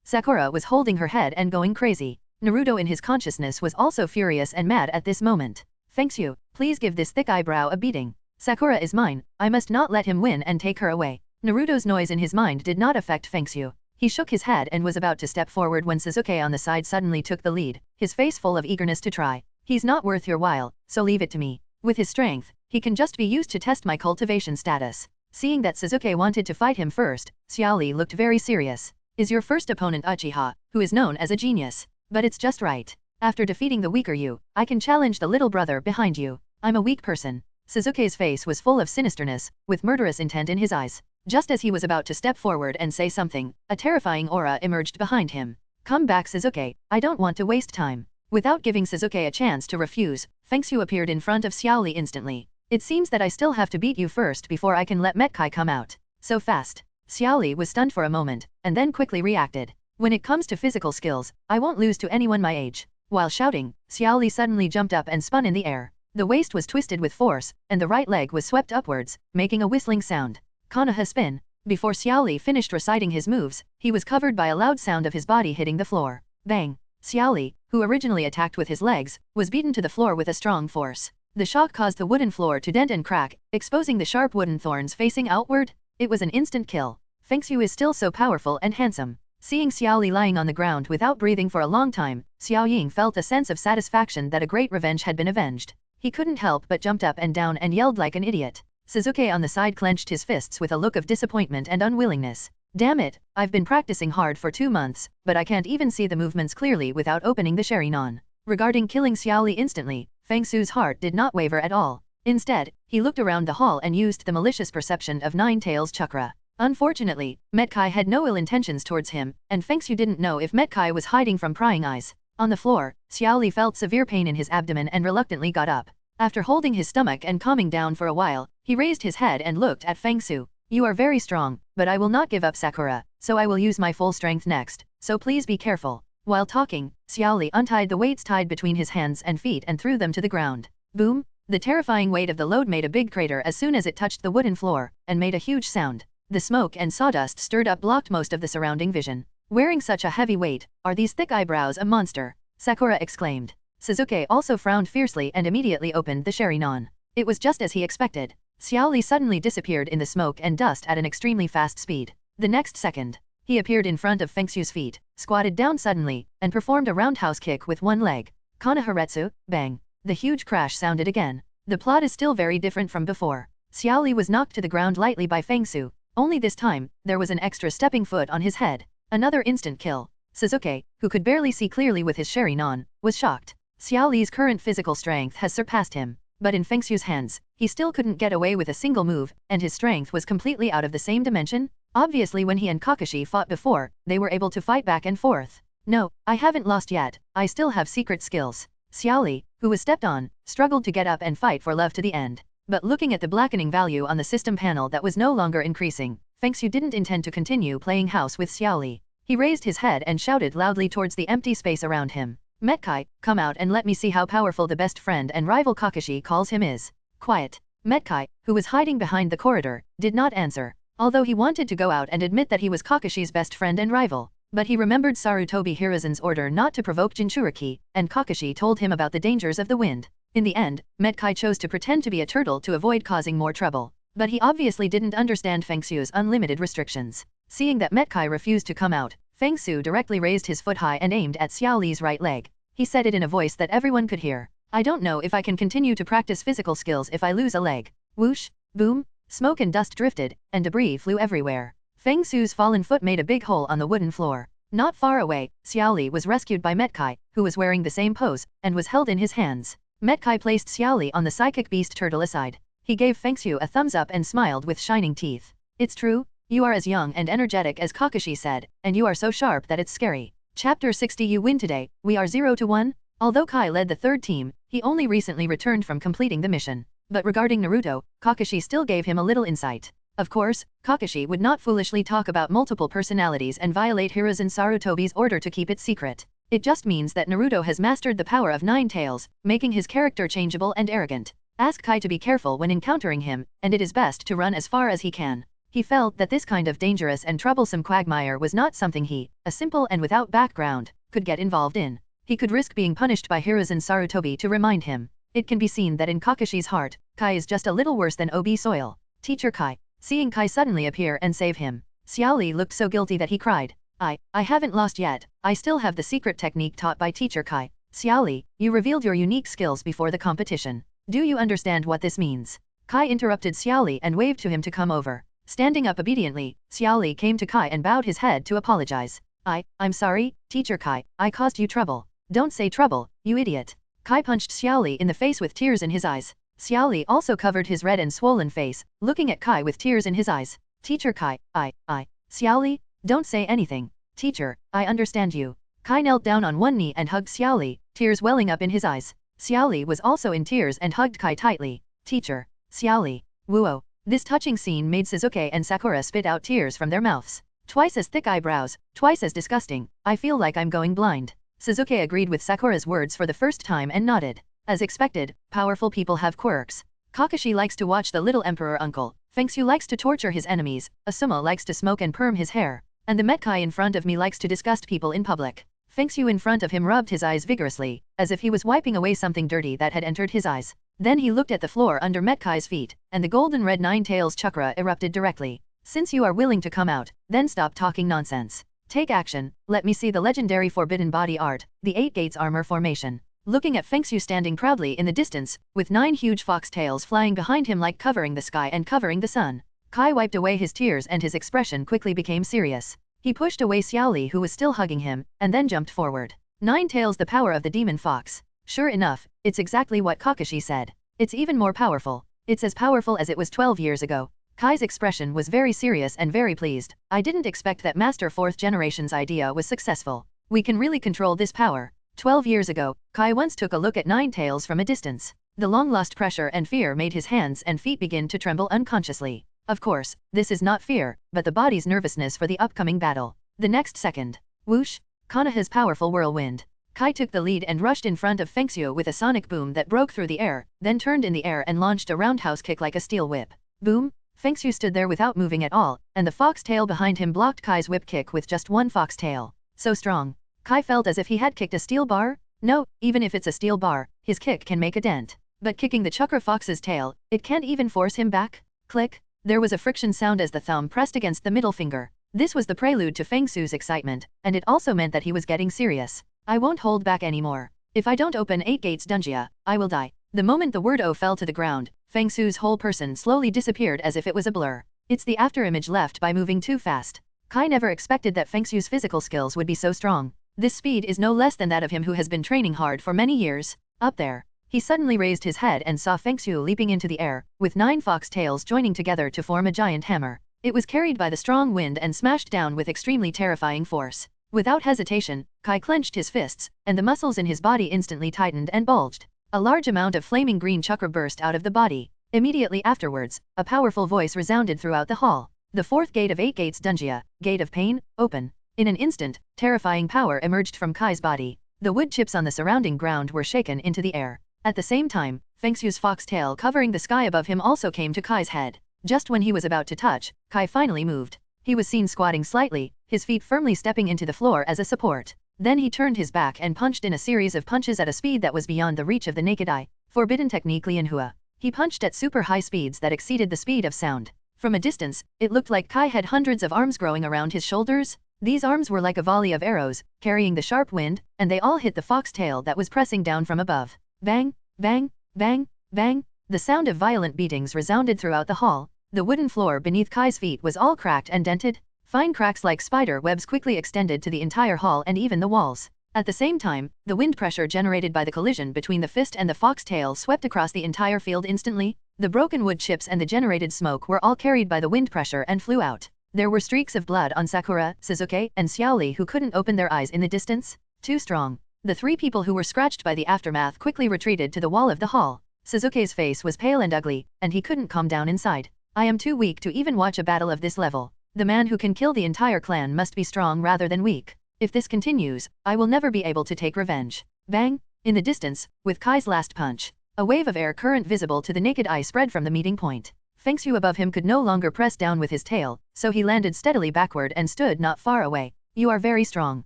Sakura was holding her head and going crazy. Naruto in his consciousness was also furious and mad at this moment. "Fengxu, please give this thick eyebrow a beating. Sakura is mine, I must not let him win and take her away." Naruto's noise in his mind did not affect Fengxu. He shook his head and was about to step forward when Sasuke on the side suddenly took the lead, his face full of eagerness to try. "He's not worth your while, so leave it to me. With his strength, he can just be used to test my cultivation status." Seeing that Sasuke wanted to fight him first, Xiaoli looked very serious. "Is your first opponent Uchiha, who is known as a genius? But it's just right. After defeating the weaker you, I can challenge the little brother behind you. I'm a weak person." Sasuke's face was full of sinisterness, with murderous intent in his eyes. Just as he was about to step forward and say something, a terrifying aura emerged behind him. "Come back, Sasuke, I don't want to waste time." Without giving Sasuke a chance to refuse, Fengxu appeared in front of Xiaoli instantly. "It seems that I still have to beat you first before I can let Metkai come out. So fast." Xiaoli was stunned for a moment, and then quickly reacted. "When it comes to physical skills, I won't lose to anyone my age." While shouting, Xiaoli suddenly jumped up and spun in the air. The waist was twisted with force, and the right leg was swept upwards, making a whistling sound. Konoha spin. Before Xiaoli finished reciting his moves, he was covered by a loud sound of his body hitting the floor. Bang! Xiaoli, who originally attacked with his legs, was beaten to the floor with a strong force. The shock caused the wooden floor to dent and crack, exposing the sharp wooden thorns facing outward. It was an instant kill. Fengxu is still so powerful and handsome. Seeing Xiaoli lying on the ground without breathing for a long time, Xiaoying felt a sense of satisfaction that a great revenge had been avenged. He couldn't help but jumped up and down and yelled like an idiot. Sasuke on the side clenched his fists with a look of disappointment and unwillingness. "Damn it, I've been practicing hard for 2 months, but I can't even see the movements clearly without opening the Sharingan." Regarding killing Xiaoli instantly, Fengxu's heart did not waver at all. Instead, he looked around the hall and used the malicious perception of Nine Tails chakra. Unfortunately, Metkai had no ill intentions towards him, and Fengxu didn't know if Metkai was hiding from prying eyes. On the floor, Xiaoli felt severe pain in his abdomen and reluctantly got up. After holding his stomach and calming down for a while, he raised his head and looked at Fengxu. "You are very strong, but I will not give up, Sakura, so I will use my full strength next, so please be careful." While talking, Xiaoli untied the weights tied between his hands and feet and threw them to the ground. Boom! The terrifying weight of the load made a big crater as soon as it touched the wooden floor, and made a huge sound. The smoke and sawdust stirred up blocked most of the surrounding vision. Wearing such a heavy weight, are these thick eyebrows a monster? Sakura exclaimed. Sasuke also frowned fiercely and immediately opened the Sharingan. It was just as he expected. Xiaoli suddenly disappeared in the smoke and dust at an extremely fast speed. The next second, he appeared in front of Fengxu's feet, squatted down suddenly, and performed a roundhouse kick with one leg. Kanaharetsu, bang. The huge crash sounded again. The plot is still very different from before. Xiaoli was knocked to the ground lightly by Fengxu. Only this time, there was an extra stepping foot on his head. Another instant kill. Sasuke, who could barely see clearly with his Sharingan, was shocked. Xiaoli's current physical strength has surpassed him. But in Fengxu's hands, he still couldn't get away with a single move, and his strength was completely out of the same dimension. Obviously when he and Kakashi fought before, they were able to fight back and forth. No, I haven't lost yet, I still have secret skills. Xiaoli, who was stepped on, struggled to get up and fight for love to the end. But looking at the blackening value on the system panel that was no longer increasing, Fengxu didn't intend to continue playing house with Xiaoli. He raised his head and shouted loudly towards the empty space around him. Metkai, come out and let me see how powerful the best friend and rival Kakashi calls him is. Quiet. Metkai, who was hiding behind the corridor, did not answer. Although he wanted to go out and admit that he was Kakashi's best friend and rival. But he remembered Sarutobi Hiruzen's order not to provoke Jinchuriki, and Kakashi told him about the dangers of the wind. In the end, Metkai chose to pretend to be a turtle to avoid causing more trouble. But he obviously didn't understand Fengxu's unlimited restrictions. Seeing that Metkai refused to come out, Fengxu directly raised his foot high and aimed at Xiaoli's right leg. He said it in a voice that everyone could hear. I don't know if I can continue to practice physical skills if I lose a leg. Whoosh, boom, smoke and dust drifted, and debris flew everywhere. Fengxu's fallen foot made a big hole on the wooden floor. Not far away, Xiaoli was rescued by Metkai, who was wearing the same pose, and was held in his hands. Metkai placed Xiaoli on the psychic beast turtle aside. He gave Fengxu a thumbs up and smiled with shining teeth. It's true, you are as young and energetic as Kakashi said, and you are so sharp that it's scary. Chapter 60. You win today, we are 0-1. Although Kai led the third team, he only recently returned from completing the mission. But regarding Naruto, Kakashi still gave him a little insight. Of course, Kakashi would not foolishly talk about multiple personalities and violate Hiruzen Sarutobi's order to keep it secret. It just means that Naruto has mastered the power of 9 tails, making his character changeable and arrogant. Ask Kai to be careful when encountering him, and it is best to run as far as he can. He felt that this kind of dangerous and troublesome quagmire was not something he, a simple and without background, could get involved in. He could risk being punished by Hiruzen Sarutobi to remind him. It can be seen that in Kakashi's heart, Kai is just a little worse than OB soil. Teacher Kai. Seeing Kai suddenly appear and save him, Xiaoli looked so guilty that he cried. I haven't lost yet, I still have the secret technique taught by Teacher Kai. Xiaoli, you revealed your unique skills before the competition. Do you understand what this means? Kai interrupted Xiaoli and waved to him to come over. Standing up obediently, Xiaoli came to Kai and bowed his head to apologize. I'm sorry, Teacher Kai, I caused you trouble. Don't say trouble, you idiot. Kai punched Xiaoli in the face with tears in his eyes. Xiaoli also covered his red and swollen face, looking at Kai with tears in his eyes. Teacher Kai, Xiaoli, don't say anything. Teacher, I understand you. Kai knelt down on one knee and hugged Xiaoli, tears welling up in his eyes. Xiaoli was also in tears and hugged Kai tightly. Teacher, Xiaoli, whoa. This touching scene made Sasuke and Sakura spit out tears from their mouths. Twice as thick eyebrows, twice as disgusting, I feel like I'm going blind. Sasuke agreed with Sakura's words for the first time and nodded. As expected, powerful people have quirks. Kakashi likes to watch the little emperor uncle, Fengxu likes to torture his enemies, Asuma likes to smoke and perm his hair, and the Metkai in front of me likes to disgust people in public. Fengxu in front of him rubbed his eyes vigorously, as if he was wiping away something dirty that had entered his eyes. Then he looked at the floor under Metkai's feet, and the golden red 9 tails chakra erupted directly. Since you are willing to come out, then stop talking nonsense. Take action, let me see the legendary forbidden body art, the 8 gates armor formation. Looking at Fengxu standing proudly in the distance, with 9 huge fox tails flying behind him like covering the sky and covering the sun. Kai wiped away his tears and his expression quickly became serious. He pushed away Xiaoli who was still hugging him, and then jumped forward. 9 tails, the power of the demon fox. Sure enough, it's exactly what Kakashi said. It's even more powerful. It's as powerful as it was 12 years ago. Kai's expression was very serious and very pleased. I didn't expect that Master 4th Generation's idea was successful. We can really control this power. 12 years ago, Kai once took a look at 9 tails from a distance. The long-lost pressure and fear made his hands and feet begin to tremble unconsciously. Of course, this is not fear, but the body's nervousness for the upcoming battle. The next second, whoosh, Konoha's powerful whirlwind. Kai took the lead and rushed in front of Fengxu with a sonic boom that broke through the air, then turned in the air and launched a roundhouse kick like a steel whip. Boom! Fengxu stood there without moving at all, and the fox tail behind him blocked Kai's whip kick with just one fox tail. So strong. Kai felt as if he had kicked a steel bar? No, even if it's a steel bar, his kick can make a dent. But kicking the chakra fox's tail, it can't even force him back? Click! There was a friction sound as the thumb pressed against the middle finger. This was the prelude to Fengxu's excitement, and it also meant that he was getting serious. I won't hold back anymore. If I don't open 8 gates Dunjia, I will die. The moment the word O fell to the ground, Fengxu's whole person slowly disappeared as if it was a blur. It's the afterimage left by moving too fast. Kai never expected that Fengxu's physical skills would be so strong. This speed is no less than that of him who has been training hard for many years. Up there. He suddenly raised his head and saw Fengxu leaping into the air, with 9 fox tails joining together to form a giant hammer. It was carried by the strong wind and smashed down with extremely terrifying force. Without hesitation, Kai clenched his fists, and the muscles in his body instantly tightened and bulged. A large amount of flaming green chakra burst out of the body. Immediately afterwards, a powerful voice resounded throughout the hall. The 4th gate of 8 gates Dunjia, Gate of Pain, open. In an instant, terrifying power emerged from Kai's body. The wood chips on the surrounding ground were shaken into the air. At the same time, Fengxu's fox tail covering the sky above him also came to Kai's head. Just when he was about to touch, Kai finally moved. He was seen squatting slightly, his feet firmly stepping into the floor as a support. Then he turned his back and punched in a series of punches at a speed that was beyond the reach of the naked eye. Forbidden technique Lianhua. He punched at super high speeds that exceeded the speed of sound. From a distance, it looked like Kai had hundreds of arms growing around his shoulders. These arms were like a volley of arrows, carrying the sharp wind, and they all hit the fox tail that was pressing down from above. Bang, bang, bang, bang. The sound of violent beatings resounded throughout the hall. The wooden floor beneath Kai's feet was all cracked and dented. Fine cracks like spider webs quickly extended to the entire hall and even the walls. At the same time, the wind pressure generated by the collision between the fist and the fox tail swept across the entire field instantly. The broken wood chips and the generated smoke were all carried by the wind pressure and flew out. There were streaks of blood on Sakura, Suzuki, and Xiaoli who couldn't open their eyes in the distance. Too strong. The 3 people who were scratched by the aftermath quickly retreated to the wall of the hall. Suzuki's face was pale and ugly, and he couldn't calm down inside. I am too weak to even watch a battle of this level. The man who can kill the entire clan must be strong rather than weak. If this continues, I will never be able to take revenge. Bang! In the distance, with Kai's last punch, a wave of air current visible to the naked eye spread from the meeting point. Fengxu above him could no longer press down with his tail, so he landed steadily backward and stood not far away. You are very strong.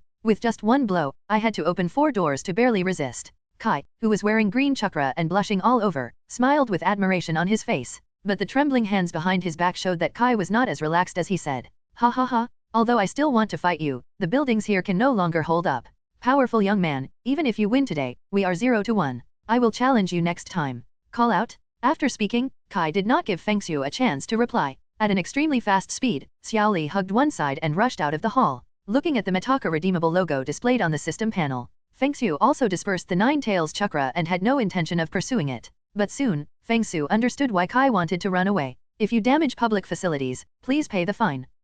With just one blow, I had to open 4 doors to barely resist. Kai, who was wearing green chakra and blushing all over, smiled with admiration on his face. But the trembling hands behind his back showed that Kai was not as relaxed as he said. Ha ha ha, although I still want to fight you, the buildings here can no longer hold up. Powerful young man, even if you win today, we are 0-1. I will challenge you next time. Call out? After speaking, Kai did not give Fengxu a chance to reply. At an extremely fast speed, Xiaoli hugged one side and rushed out of the hall. Looking at the Mitaka redeemable logo displayed on the system panel, Fengxu also dispersed the 9 tails chakra and had no intention of pursuing it. But soon, Fengxu understood why Kai wanted to run away. If you damage public facilities, please pay the fine.